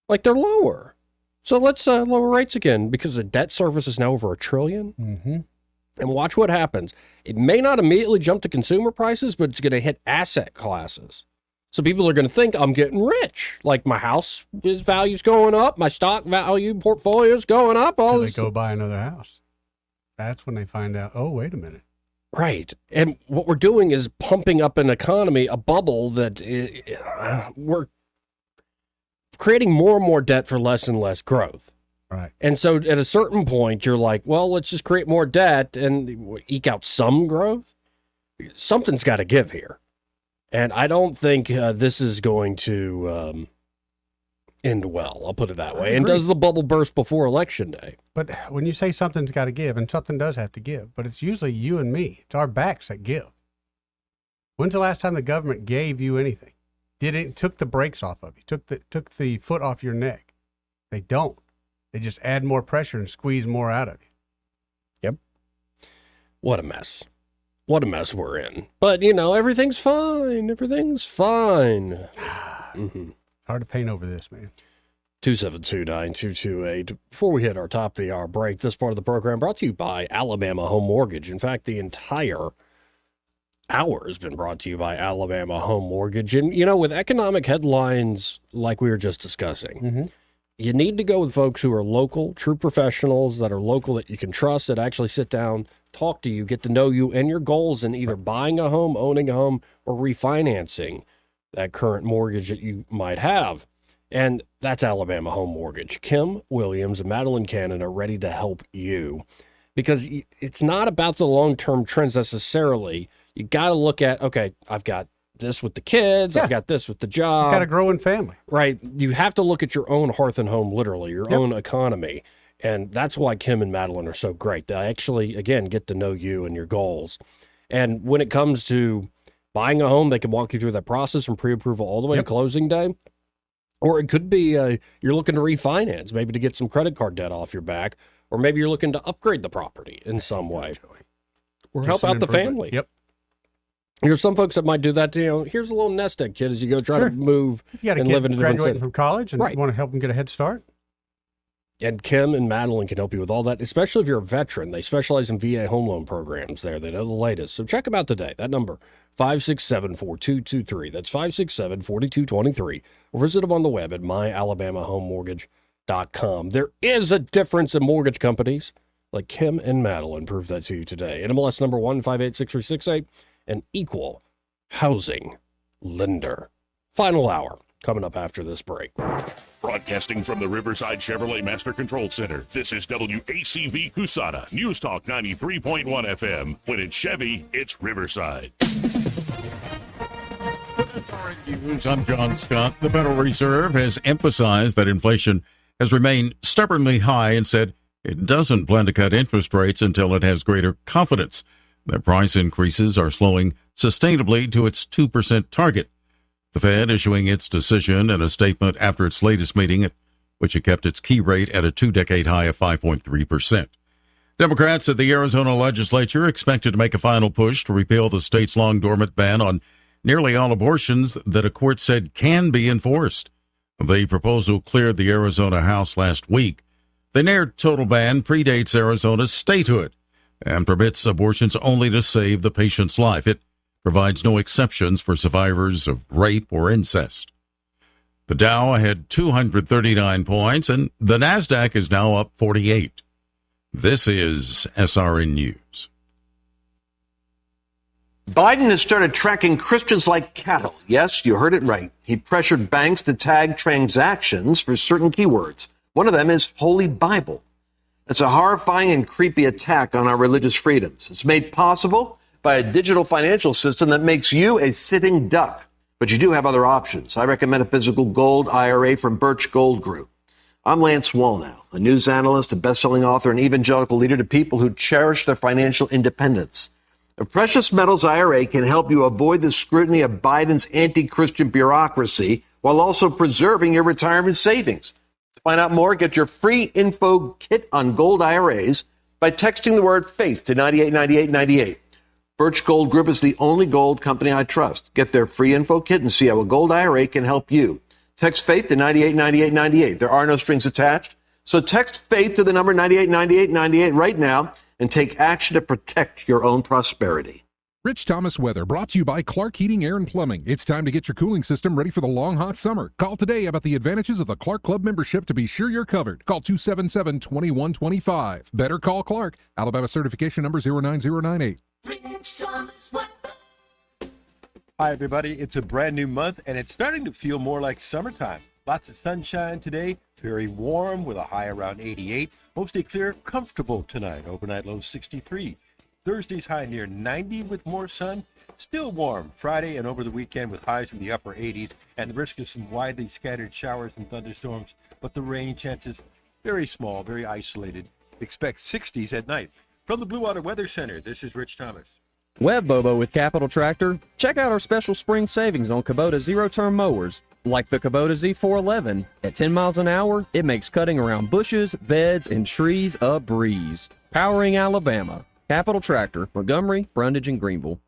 Like they're lower. So let's lower rates again because the debt service is now over $1 trillion.
Mm-hmm.
And watch what happens. It may not immediately jump to consumer prices, but it's going to hit asset classes. So people are going to think I'm getting rich. Like my house value's going up, my stock value portfolio's going up. All
They go buy another house. That's when they find out, oh, wait a minute.
Right. And what we're doing is pumping up an economy, a bubble that we're creating more and more debt for less and less growth.
Right.
And so at a certain point, you're like, well, let's just create more debt and eke out some growth. Something's got to give here. And I don't think this is going to end well. I'll put it that way. And does the bubble burst before Election Day?
But when you say something's got to give, and something does have to give, but it's usually you and me. It's our backs that give. When's the last time the government gave you anything? Took the brakes off of you, took the foot off your neck? They don't. They just add more pressure and squeeze more out of you.
Yep. What a mess. What a mess we're in. But, you know, everything's fine. Everything's fine.
Mm-hmm. Hard to paint over this, man.
272-9228. Before we hit our top of the hour break, this part of the program brought to you by Alabama Home Mortgage. In fact, the entire hour has been brought to you by Alabama Home Mortgage. And, you know, with economic headlines like we were just discussing, you need to go with folks who are local, true professionals that are local, that you can trust, that actually sit down, talk to you, get to know you and your goals in either buying a home, owning a home, or refinancing that current mortgage that you might have. And that's Alabama Home Mortgage. Kim Williams and Madeline Cannon are ready to help you. because it's not about the long-term trends necessarily. You got to look at, okay, I've got this with the kids, I've got this with the job.
You got a growing family.
Right. You have to look at your own hearth and home, literally, your own economy. And that's why Kim and Madeline are so great. They actually, again, get to know you and your goals. And when it comes to buying a home, they can walk you through that process from pre-approval all the way to closing day. Or it could be you're looking to refinance, maybe to get some credit card debt off your back, or maybe you're looking to upgrade the property in some way, or help out the family.
Yep.
There's some folks that might do that. Here's a little nest egg, kid, as you go try to move
You got a
and
kid
live in a different
graduating
city.
from college and
Right.
want to help them get a head start.
And Kim and Madeline can help you with all that, especially if you're a veteran. They specialize in VA home loan programs there. They know the latest. So check them out today. That number, 567-4223. That's 567-4223. Or visit them on the web at myalabamahomemortgage.com. There is a difference in mortgage companies. Like Kim and Madeline prove that to you today. NMLS number 1586368, an equal housing lender. Final hour coming up after this break.
Broadcasting from the Riverside Chevrolet Master Control Center, this is WACV Cusana, News Talk 93.1 FM. When it's Chevy, it's Riverside.
News. I'm John Scott. The Federal Reserve has emphasized that inflation has remained stubbornly high and said it doesn't plan to cut interest rates until it has greater confidence that price increases are slowing sustainably to its 2% target. The Fed issuing its decision in a statement after its latest meeting, at which it kept its key rate at a two-decade high of 5.3%. Democrats at the Arizona legislature expected to make a final push to repeal the state's long-dormant ban on nearly all abortions that a court said can be enforced. The proposal cleared the Arizona House last week. The near total ban predates Arizona's statehood and permits abortions only to save the patient's life. It provides no exceptions for survivors of rape or incest. The Dow had 239 points, and the NASDAQ is now up 48. This is SRN News.
Biden has started tracking Christians like cattle. Yes, you heard it right. He pressured banks to tag transactions for certain keywords. One of them is Holy Bible. It's a horrifying and creepy attack on our religious freedoms. It's made possible by a digital financial system that makes you a sitting duck. But you do have other options. I recommend a physical gold IRA from Birch Gold Group. I'm Lance Wallnow, a news analyst, a best-selling author, and evangelical leader to people who cherish their financial independence. A precious metals IRA can help you avoid the scrutiny of Biden's anti-Christian bureaucracy while also preserving your retirement savings. To find out more, get your free info kit on gold IRAs by texting the word faith to 989898. Birch Gold Group is the only gold company I trust. Get their free info kit and see how a gold IRA can help you. Text faith to 989898. There are no strings attached. So text faith to the number 989898 right now and take action to protect your own prosperity.
Rich Thomas Weather, brought to you by Clark Heating, Air, and Plumbing. It's time to get your cooling system ready for the long, hot summer. Call today about the advantages of the Clark Club membership to be sure you're covered. Call 277-2125. Better call Clark. Alabama certification number 09098.
Hi, everybody. It's a brand new month, and it's starting to feel more like summertime. Lots of sunshine today, very warm with a high around 88. Mostly clear, comfortable tonight. Overnight low 63. Thursday's high near 90 with more sun. Still warm Friday and over the weekend with highs in the upper 80s and the risk of some widely scattered showers and thunderstorms, but the rain chances very small, very isolated. Expect 60s at night. From the Blue Water Weather Center, this is Rich Thomas.
Web Bobo with Capital Tractor. Check out our special spring savings on Kubota zero-turn mowers, like the Kubota Z411. At 10 miles an hour, it makes cutting around bushes, beds, and trees a breeze. Powering Alabama. Capital Tractor, Montgomery, Brundage, and Greenville.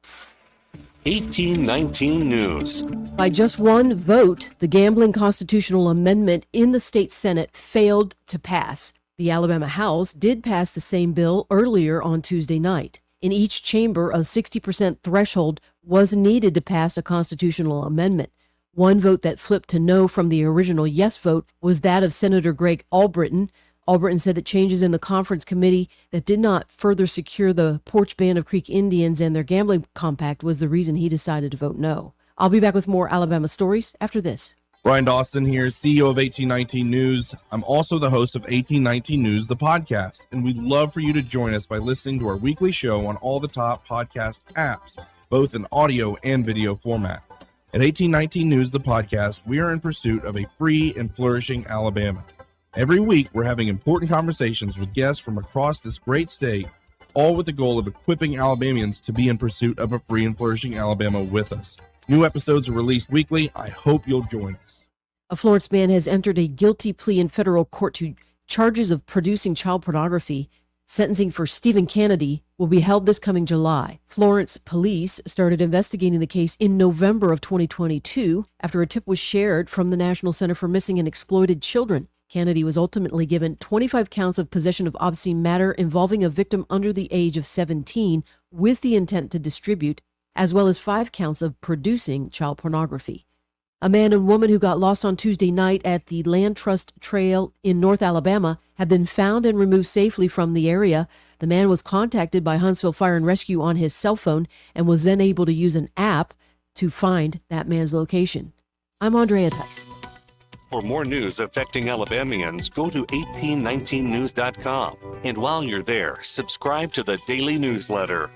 1819 News.
By just one vote, the gambling constitutional amendment in the state Senate failed to pass. The Alabama House did pass the same bill earlier on Tuesday night. In each chamber, a 60% threshold was needed to pass a constitutional amendment. One vote that flipped to no from the original yes vote was that of Senator Greg Albritton. Albritton said that changes in the conference committee that did not further secure the Porch Band of Creek Indians and their gambling compact was the reason he decided to vote no. I'll be back with more Alabama stories after this.
Brian Dawson here, CEO of 1819 News. I'm also the host of 1819 News, the podcast, and we'd love for you to join us by listening to our weekly show on all the top podcast apps, both in audio and video format. At 1819 News, the podcast, we are in pursuit of a free and flourishing Alabama. Every week, we're having important conversations with guests from across this great state, all with the goal of equipping Alabamians to be in pursuit of a free and flourishing Alabama with us. New episodes are released weekly. I hope you'll join us.
A Florence man has entered a guilty plea in federal court to charges of producing child pornography. Sentencing for Stephen Kennedy will be held this coming July. Florence police started investigating the case in November of 2022 after a tip was shared from the National Center for Missing and Exploited Children. Kennedy was ultimately given 25 counts of possession of obscene matter involving a victim under the age of 17 with the intent to distribute, as well as 5 counts of producing child pornography. A man and woman who got lost on Tuesday night at the Land Trust Trail in North Alabama have been found and removed safely from the area. The man was contacted by Huntsville Fire and Rescue on his cell phone and was then able to use an app to find that man's location. I'm Andrea Tice.
For more news affecting Alabamians, go to 1819news.com. And while you're there, subscribe to the daily newsletter.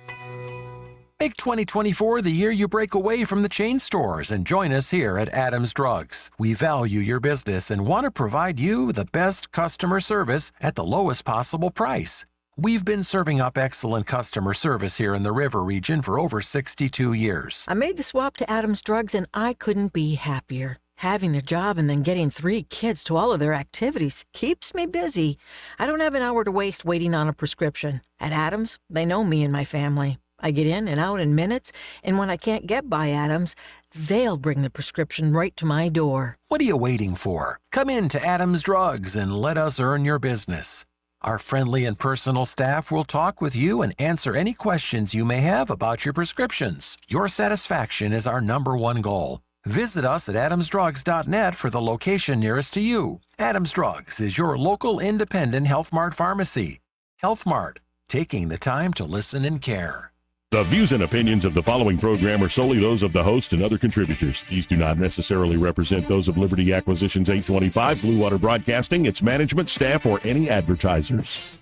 Make 2024 the year you break away from the chain stores and join us here at Adams Drugs. We value your business and want to provide you the best customer service at the lowest possible price. We've been serving up excellent customer service here in the River region for over 62 years.
I made the swap to Adams Drugs and I couldn't be happier. Having a job and then getting 3 kids to all of their activities keeps me busy. I don't have an hour to waste waiting on a prescription. At Adams, they know me and my family. I get in and out in minutes, and when I can't get by Adams, they'll bring the prescription right to my door.
What are you waiting for? Come in to Adams Drugs and let us earn your business. Our friendly and personal staff will talk with you and answer any questions you may have about your prescriptions. Your satisfaction is our #1 goal. Visit us at adamsdrugs.net for the location nearest to you. Adams Drugs is your local independent Health Mart pharmacy. Health Mart, taking the time to listen and care.
The views and opinions of the following program are solely those of the host and other contributors. These do not necessarily represent those of Liberty Acquisitions 825, Blue Water Broadcasting, its management, staff, or any advertisers.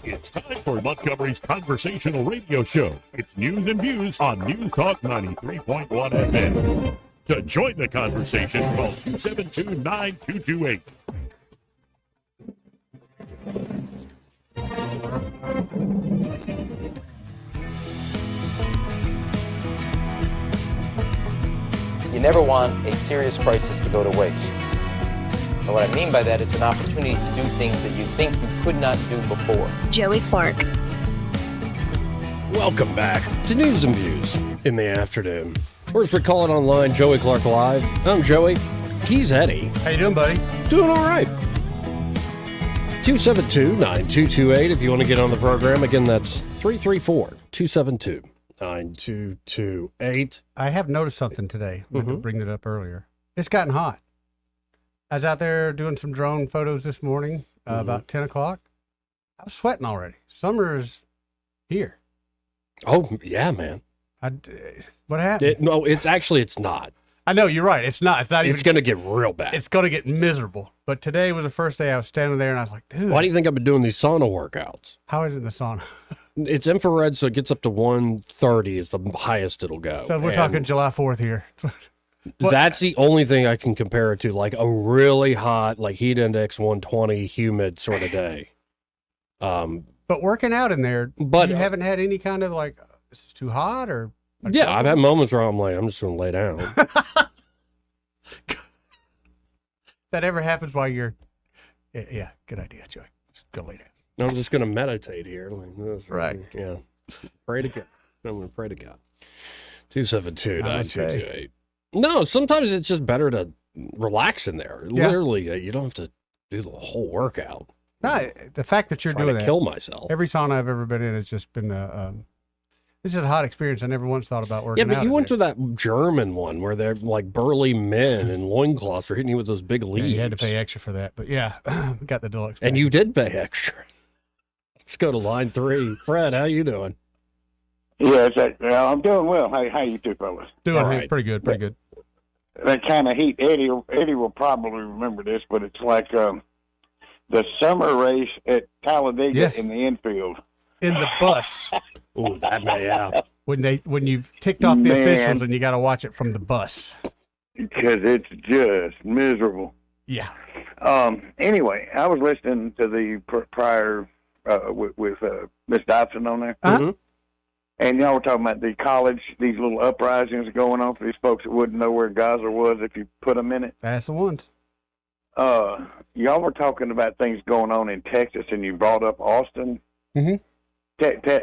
It's time for Montgomery's Conversational Radio Show. It's news and views on News Talk 93.1 FM. To join the conversation, call 272-9228.
You never want a serious crisis to go to waste. And what I mean by that, it's an opportunity to do things that you think you could not do before.
Joey Clark.
Welcome back to News and Views in the afternoon. Or as we call it online, Joey Clark Live. I'm Joey. He's Eddie.
How you doing, buddy?
Doing all right. 272-9228 if you want to get on the program. Again, that's 334-272-9228.
I have noticed something today. I meant to bring it up earlier. It's gotten hot. I was out there doing some drone photos this morning, about 10 o'clock. I was sweating already. Summer is here.
Oh, yeah, man.
What happened?
It's not.
I know, you're right. It's not.
It's going to get real bad.
It's going to get miserable. But today was the first day I was standing there and I was like, dude.
Why do you think I've been doing these sauna workouts?
How is it in the sauna?
It's infrared, so it gets up to 130 is the highest it'll go.
So we're talking July 4th here.
That's the only thing I can compare it to, like a really hot, like heat index 120 humid sort of day.
But working out in there, you haven't had any kind of like, this is too hot or?
Yeah, I've had moments where I'm like, I'm just going to lay down.
That ever happens while you're, yeah, good idea, Joey. Just go lay down.
I'm just going to meditate here. Like this.
Right.
Yeah. Pray to God. I'm going to pray to God. 272-9228. No, sometimes it's just better to relax in there.
Yeah.
Literally, you don't have to do the whole workout.
No, the fact that you're
Trying
doing
to
that.
kill myself.
Every sauna I've ever been in has just been this is a hot experience. I never once thought about working out.
Yeah, but you went to that German one where they're like burly men in loincloths are hitting you with those big leaves.
Yeah, you had to pay extra for that. But yeah, we got the deluxe.
And you did pay extra. Let's go to line 3. Fred, how you doing?
I'm doing well. How you two fellas?
Doing pretty good, pretty good.
That kind of heat. Eddie will probably remember this, but it's like the summer race at Talladega in the infield.
In the bus.
Oh, that may, yeah.
When you've ticked off the officials and you got to watch it from the bus.
Because it's just miserable.
Yeah.
Anyway, I was listening to the prior with Miss Dobson on there.
Uh-huh.
And y'all were talking about the college, these little uprisings going on for these folks that wouldn't know where Gaza was if you put them in it.
That's the ones.
Y'all were talking about things going on in Texas, and you brought up Austin.
Mm-hmm.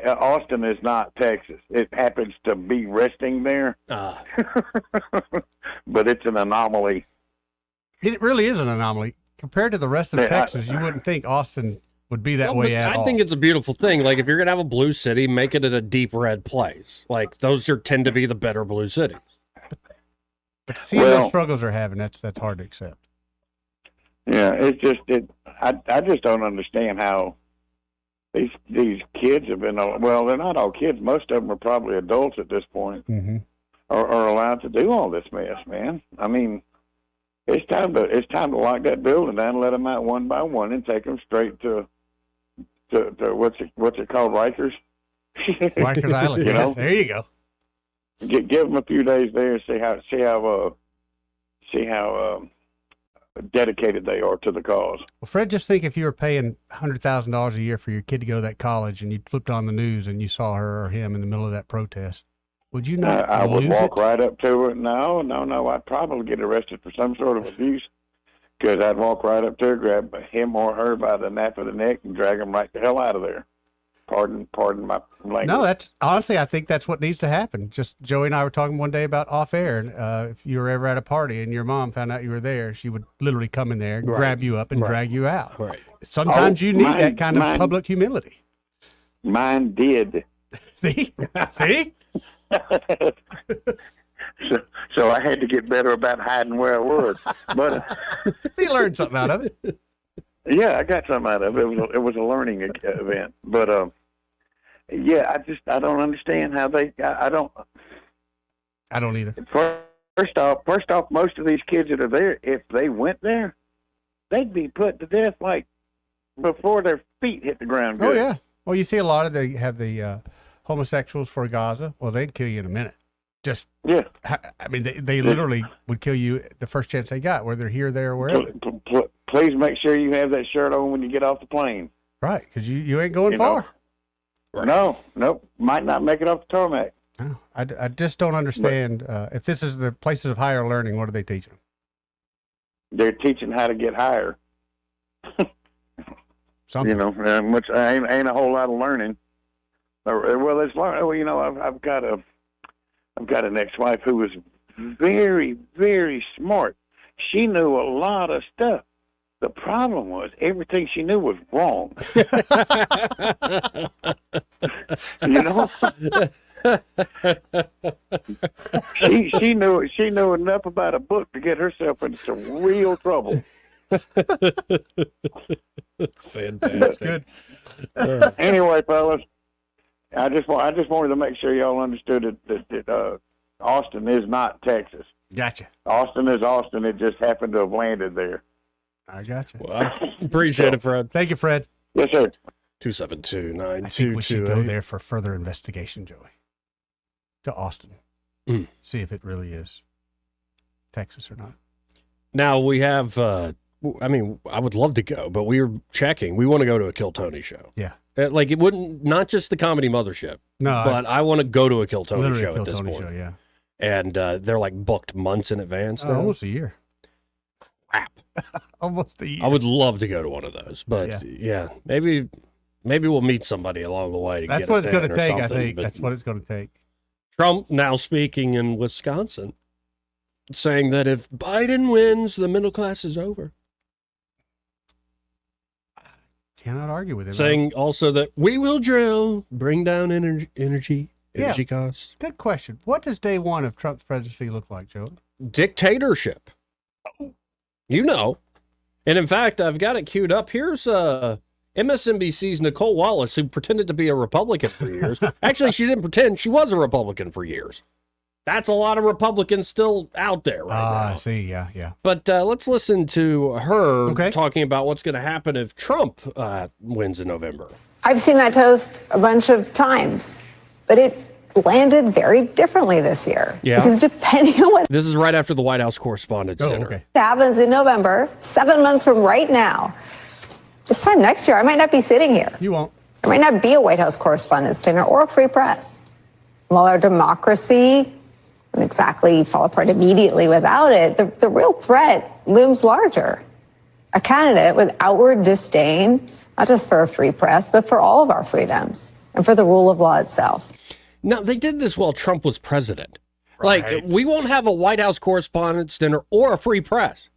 Austin is not Texas. It happens to be resting there. But it's an anomaly.
It really is an anomaly. Compared to the rest of Texas, you wouldn't think Austin would be that way at all.
I think it's a beautiful thing. Like, if you're going to have a blue city, make it at a deep red place. Like, those tend to be the better blue cities.
But seeing those struggles they're having, that's hard to accept.
Yeah, it's just I just don't understand how these kids have been. Well, they're not all kids. Most of them are probably adults at this point.
Mm-hmm.
Are allowed to do all this mess, man. I mean, it's time to lock that building down, and let them out one by one, and take them straight to what's it called, Rikers?
Rikers Island.
You know,
there you go.
Give them a few days there and see how dedicated they are to the cause.
Well, Fred, just think if you were paying $100,000 a year for your kid to go to that college, and you flipped on the news and you saw her or him in the middle of that protest, would you not?
I would
lose
walk
it?
right up to her. No. I'd probably get arrested for some sort of abuse, because I'd walk right up to her, grab him or her by the nape of the neck, and drag them right the hell out of there. Pardon my language.
No, that's honestly, I think that's what needs to happen. Just Joey and I were talking one day about off air, and if you were ever at a party and your mom found out you were there, she would literally come in there, grab you up, and drag you out.
Right.
Sometimes you need that kind of public humility.
Mine did.
See?
So I had to get better about hiding where I was. But
you learned something out of it.
Yeah, I got something out of it. It was a learning event. But yeah, I don't understand how I don't
either.
First off, most of these kids that are there, if they went there, they'd be put to death like before their feet hit the ground.
Oh yeah. Well, you see a lot of the homosexuals for Gaza. Well, they'd kill you in a minute. Just
yeah.
I mean, they literally would kill you the first chance they got, whether here, there, or wherever.
Please make sure you have that shirt on when you get off the plane.
Right, because you ain't going far.
Right. No, nope. Might not make it off the tarmac.
No, I just don't understand. If this is the places of higher learning, what are they teaching?
They're teaching how to get higher.
Something.
You know, which ain't a whole lot of learning. Well, it's learning. Well, you know, I've got an ex-wife who was very, very smart. She knew a lot of stuff. The problem was everything she knew was wrong. You know, she knew enough about a book to get herself into some real trouble.
Fantastic.
Good.
Anyway, fellas, I just wanted to make sure y'all understood that Austin is not Texas.
Gotcha.
Austin is Austin. It just happened to have landed there.
I gotcha.
Well, I appreciate it, Fred.
Thank you, Fred.
Yes, sir.
272-9228.
I think we should go there for further investigation, Joey. To Austin. See if it really is Texas or not.
Now we have, I would love to go, but we were checking. We want to go to a Kill Tony show.
Yeah.
Like, it wouldn't, not just the Comedy Mothership.
No.
But I want to go to a Kill Tony
Literally
show
a Kill
at this
Tony
point.
show, yeah.
And they're like booked months in advance now.
Almost a year.
Crap.
Almost a year.
I would love to go to one of those, but yeah, maybe we'll meet somebody along the way to
That's
get
what
us
it's going
in
to
or
take, I
something,
think.
but
That's what it's going to take.
Trump now speaking in Wisconsin, saying that if Biden wins, the middle class is over.
Cannot argue with him.
Saying also that we will drill, bring down energy costs.
Good question. What does day one of Trump's presidency look like, Joe?
Dictatorship. You know. And in fact, I've got it queued up. Here's MSNBC's Nicole Wallace, who pretended to be a Republican for years. Actually, she didn't pretend. She was a Republican for years. That's a lot of Republicans still out there right now.
I see. Yeah.
But let's listen to her talking about what's going to happen if Trump wins in November.
I've seen that toast a bunch of times, but it landed very differently this year.
Yeah.
Because depending on what
This is right after the White House Correspondents' Dinner.
happens in November, 7 months from right now, this time next year, I might not be sitting here.
You won't.
There might not be a White House Correspondents' Dinner or a free press. While our democracy wouldn't exactly fall apart immediately without it, the real threat looms larger. A candidate with outward disdain, not just for a free press, but for all of our freedoms and for the rule of law itself.
Now, they did this while Trump was president. Like, we won't have a White House Correspondents' Dinner or a free press.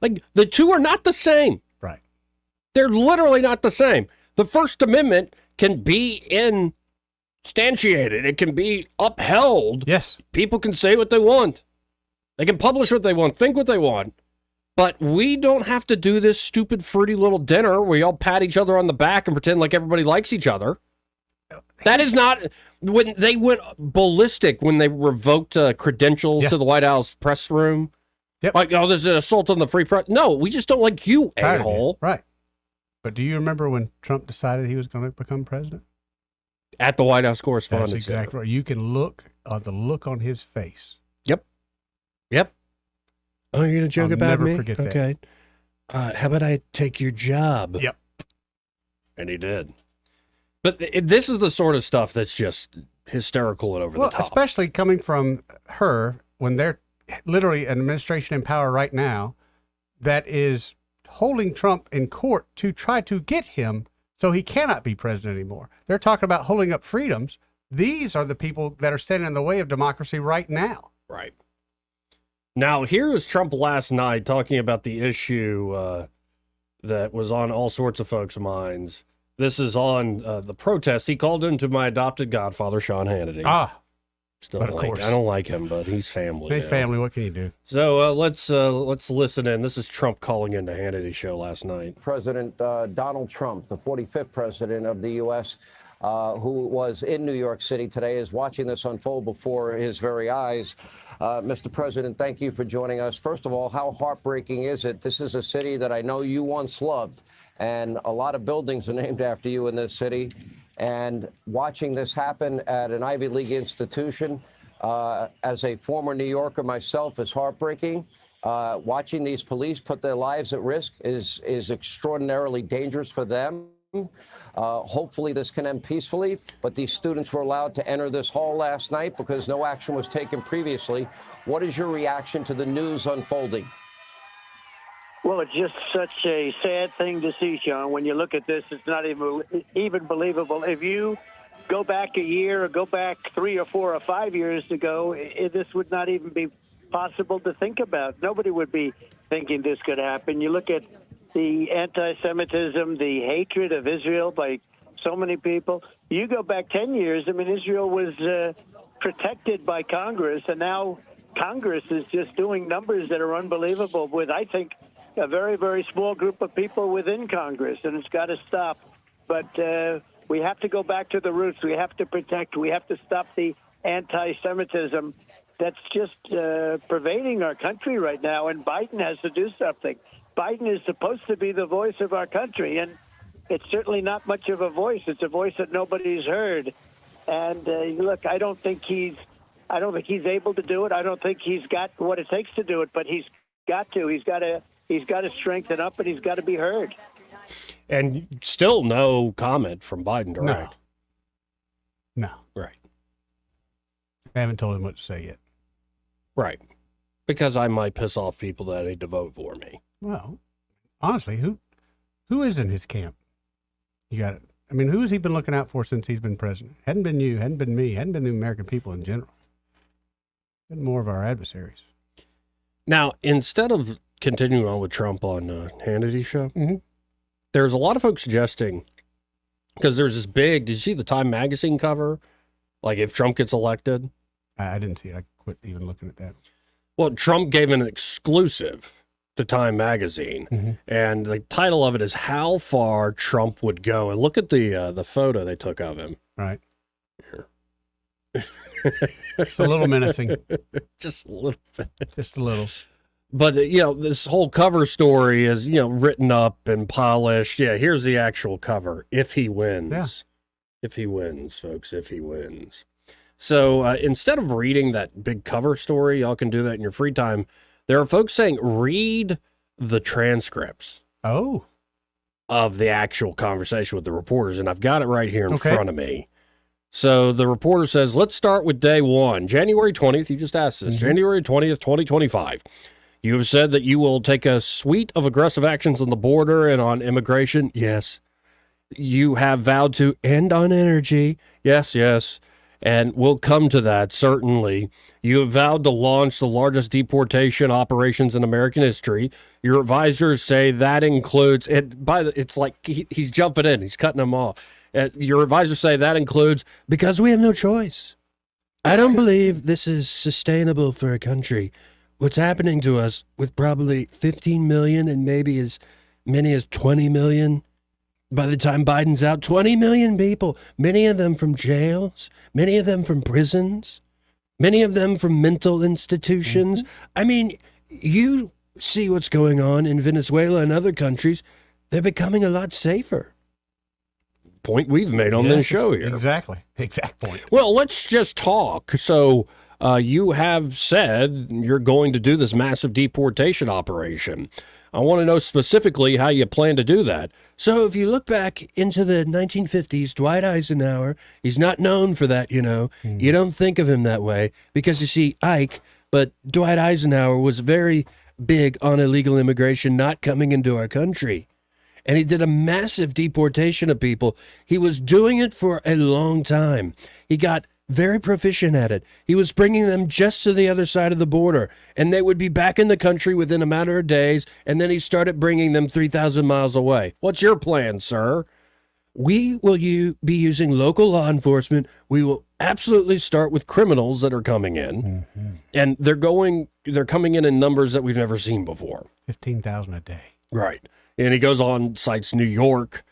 Like, the two are not the same.
Right.
They're literally not the same. The First Amendment can be instantiated. It can be upheld.
Yes.
People can say what they want. They can publish what they want, think what they want. But we don't have to do this stupid, fruity little dinner where we all pat each other on the back and pretend like everybody likes each other. That is not... When they went ballistic when they revoked credentials to the White House press room.
Yep.
Like, oh, there's an assault on the free press. No, we just don't like you, a-hole.
Right. But do you remember when Trump decided he was going to become president?
At the White House Correspondents'
That's exactly right. You can look at the look on his face.
Yep. Oh, you're going to joke about
never
me?
Forget that.
Okay. How about I take your job?
Yep.
And he did. But this is the sort of stuff that's just hysterical and over the top.
Especially coming from her when they're literally an administration in power right now that is holding Trump in court to try to get him so he cannot be president anymore. They're talking about holding up freedoms. These are the people that are standing in the way of democracy right now.
Right. Now, here is Trump last night talking about the issue that was on all sorts of folks' minds. This is on the protest. He called into my adopted godfather, Sean Hannity.
But of course.
I don't like him, but he's family.
He's family. What can you do?
So let's listen in. This is Trump calling into Hannity's show last night.
President Donald Trump, the 45th president of the U.S., who was in New York City today, is watching this unfold before his very eyes. Mr. President, thank you for joining us. First of all, how heartbreaking is it? This is a city that I know you once loved, and a lot of buildings are named after you in this city. And watching this happen at an Ivy League institution, as a former New Yorker myself, is heartbreaking. Watching these police put their lives at risk is extraordinarily dangerous for them. Hopefully this can end peacefully, but these students were allowed to enter this hall last night because no action was taken previously. What is your reaction to the news unfolding?
Well, it's just such a sad thing to see, Sean. When you look at this, it's not even believable. If you go back a year or go back 3 or 4 or 5 years ago, this would not even be possible to think about. Nobody would be thinking this could happen. You look at the anti-Semitism, the hatred of Israel by so many people. You go back 10 years, I mean, Israel was protected by Congress, and now Congress is just doing numbers that are unbelievable with, I think, a very, very small group of people within Congress, and it's got to stop. But we have to go back to the roots. We have to protect. We have to stop the anti-Semitism that's just pervading our country right now, and Biden has to do something. Biden is supposed to be the voice of our country, and it's certainly not much of a voice. It's a voice that nobody's heard. And look, I don't think he's able to do it. I don't think he's got what it takes to do it, but he's got to. He's got to strengthen up, and he's got to be heard.
And still no comment from Biden direct.
No.
Right.
I haven't told him what to say yet.
Right. Because I might piss off people that need to vote for me.
Well, honestly, who is in his camp? You got it. I mean, who has he been looking out for since he's been president? Hadn't been you, hadn't been me, hadn't been the American people in general. Been more of our adversaries.
Now, instead of continuing on with Trump on Hannity's show, there's a lot of folks suggesting, because there's this big, did you see the Time magazine cover? Like if Trump gets elected?
I didn't see it. I quit even looking at that.
Well, Trump gave an exclusive to Time magazine, and the title of it is "How Far Trump Would Go." And look at the photo they took of him.
Right. Just a little menacing.
Just a little bit.
Just a little.
But, this whole cover story is, written up and polished. Yeah, here's the actual cover. If he wins.
Yeah.
If he wins, folks, if he wins. So instead of reading that big cover story, y'all can do that in your free time. There are folks saying read the transcripts.
Oh.
Of the actual conversation with the reporters. And I've got it right here in front of me. So the reporter says, let's start with day one. January 20th, you just asked this. January 20th, 2025. You have said that you will take a suite of aggressive actions on the border and on immigration. Yes. You have vowed to end on energy. Yes, yes. And we'll come to that, certainly. You have vowed to launch the largest deportation operations in American history. Your advisors say that includes, it's like he's jumping in. He's cutting them off. Your advisors say that includes, because we have no choice. I don't believe this is sustainable for a country. What's happening to us with probably 15 million and maybe as many as 20 million by the time Biden's out, 20 million people, many of them from jails, many of them from prisons, many of them from mental institutions. I mean, you see what's going on in Venezuela and other countries. They're becoming a lot safer. Point we've made on this show here.
Exactly. Exact point.
Well, let's just talk. So you have said you're going to do this massive deportation operation. I want to know specifically how you plan to do that. So if you look back into the 1950s, Dwight Eisenhower, he's not known for that, You don't think of him that way because you see Ike, but Dwight Eisenhower was very big on illegal immigration not coming into our country. And he did a massive deportation of people. He was doing it for a long time. He got very proficient at it. He was bringing them just to the other side of the border, and they would be back in the country within a matter of days, and then he started bringing them 3,000 miles away. What's your plan, sir? We will be using local law enforcement. We will absolutely start with criminals that are coming in, and they're coming in numbers that we've never seen before.
15,000 a day.
Right. And he goes on, cites New York,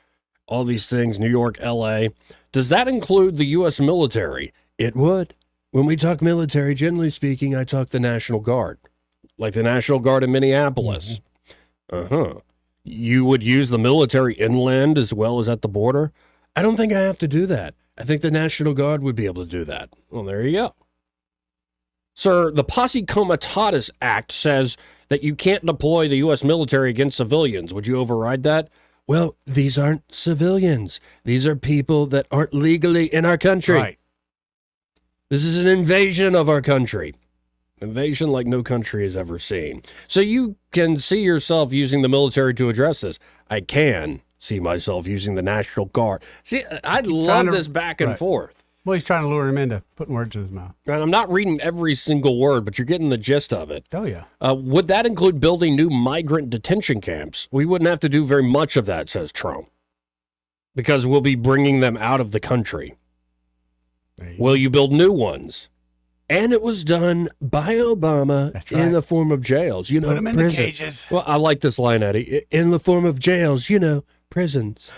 all these things, New York, L.A. Does that include the U.S. military? It would. When we talk military, generally speaking, I talk the National Guard, like the National Guard in Minneapolis. You would use the military inland as well as at the border? I don't think I have to do that. I think the National Guard would be able to do that. Well, there you go. Sir, the Posse Comitatus Act says that you can't deploy the U.S. military against civilians. Would you override that? Well, these aren't civilians. These are people that aren't legally in our country.
Right.
This is an invasion of our country. Invasion like no country has ever seen. So you can see yourself using the military to address this. I can see myself using the National Guard. See, I love this back and forth.
Well, he's trying to lure him into putting words in his mouth.
And I'm not reading every single word, but you're getting the gist of it.
Oh, yeah.
Would that include building new migrant detention camps? We wouldn't have to do very much of that, says Trump, because we'll be bringing them out of the country. Will you build new ones? And it was done by Obama in the form of jails.
Put them in the cages.
Well, I like this line, Eddie. In the form of jails, prisons.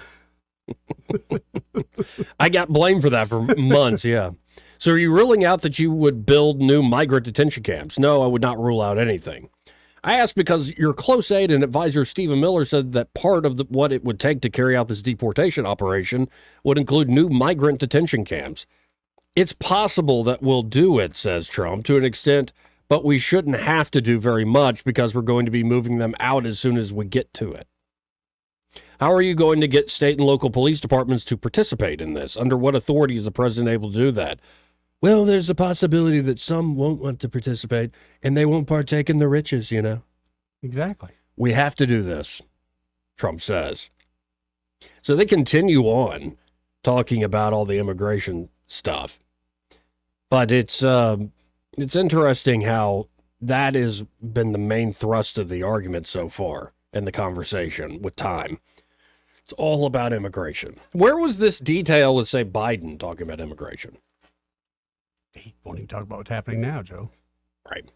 I got blamed for that for months, yeah. So are you ruling out that you would build new migrant detention camps? No, I would not rule out anything. I asked because your close aide and advisor, Stephen Miller, said that part of what it would take to carry out this deportation operation would include new migrant detention camps. It's possible that we'll do it, says Trump, to an extent, but we shouldn't have to do very much because we're going to be moving them out as soon as we get to it. How are you going to get state and local police departments to participate in this? Under what authority is the president able to do that? Well, there's a possibility that some won't want to participate and they won't partake in the riches,
Exactly.
We have to do this, Trump says. So they continue on talking about all the immigration stuff. But it's interesting how that has been the main thrust of the argument so far in the conversation with time. It's all about immigration. Where was this detail with, say, Biden talking about immigration?
He won't even talk about what's happening now, Joe.
Right.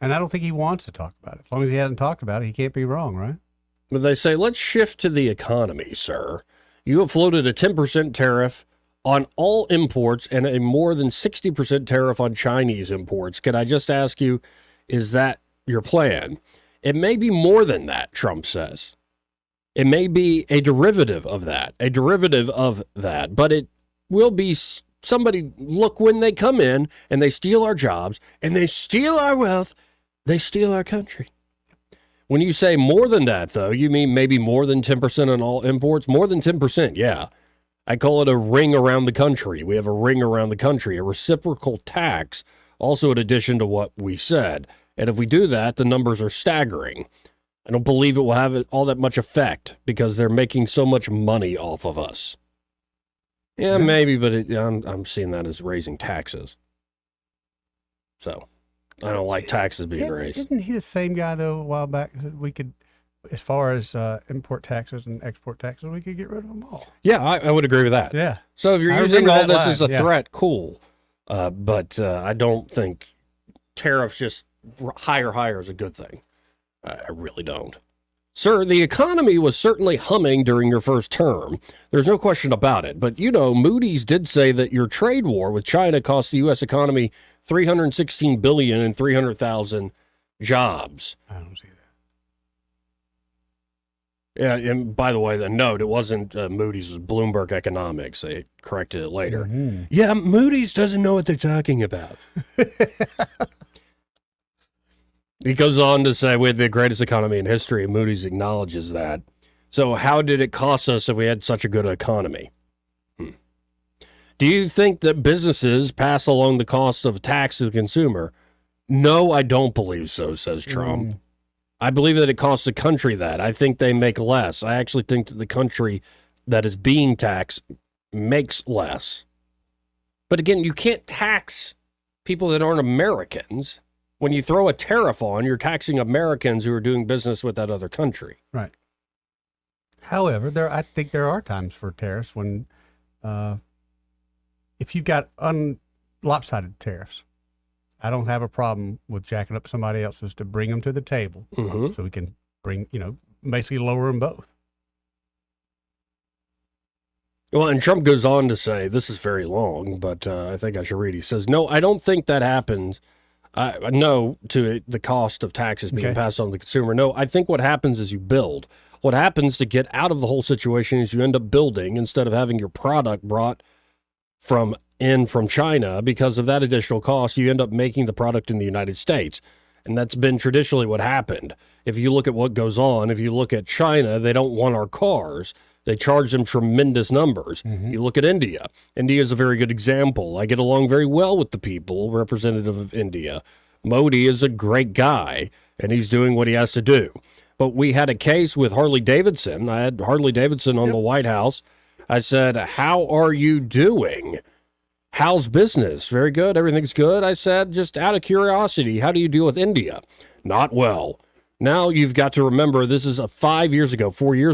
And I don't think he wants to talk about it. As long as he hasn't talked about it, he can't be wrong, right?
But they say, let's shift to the economy, sir. You have floated a 10% tariff on all imports and a more than 60% tariff on Chinese imports. Can I just ask you, is that your plan? It may be more than that, Trump says. It may be a derivative of that, but it will be somebody, look, when they come in and they steal our jobs and they steal our wealth, they steal our country. When you say more than that, though, you mean maybe more than 10% on all imports? More than 10%, yeah. I call it a ring around the country. We have a ring around the country, a reciprocal tax, also in addition to what we said. And if we do that, the numbers are staggering. I don't believe it will have all that much effect because they're making so much money off of us. Yeah, maybe, but I'm seeing that as raising taxes. So I don't like taxes being raised.
Isn't he the same guy, though, a while back? We could, as far as import taxes and export taxes, we could get rid of them all.
Yeah, I would agree with that.
Yeah.
So if you're using all this as a threat, cool. But I don't think tariffs just higher is a good thing. I really don't. Sir, the economy was certainly humming during your first term. There's no question about it. But, Moody's did say that your trade war with China cost the U.S. economy $316 billion and 300,000 jobs.
I don't see that.
Yeah, and by the way, the note, it wasn't Moody's, it was Bloomberg Economics. They corrected it later.
Mm-hmm.
Yeah, Moody's doesn't know what they're talking about. He goes on to say we had the greatest economy in history, and Moody's acknowledges that. So how did it cost us if we had such a good economy? Do you think that businesses pass along the cost of tax to the consumer? No, I don't believe so, says Trump. I believe that it costs the country that. I think they make less. I actually think that the country that is being taxed makes less. But again, you can't tax people that aren't Americans. When you throw a tariff on, you're taxing Americans who are doing business with that other country.
Right. However, I think there are times for tariffs when, if you've got lopsided tariffs, I don't have a problem with jacking up somebody else's to bring them to the table so we can bring, basically lower them both.
Well, and Trump goes on to say, this is very long, but I think I should read. He says, no, I don't think that happens. No to the cost of taxes being passed on to the consumer. No, I think what happens is you build. What happens to get out of the whole situation is you end up building instead of having your product brought from China. Because of that additional cost, you end up making the product in the United States. And that's been traditionally what happened. If you look at what goes on, if you look at China, they don't want our cars. They charge them tremendous numbers. You look at India. India is a very good example. I get along very well with the people, representative of India. Modi is a great guy, and he's doing what he has to do. But we had a case with Harley Davidson. I had Harley Davidson on the White House. I said, how are you doing? How's business? Very good. Everything's good. I said, just out of curiosity, how do you deal with India? Not well. Now you've got to remember, this is 4 years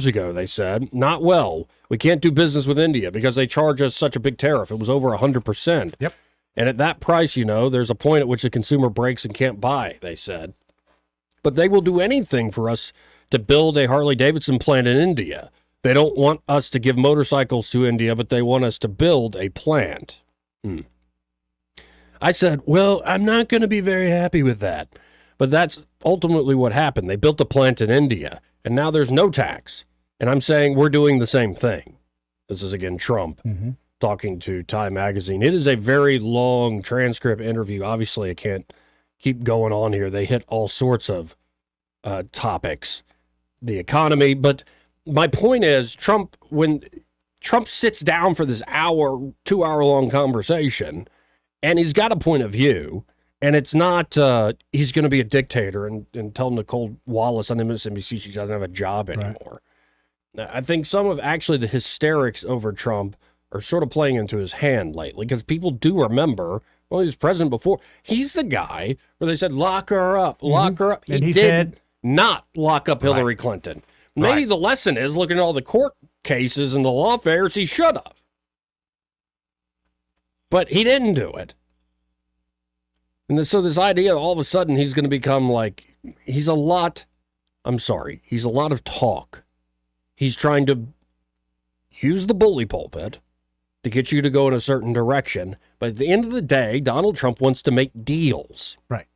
ago, they said, not well. We can't do business with India because they charge us such a big tariff. It was over 100%.
Yep.
And at that price, there's a point at which the consumer breaks and can't buy, they said. But they will do anything for us to build a Harley Davidson plant in India. They don't want us to give motorcycles to India, but they want us to build a plant. I said, well, I'm not going to be very happy with that. But that's ultimately what happened. They built a plant in India, and now there's no tax. And I'm saying we're doing the same thing. This is, again, Trump talking to Time Magazine. It is a very long transcript interview. Obviously, I can't keep going on here. They hit all sorts of topics, the economy. But my point is, when Trump sits down for this 2-hour-long conversation, and he's got a point of view, and it's not he's going to be a dictator and tell Nicole Wallace on MSNBC she doesn't have a job anymore. Right. I think some of actually the hysterics over Trump are sort of playing into his hand lately because people do remember, well, he was president before. He's the guy where they said, lock her up, lock her up.
And he
did
said,
not lock up Hillary Clinton. Maybe the lesson is, looking at all the court cases and the law affairs, he should have. But he didn't do it. And so this idea, all of a sudden, he's going to become like, he's a lot of talk. He's trying to use the bully pulpit to get you to go in a certain direction. But at the end of the day, Donald Trump wants to make deals.
Right.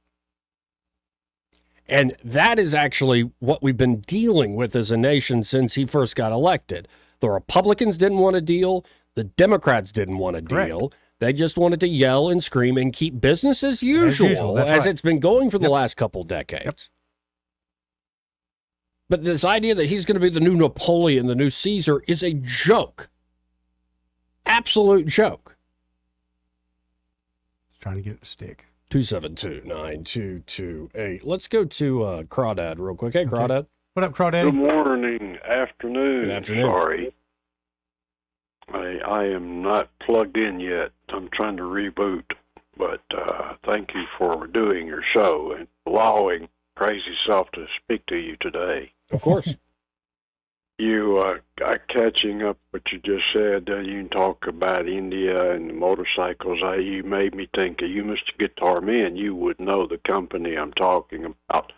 And that is actually what we've been dealing with as a nation since he first got elected. The Republicans didn't want a deal. The Democrats didn't want a deal. They just wanted to yell and scream and keep business as usual, as it's been going for the last couple decades. Yep. But this idea that he's going to be the new Napoleon, the new Caesar, is a joke. Absolute joke.
Trying to get it to stick.
272-9228. Let's go to Crawdad real quick. Hey, Crawdad.
What up, Crawdad?
Good morning, afternoon.
Good afternoon.
Sorry. I am not plugged in yet. I'm trying to reboot. But thank you for doing your show and allowing Crazy Self to speak to you today.
Of course.
You are catching up what you just said. You can talk about India and the motorcycles. You made me think of you, Mr. Guitar Man. You would know the company I'm talking about.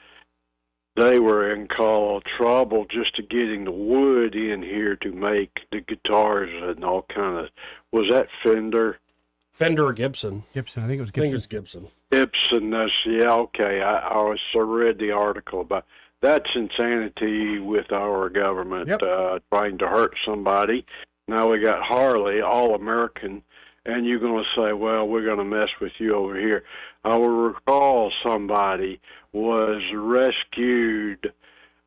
They were in trouble just to getting the wood in here to make the guitars and all kind of. Was that Fender?
Fender or Gibson?
Gibson. I think it was
I
Gibson.
think it was Gibson.
Gibson. Yeah, okay. I also read the article about. That's insanity with our government trying to hurt somebody. Now we got Harley, all American, and you're going to say, well, we're going to mess with you over here. I will recall somebody was rescued.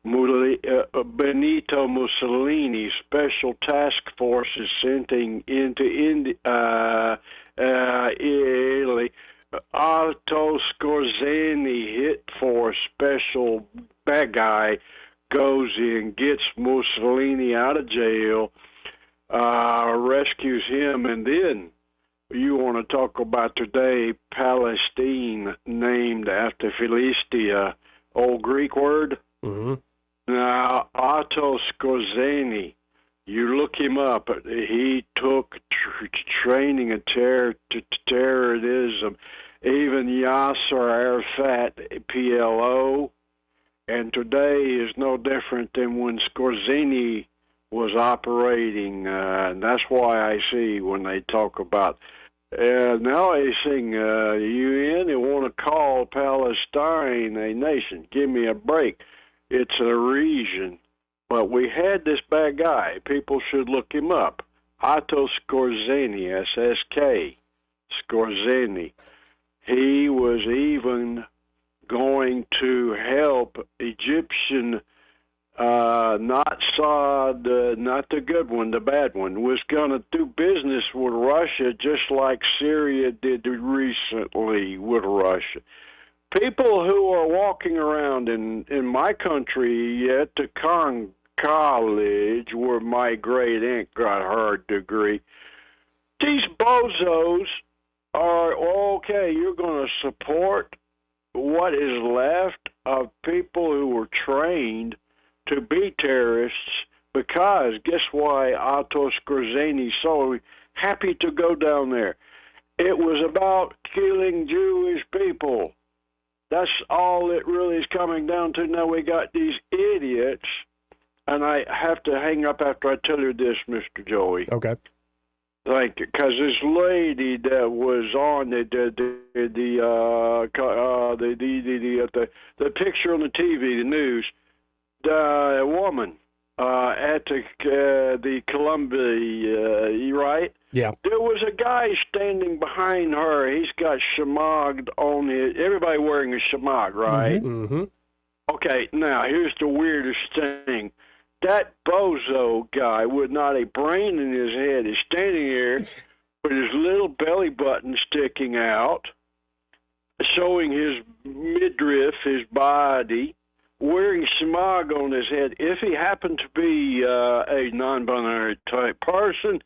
Benito Mussolini, special task forces sent into Italy. Otto Skorzeny, hit for special bad guy, goes in, gets Mussolini out of jail, rescues him, and then you want to talk about today, Palestine, named after Philistia, old Greek word?
Mm-hmm.
Now, Otto Skorzeny, you look him up, he took training in terrorism, even Yasser Arafat, PLO, and today is no different than when Skorzeny was operating, and that's why I see when they talk about now they sing UN, they want to call Palestine a nation. Give me a break. It's a region. But we had this bad guy. People should look him up. Otto Skorzeny, SSK, Skorzeny. He was even going to help Egyptian, not Saud, not the good one, the bad one, was going to do business with Russia just like Syria did recently with Russia. People who are walking around in my country at the college where my great aunt got her degree, these bozos are, okay, you're going to support what is left of people who were trained to be terrorists, because guess why Otto Skorzeny's so happy to go down there? It was about killing Jewish people. That's all it really is coming down to. Now we got these idiots, and I have to hang up after I tell you this, Mr. Joey.
Okay.
Thank you. Because this lady that was on the picture on the TV, the news, the woman at the Columbia, right?
Yeah.
There was a guy standing behind her. He's got shemaghed on it. Everybody wearing a shemagh, right?
Mm-hmm.
Okay, now here's the weirdest thing. That bozo guy with not a brain in his head is standing here with his little belly button sticking out, showing his midriff, his body, wearing smog on his head. If he happened to be a non-binary type person,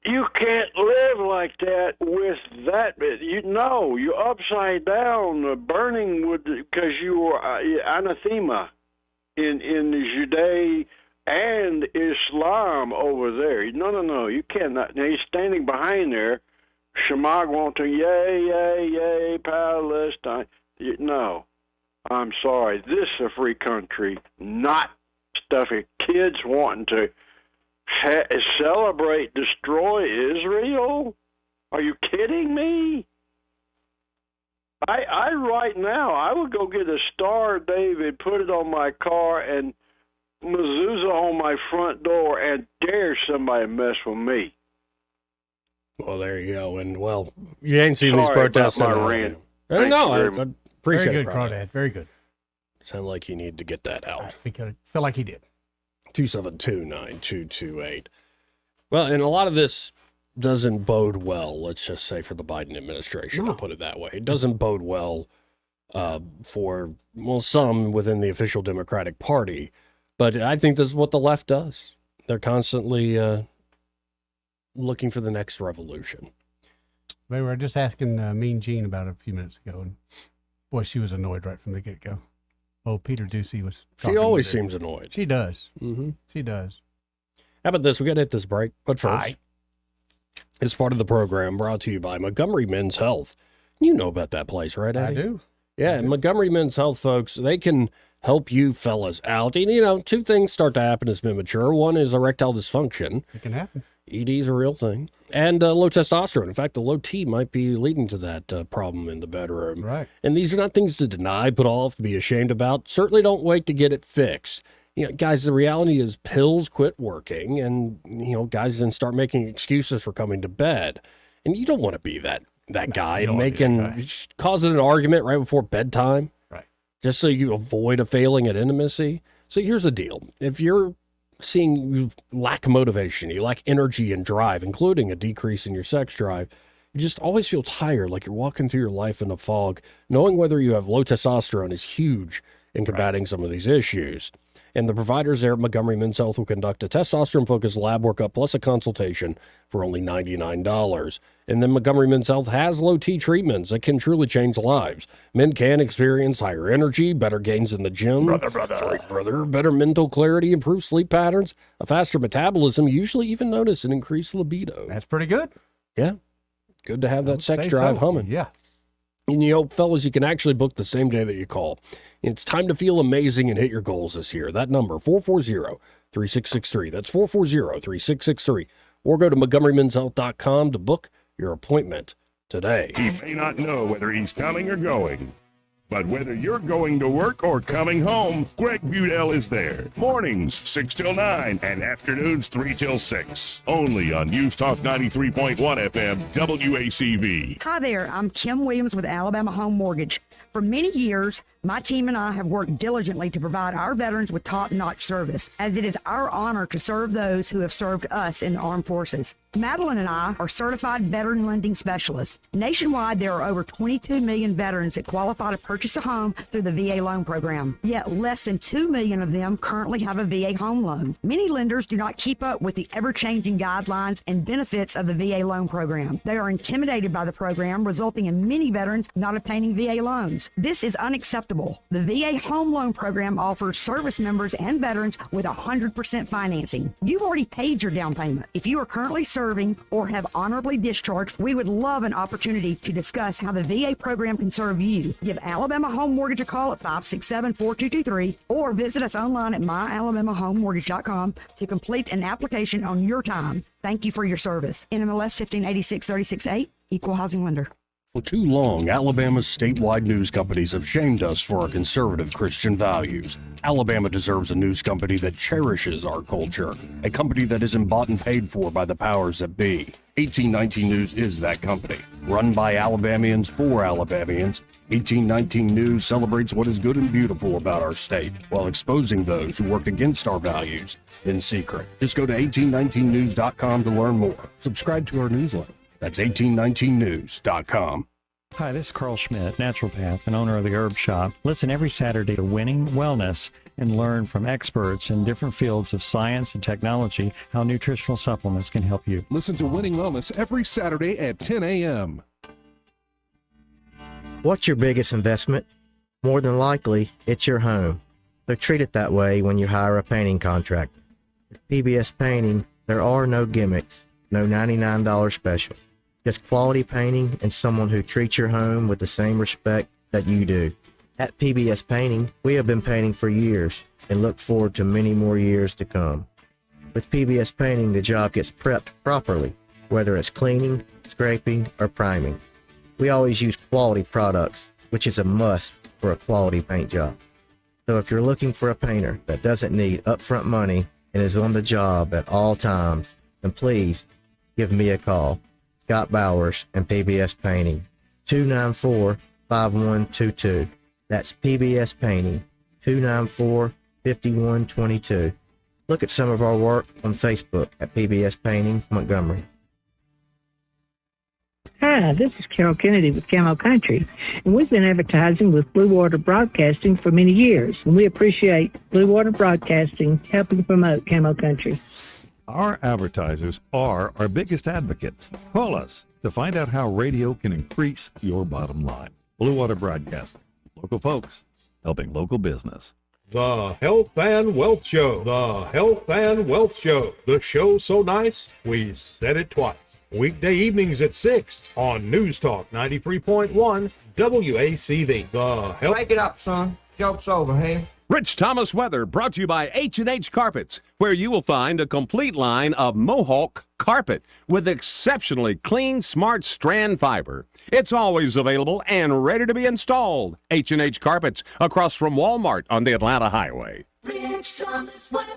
you can't live like that with that. You're upside down, burning with, because you are anathema in the Judea and Islam over there. No, you cannot. Now he's standing behind there, Shemag want to yay, yay, yay, Palestine. No, I'm sorry. This is a free country, not stuffy kids wanting to celebrate, destroy Israel. Are you kidding me? I right now, I would go get a Star, David, put it on my car, and mezuzah on my front door, and dare somebody mess with me.
Well, there you go. And, well, you ain't seen these
Sorry
protests.
about my rant.
No, I appreciate
Very
it.
good, Crawdad. Very good.
Sound like you need to get that out.
I feel like he did.
272-9228. Well, and a lot of this doesn't bode well, let's just say, for the Biden administration. I'll put it that way. It doesn't bode well for, well, some within the official Democratic Party. But I think this is what the left does. They're constantly looking for the next revolution.
They were just asking Mean Gene about it a few minutes ago, and boy, she was annoyed right from the get-go. Oh, Peter Ducey was.
She always seems annoyed.
She does.
Mm-hmm.
She does.
How about this? We got to hit this break. But first, it's part of the program brought to you by Montgomery Men's Health. You know about that place, right, Eddie?
I do.
Yeah, Montgomery Men's Health, folks, they can help you fellas out. And, you know, two things start to happen as men mature. One is erectile dysfunction.
It can happen.
ED is a real thing. And low testosterone. In fact, the low T might be leading to that problem in the bedroom.
Right.
And these are not things to deny, put off, to be ashamed about. Certainly don't wait to get it fixed. You know, guys, the reality is pills quit working, and, you know, guys then start making excuses for coming to bed. And you don't want to be that guy causing an argument right before bedtime.
Right.
Just so you avoid a failing at intimacy. So here's the deal. If you're seeing you lack motivation, you lack energy and drive, including a decrease in your sex drive, you just always feel tired, like you're walking through your life in a fog. Knowing whether you have low testosterone is huge in combating some of these issues. And the providers there at Montgomery Men's Health will conduct a testosterone-focused lab workup plus a consultation for only $99. And then Montgomery Men's Health has low T treatments that can truly change lives. Men can experience higher energy, better gains in the gym. Brother. Better mental clarity, improved sleep patterns, a faster metabolism, usually even notice an increased libido.
That's pretty good.
Yeah. Good to have that sex drive humming.
Yeah.
And, you know, fellas, you can actually book the same day that you call. It's time to feel amazing and hit your goals this year. That number, 440-3663. That's 440-3663. Or go to MontgomeryMen'sHealth.com to book your appointment today.
He may not know whether he's coming or going, but whether you're going to work or coming home, Greg Budell is there. Mornings, 6 till 9, and afternoons, 3 till 6. Only on News Talk 93.1 FM, WACV.
Hi there, I'm Kim Williams with Alabama Home Mortgage. For many years, my team and I have worked diligently to provide our veterans with top-notch service, as it is our honor to serve those who have served us in the armed forces. Madeline and I are certified veteran lending specialists. Nationwide, there are over 22 million veterans that qualify to purchase a home through the VA loan program. Yet less than 2 million of them currently have a VA home loan. Many lenders do not keep up with the ever-changing guidelines and benefits of the VA loan program. They are intimidated by the program, resulting in many veterans not obtaining VA loans. This is unacceptable. The VA home loan program offers service members and veterans with 100% financing. You've already paid your down payment. If you are currently serving or have honorably discharged, we would love an opportunity to discuss how the VA program can serve you. Give Alabama Home Mortgage a call at 567-4223 or visit us online at myalabamahomemortgage.com to complete an application on your time. Thank you for your service. NMLS 1586-368, Equal Housing Lender.
For too long, Alabama's statewide news companies have shamed us for our conservative Christian values. Alabama deserves a news company that cherishes our culture, a company that isn't bought and paid for by the powers that be. 1819 News is that company. Run by Alabamians for Alabamians, 1819 News celebrates what is good and beautiful about our state, while exposing those who work against our values in secret. Just go to 1819news.com to learn more. Subscribe to our newsletter. That's 1819news.com.
Hi, this is Carl Schmidt, naturopath and owner of the Herb Shop. Listen every Saturday to Winning Wellness and learn from experts in different fields of science and technology how nutritional supplements can help you.
Listen to Winning Wellness every Saturday at 10 a.m.
What's your biggest investment? More than likely, it's your home. So treat it that way when you hire a painting contractor. At PBS Painting, there are no gimmicks, no $99 specials. just quality painting and someone who treats your home with the same respect that you do. At PBS Painting, we have been painting for years and look forward to many more years to come. With PBS Painting, the job gets prepped properly, whether it's cleaning, scraping, or priming. We always use quality products, which is a must for a quality paint job. So if you're looking for a painter that doesn't need upfront money and is on the job at all times, then please give me a call. Scott Bowers and PBS Painting, 294-5122. That's PBS Painting, 294-5122. Look at some of our work on Facebook at PBS Painting Montgomery.
Hi, this is Carol Kennedy with Camo Country, and we've been advertising with Blue Water Broadcasting for many years, and we appreciate Blue Water Broadcasting helping promote Camo Country.
Our advertisers are our biggest advocates. Call us to find out how radio can increase your bottom line. Blue Water Broadcasting. Local folks helping local business.
The Health and Wealth Show. The Health and Wealth Show. The show so nice, we said it twice. Weekday evenings at 6 on News Talk 93.1 WACV. The Health.
Break it up, son. Joke's over, hey?
Rich Thomas Weather brought to you by H&H Carpets, where you will find a complete line of Mohawk carpet with exceptionally clean, smart strand fiber. It's always available and ready to be installed. H&H Carpets, across from Walmart on the Atlanta Highway.
Rich Thomas Weather.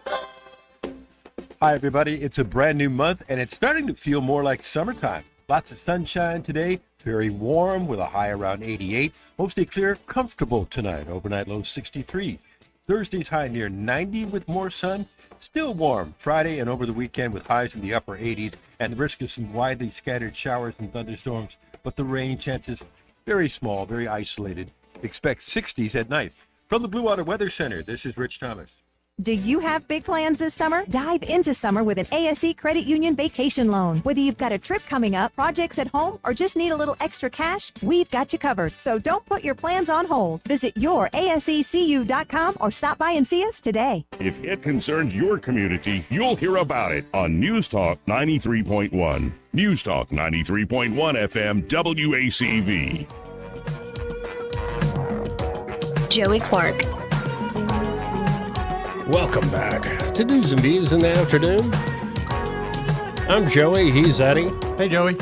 Hi, everybody. It's a brand new month, and it's starting to feel more like summertime. Lots of sunshine today, very warm with a high around 88. Mostly clear, comfortable tonight. Overnight low 63. Thursday's high near 90 with more sun. Still warm Friday and over the weekend with highs in the upper 80s and the risk of some widely scattered showers and thunderstorms, but the rain chances very small, very isolated. Expect 60s at night. From the Blue Water Weather Center, this is Rich Thomas.
Do you have big plans this summer? Dive into summer with an ASE Credit Union vacation loan. Whether you've got a trip coming up, projects at home, or just need a little extra cash, we've got you covered. So don't put your plans on hold. Visit yourasecu.com or stop by and see us today.
If it concerns your community, you'll hear about it on News Talk 93.1. News Talk 93.1 FM WACV.
Joey Clark.
Welcome back to News and Views in the afternoon. I'm Joey. He's Eddie.
Hey, Joey.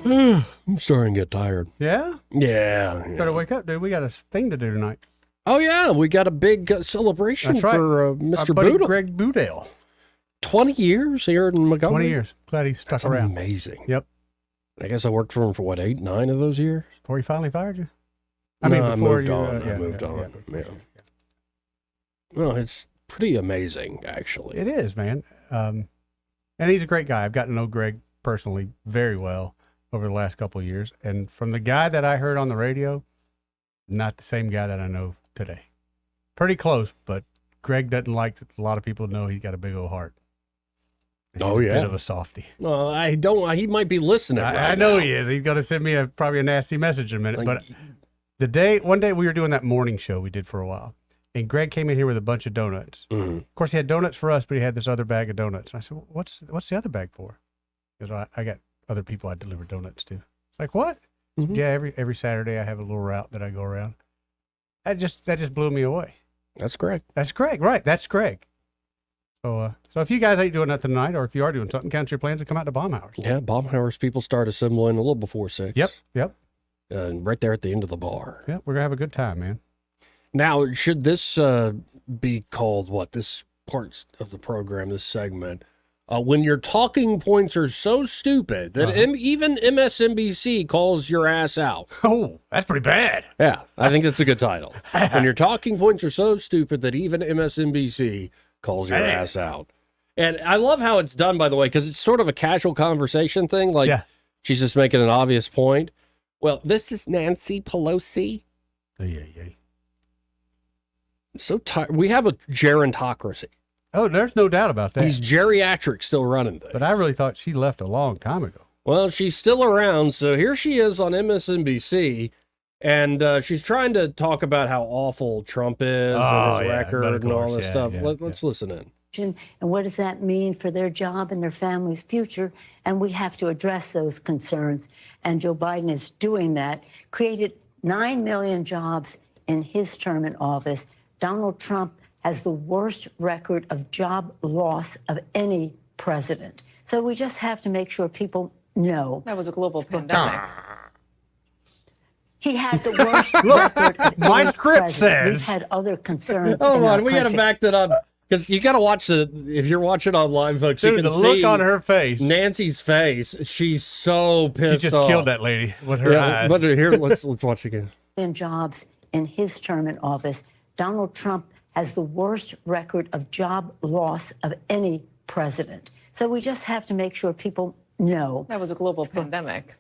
I'm starting to get tired.
Yeah?
Yeah.
Better wake up, dude. We got a thing to do tonight.
Oh, yeah. We got a big celebration
That's right.
for Mr.
Our buddy
Boodle.
Greg Boudale.
20 years here in Montgomery.
20 years. Glad he stuck
That's
around.
amazing.
Yep.
I guess I worked for him for, 8, 9 of those years?
Before he finally fired you?
I
before
moved
you,
on.
yeah,
I moved
yeah,
on.
yeah.
Well, it's pretty amazing, actually.
It is, man. And he's a great guy. I've gotten to know Greg personally very well over the last couple of years. And from the guy that I heard on the radio, not the same guy that I know today. Pretty close, but Greg doesn't like a lot of people to know he's got a big old heart. He's
Oh,
a
yeah.
bit of a softie.
Well, I don't. He might be listening.
I know he is. He's going to send me probably a nasty message in a minute. But one day we were doing that morning show we did for a while. And Greg came in here with a bunch of donuts.
Mm-hmm.
Of course, he had donuts for us, but he had this other bag of donuts. And I said, what's the other bag for? Because I got other people I deliver donuts to. It's like, what?
Mm-hmm.
Yeah, every Saturday I have a little route that I go around. That just blew me away.
That's Greg.
That's Greg, right? That's Greg. So if you guys ain't doing nothing tonight, or if you are doing something, cancel your plans and come out to Baumhauer's.
Yeah, Baumhauer's people start assembling a little before 6.
Yep.
Right there at the end of the bar.
Yep, we're going to have a good time, man.
Now, should this be called what? This part of the program, this segment, when your talking points are so stupid that even MSNBC calls your ass out.
Oh, that's pretty bad.
Yeah, I think that's a good title. When your talking points are so stupid that even MSNBC calls your ass out. And I love how it's done, by the way, because it's sort of a casual conversation thing. Like, she's just making an obvious point. Well, this is Nancy Pelosi.
Yeah.
So tired. We have a gerontocracy.
Oh, there's no doubt about that.
These geriatrics still running things.
But I really thought she left a long time ago.
Well, she's still around, so here she is on MSNBC, and she's trying to talk about how awful Trump is and his record and all this stuff. Let's listen in.
And what does that mean for their job and their family's future? And we have to address those concerns. And Joe Biden is doing that, created 9 million jobs in his term in office. Donald Trump has the worst record of job loss of any president. So we just have to make sure people know.
That was a global pandemic.
He had the worst record of
My
any
script
president.
says.
We've had other concerns.
Hold
in our
on, we got to
country.
back that up because you got to watch if you're watching online, folks.
Dude,
you can
the look
see
on her face.
Nancy's face. She's so pissed
She just
off.
killed that lady with her eyes.
But here, let's watch again.
In jobs in his term in office, Donald Trump has the worst record of job loss of any president. So we just have to make sure people know.
That was a global pandemic.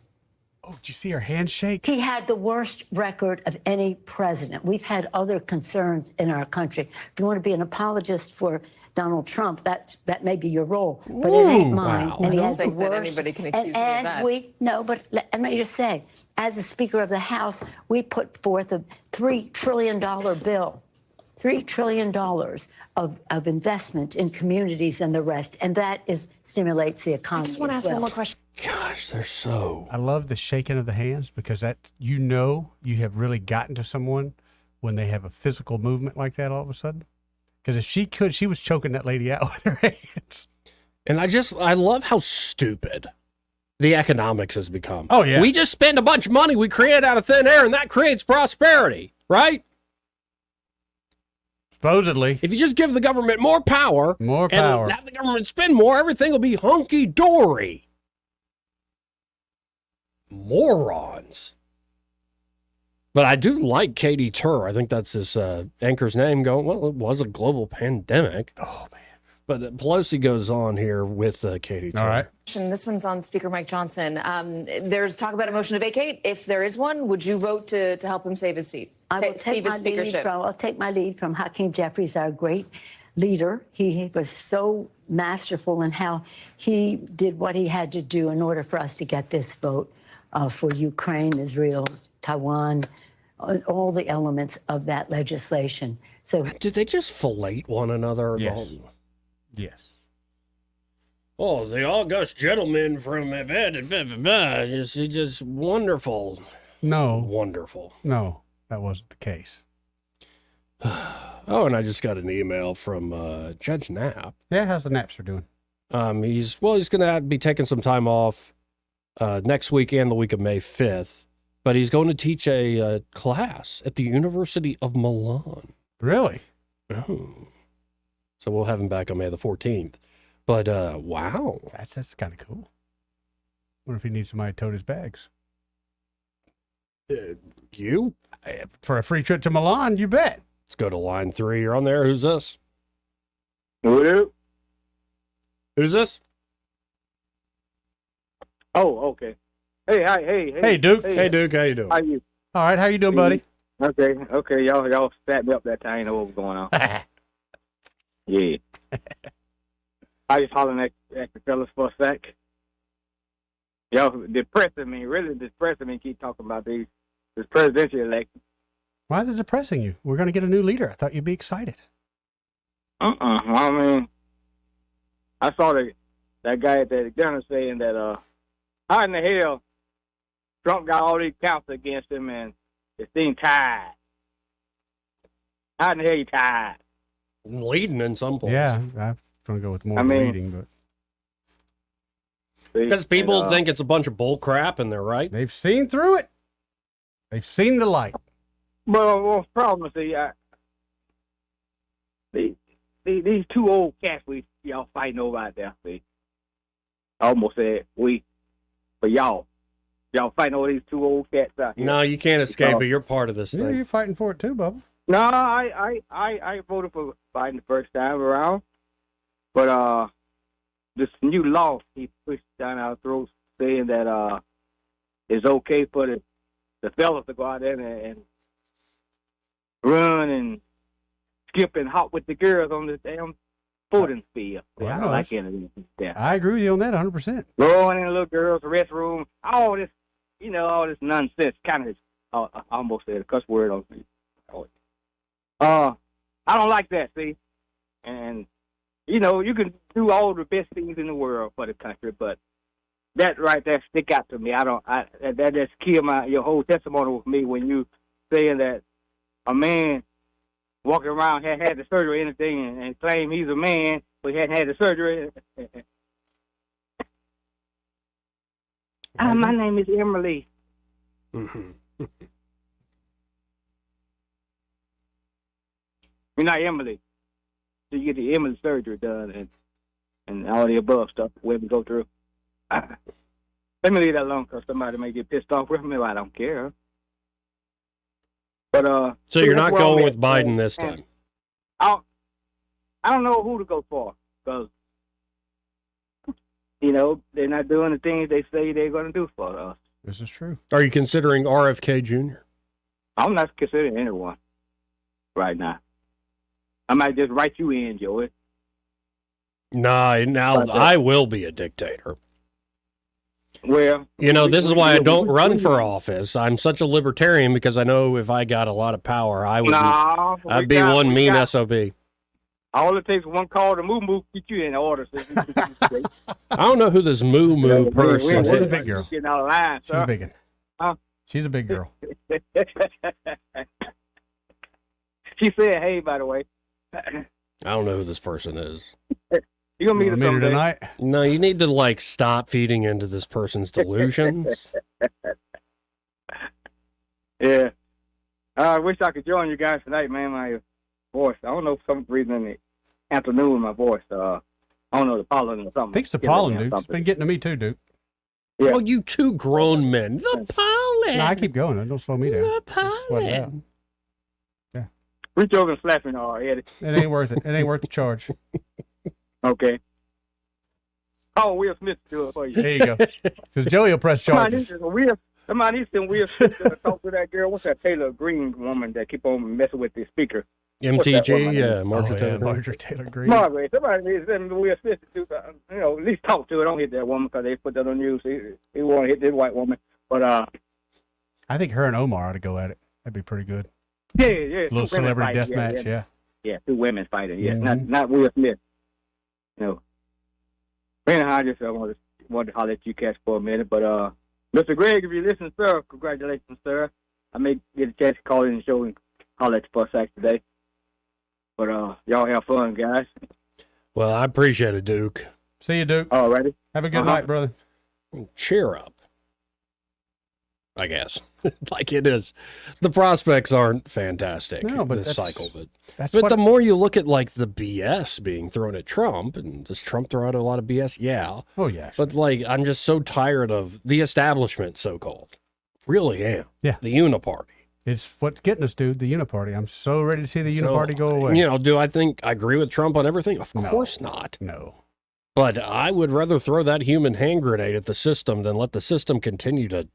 Oh, did you see her handshake?
He had the worst record of any president. We've had other concerns in our country. If you want to be an apologist for Donald Trump, that may be your role, but it ain't mine.
Wow.
And he
I don't
has the
think that
worst.
anybody can accuse me of
and
that.
but let me just say, as a Speaker of the House, we put forth a $3 trillion bill. $3 trillion of investment in communities and the rest, and that stimulates the economy.
I just want to ask one more question.
Gosh, they're so.
I love the shaking of the hands because that you have really gotten to someone when they have a physical movement like that all of a sudden. Because if she was choking that lady out with her hands.
And I love how stupid the economics has become.
Oh, yeah.
We just spend a bunch of money we create out of thin air, and that creates prosperity, right?
Supposedly.
If you just give the government more power, and
power.
have the government spend more, everything will be hunky-dory. Morons. But I do like Katie Tur. I think that's his anchor's name going, well, it was a global pandemic.
Oh, man.
But Pelosi goes on here with Katie Tur.
All right.
This one's on Speaker Mike Johnson. There's talk about a motion to vacate. If there is one, would you vote to help him save his seat?
I will take my lead I'll take my lead from Hakeem Jeffries, our great leader. He was so masterful in how he did what he had to do in order for us to get this vote for Ukraine, Israel, Taiwan, all the elements of that legislation. So,
did they just fillet one another?
Yes. Yes.
Oh, the august gentleman from just wonderful.
No.
Wonderful.
No, that wasn't the case.
Oh, and I just got an email from Judge Knapp.
Yeah, how's the Knapps doing?
He's going to be taking some time off next week and the week of May 5th, but he's going to teach a class at the University of Milan.
Really?
Oh. So we'll have him back on May the 14th. But, wow.
That's kind of cool. Wonder if he needs somebody to tote his bags.
You?
For a free trip to Milan, you bet.
Let's go to line 3. You're on there. Who's this?
Hello?
Who's this?
Oh, okay. Hey, hi, hey.
Hey, Duke.
Hey, Duke. How you doing?
How you?
All right, how you doing, buddy?
Okay. Y'all sat me up that time. I know what was going on. Yeah. I just hollering at the fellas for a sec. Y'all depressing me, really depressing me. Keep talking about this presidential election.
Why is it depressing you? We're going to get a new leader. I thought you'd be excited.
I mean, I saw that guy at the dinner saying that how in the hell Trump got all these counts against him and it seemed tied. How in the hell you tied?
Leading in some places.
Yeah, I'm going to go with more leading, but
because people think it's a bunch of bull crap, and they're right.
They've seen through it. They've seen the light.
Well, problem is, these two old cats y'all fighting over out there. See, I almost said but y'all fighting over these two old cats out here.
No, you can't escape it. You're part of this
Yeah,
thing.
you're fighting for it too, Bubba.
No, I voted for Biden the first time around, but this new law he pushed down our throats saying that it's okay for the fellas to go out there and run and skip and hop with the girls on the damn footing field.
Yeah,
I don't like any of this.
I agree with you on that 100%.
Going in the little girls' restroom, all this nonsense. Kind of, I almost said a cuss word on me. I don't like that. See, and you know, you can do all the best things in the world for the country, but that right there stick out to me. That just killed your whole testimony with me when you saying that a man walking around had the surgery and anything and claim he's a man, but he hadn't had the surgery. My name is Emily.
Mm-hmm.
You're not Emily. So you get the Emily surgery done and all the above stuff women go through. Let me leave that alone because somebody may get pissed off with me. I don't care. But
so you're not going with Biden this time?
I don't know who to go for because you know they're not doing the things they say they're going to do for us.
This is true.
Are you considering RFK Jr.?
I'm not considering anyone right now. I might just write you in, Joey.
Nah, now I will be a dictator.
Well,
you know, this is why I don't run for office. I'm such a libertarian because I know if I got a lot of power, I'd be one mean SOB.
All it takes is one call to moo get you in order. So
I don't know who this moo person
She's a
is.
big girl.
Getting out of line,
She's a big one.
Huh?
She's a big girl.
She said, "Hey, by the way."
I don't know who this person is.
You gonna meet her
tonight?
No, you need to stop feeding into this person's delusions.
Yeah, I wish I could join you guys tonight, man. My voice, I don't know for some reason in the afternoon, my voice, I don't know, the pollen or something.
I think it's the pollen, dude. It's been getting to me too, dude.
Yeah.
Well, you two grown men. The pollen.
No, I keep going. Don't slow me down.
The pollen.
Reach over and slap me, Eddie.
It ain't worth it. It ain't worth the charge.
Okay. Oh, Will Smith do it for you.
There you go. Because Joey will press charges.
Somebody sent Will Smith to talk to that girl. What's that Taylor Green woman that keep on messing with the speaker?
MTG, Margaret Taylor.
Margaret Taylor Green.
Margaret. Somebody sent Will Smith to do, at least talk to her. Don't hit that woman because they put that on news. He want to hit this white woman. But
I think her and Omar ought to go at it. That'd be pretty good.
Yeah.
Little celebrity death match, yeah.
Yeah, two women fighting. Yeah, not Will Smith. No. Anyhow, I just wanted to holler at you cats for a minute. But Mr. Greg, if you listen, sir, congratulations, sir. I may get a chance to call in the show and holler at you for a sec today. But y'all have fun, guys.
Well, I appreciate it, Duke.
See you, Duke.
All righty.
Have a good night, brother.
Cheer up. I guess. Like it is. The prospects aren't fantastic this cycle, but the more you look at the BS being thrown at Trump, and does Trump throw out a lot of BS? Yeah.
Oh yeah.
But I'm just so tired of the establishment, so called. Really am.
Yeah.
The uniparty.
It's what's getting us, dude. The uniparty. I'm so ready to see the uniparty go away.
Do I think I agree with Trump on everything? Of course not.
No.
But I would rather throw that human hand grenade at the system than let the system continue to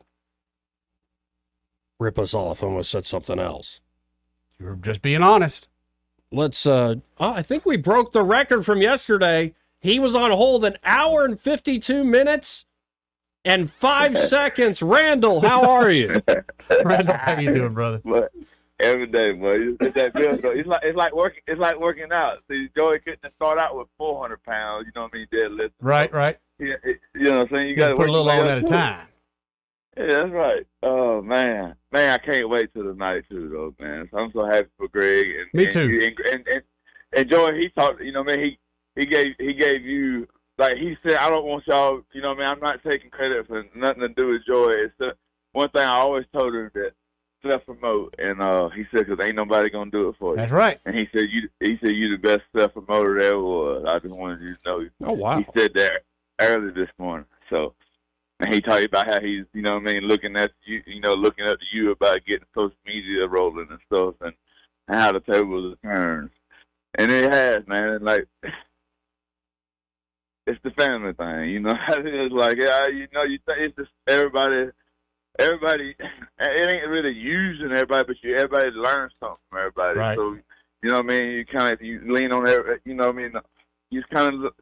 rip us off and we'll set something else.
You're just being honest.
Let's I think we broke the record from yesterday. He was on hold 1 hour and 52 minutes and 5 seconds. Randall, how are you?
Randall, how you doing, brother?
But every day, boy. It's that build. It's like working out. See, Joey couldn't start out with 400 pounds. You know what I mean? Deadlift.
Right.
Yeah, you know what I'm saying? You got to
put a little on at a time.
Yeah, that's right. Oh man, I can't wait till tonight too, though, man. So I'm so happy for Greg. And,
Me too.
And Joey, he talked. You know, man, he gave you he said, I don't want y'all. You know, man, I'm not taking credit for nothing to do with Joey. It's one thing I always told him that self promote, and he said, because ain't nobody gonna do it for you.
That's right.
And he said you the best self promoter there was. I just wanted you to know.
Oh wow.
He said that early this morning. So. And he talked about how he's, you know what I mean, looking up to you about getting social media rolling and stuff, and how the tables turns. And it has, man. It's the family thing, you know. It's it's just everybody. It ain't really using everybody, but everybody learns something from everybody.
Right.
So, you know what I mean. You lean on every, you know what I mean. You kind of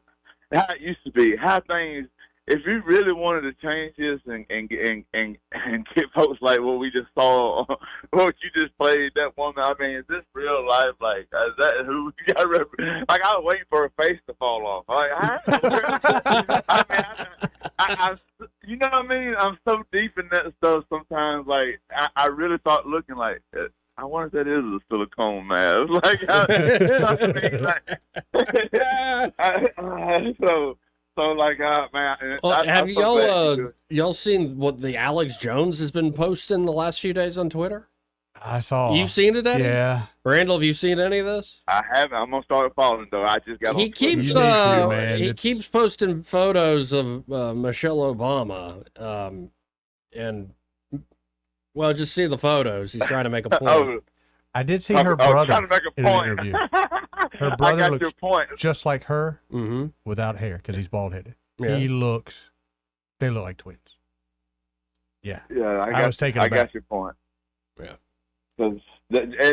how it used to be, how things. if you really wanted to change this and get folks like what we just saw, what you just played, that woman, I mean, is this real life? Like, is that who you got? Like, I was waiting for her face to fall off. Like, I you know what I mean? I'm so deep in that stuff sometimes. Like, I really thought looking like, I wonder if that is a silicone mask. Like, So like, man.
Well, have y'all seen what the Alex Jones has been posting the last few days on Twitter?
I saw.
You've seen it, Eddie?
Yeah.
Randall, have you seen any of this?
I haven't. I'm gonna start following though. I just got.
He keeps posting photos of Michelle Obama, and well, just see the photos. He's trying to make a point.
I did see her brother
trying to make a
in an
point.
interview. Her brother
your
looks
point.
just like her
Mm-hmm.
without hair because he's bald headed.
Yeah.
They look like twins. Yeah.
Yeah,
I was taken
I
aback.
got your point.
Yeah.
And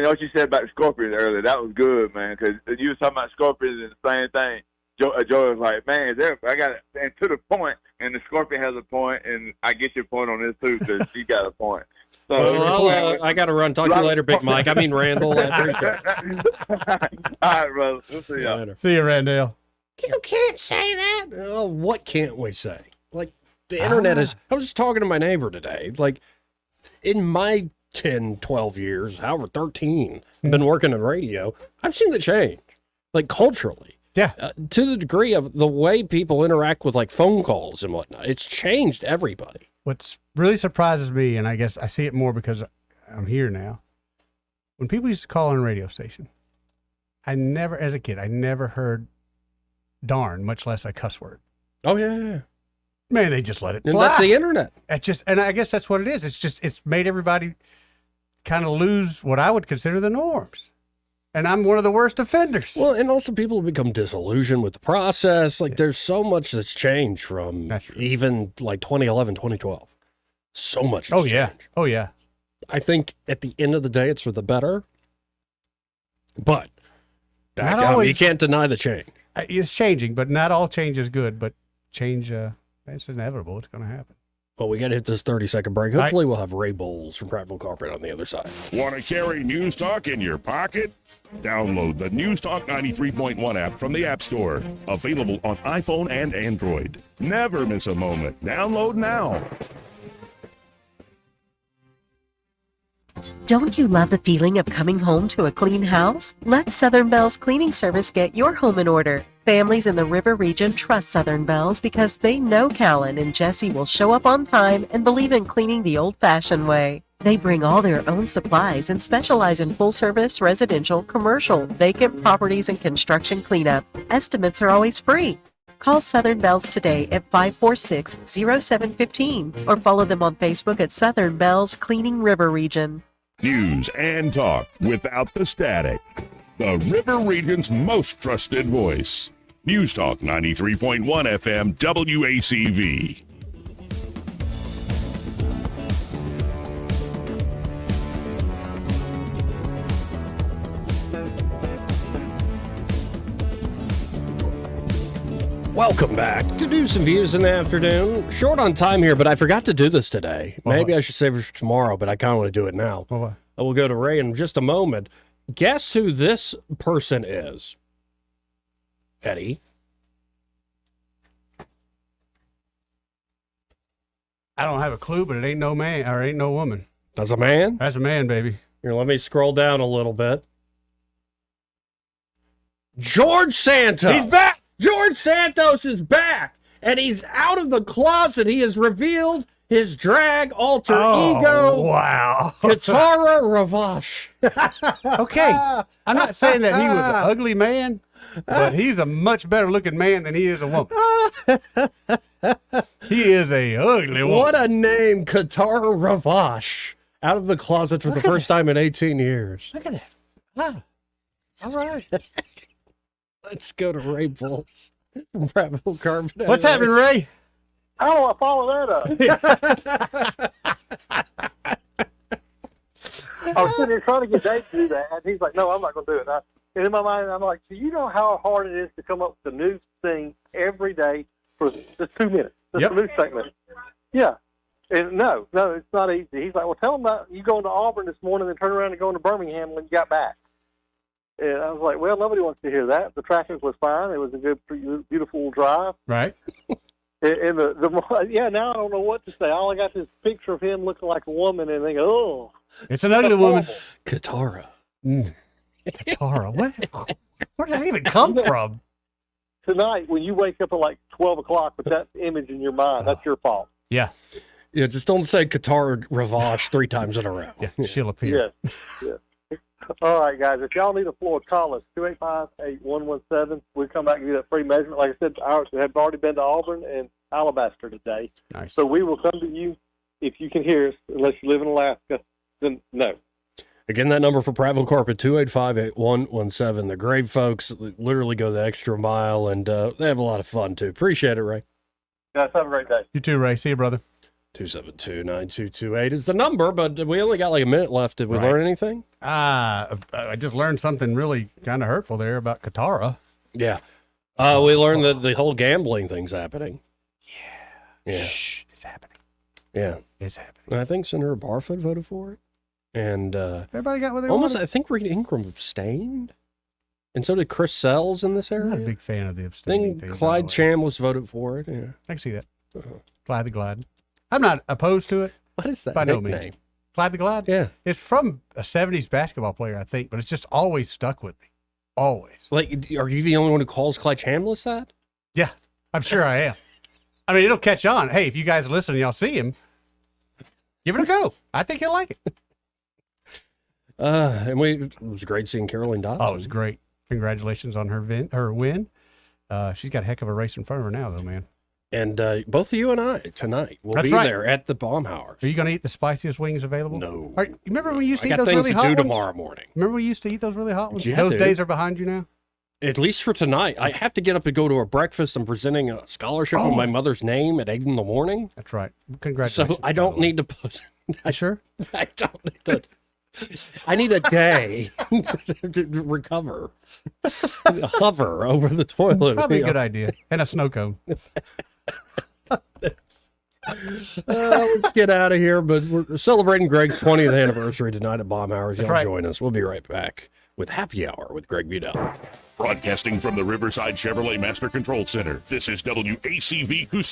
what you said about the scorpions earlier, that was good, man. Because you were talking about scorpions and the same thing. Joe was like, man, I got it, and to the point, and the scorpion has a point, and I get your point on this too, because she got a point. So,
Well, I got to run. Talk to you later, Big Mike. I mean, Randall. I appreciate it.
All right, brother. We'll see y'all.
Later.
See you, Randall.
You can't say that. Oh, what can't we say? Like, the internet is. I was just talking to my neighbor today. Like, in my 10, 12 years, however, 13, I've been working in radio, I've seen the change, like, culturally.
Yeah.
To the degree of the way people interact with, like, phone calls and whatnot. It's changed everybody.
What really surprises me, and I guess I see it more because I'm here now, when people used to call on a radio station, as a kid, I never heard darn, much less a cuss word.
Oh, yeah.
Man, they just let it
And
fly.
that's the internet.
And I guess that's what it is. It's made everybody kind of lose what I would consider the norms. And I'm one of the worst offenders.
Well, and also people become disillusioned with the process. Like, there's so much that's changed from even like 2011, 2012. So much has changed.
Oh, yeah.
I think at the end of the day, it's for the better. But you can't deny the change.
It's changing, but not all change is good. But change, it's inevitable. It's going to happen.
Well, we got to hit this 30-second break. Hopefully, we'll have Ray Bowles from Prattville Carpet on the other side.
Want to carry News Talk in your pocket? Download the News Talk 93.1 app from the App Store. Available on iPhone and Android. Never miss a moment. Download now.
Don't you love the feeling of coming home to a clean house? Let Southern Bell's cleaning service get your home in order. Families in the River region trust Southern Bell's because they know Callan and Jesse will show up on time and believe in cleaning the old-fashioned way. They bring all their own supplies and specialize in full-service, residential, commercial, vacant properties, and construction cleanup. Estimates are always free. Call Southern Bells today at 546-0715 or follow them on Facebook at Southern Bells Cleaning River Region.
News and talk without the static. The River Region's most trusted voice. News Talk 93.1 FM WACV.
Welcome back to News and Views in the afternoon. Short on time here, but I forgot to do this today. Maybe I should save it for tomorrow, but I kind of want to do it now. I will go to Ray in just a moment. Guess who this person is? Eddie?
I don't have a clue, but it ain't no man or ain't no woman.
That's a man?
That's a man, baby.
Here, let me scroll down a little bit. George Santos.
He's back.
George Santos is back, and he's out of the closet. He has revealed his drag alter ego.
Wow.
Katara Ravash.
Okay. I'm not saying that he was an ugly man, but he's a much better looking man than he is a woman. He is a ugly woman.
What a name, Katara Ravash. Out of the closet for the first time in 18 years.
Look at that. Ah. All right.
Let's go to Ray Bowles from Prattville Carpet.
What's happening, Ray?
How do I follow that up? I was sitting there trying to get Dave to do that, and he's like, no, I'm not going to do it. And in my mind, I'm like, do you know how hard it is to come up with a new thing every day for just 2 minutes. Just a news segment. Yeah. And no, it's not easy. He's like, well, tell them about you going to Auburn this morning and turn around and going to Birmingham when you got back. And I was like, well, nobody wants to hear that. The traffic was fine. It was a good, beautiful drive.
Right.
And now I don't know what to say. All I got is this picture of him looking like a woman, and they go, oh.
It's an ugly woman.
Katara.
Katara. What? Where did that even come from?
Tonight, when you wake up at like 12 o'clock with that image in your mind, that's your fault.
Yeah.
Yeah, just don't say Qatar Ravage 3 times in a row.
Yeah, she'll appear.
Yes. All right, guys. If y'all need a floor, call us, 285-8117. We'll come back and give you that free measurement. Like I said, ours have already been to Auburn and Alabaster today.
Nice.
So we will come to you if you can hear us, unless you live in Alaska, then no.
Again, that number for Prattville Carpet, 285-8117. The great folks literally go the extra mile, and they have a lot of fun, too. Appreciate it, Ray.
Guys, have a great day.
You too, Ray. See you, brother.
272-9228 is the number, but we only got like a minute left. Did we learn anything?
I just learned something really kind of hurtful there about Katara.
Yeah. We learned that the whole gambling thing's happening. Yeah.
Shh, it's happening.
Yeah.
It's happening.
And I think Senator Barfoot voted for it. And
everybody got what they
almost,
wanted.
I think Reed Ingram abstained. And so did Chris Sells in this area.
I'm not a big fan of the
I
abstaining
think
thing.
Clyde Chambliss voted for it. Yeah.
I can see that. Clyde the Glide. I'm not opposed to it.
What is that
by no
nickname?
means. Clyde the Glide?
Yeah.
It's from a 70s basketball player, I think, but it's just always stuck with me. Always.
Like, are you the only one who calls Clyde Chambliss that?
Yeah, I'm sure I am. I mean, it'll catch on. Hey, if you guys listen and y'all see him, give it a go. I think you'll like it.
And it was great seeing Caroleene Dobson.
Oh, it was great. Congratulations on her win. She's got a heck of a race in front of her now, though, man.
And both of you and I tonight will be there at the Baumhouse.
Are you going to eat the spiciest wings available?
No.
You remember when we used to
I
eat
got
those
things
really
to
hot
do
ones?
tomorrow morning.
Remember we used to eat those really hot ones?
Yeah,
Those
dude.
days are behind you now?
At least for tonight. I have to get up and go to a breakfast. I'm presenting a scholarship in my mother's name at 8 in the morning.
That's right. Congratulations.
So I don't need to put...
Sure?
I don't need to... I need a day to recover. Hover over the toilet.
Probably a good idea. And a snow cone.
Let's get out of here, but we're celebrating Greg's 20th anniversary tonight at Baumhouse. Y'all join us. We'll be right back with Happy Hour with Greg Budell.
Broadcasting from the Riverside Chevrolet Master Control Center, this is WACV Coosa.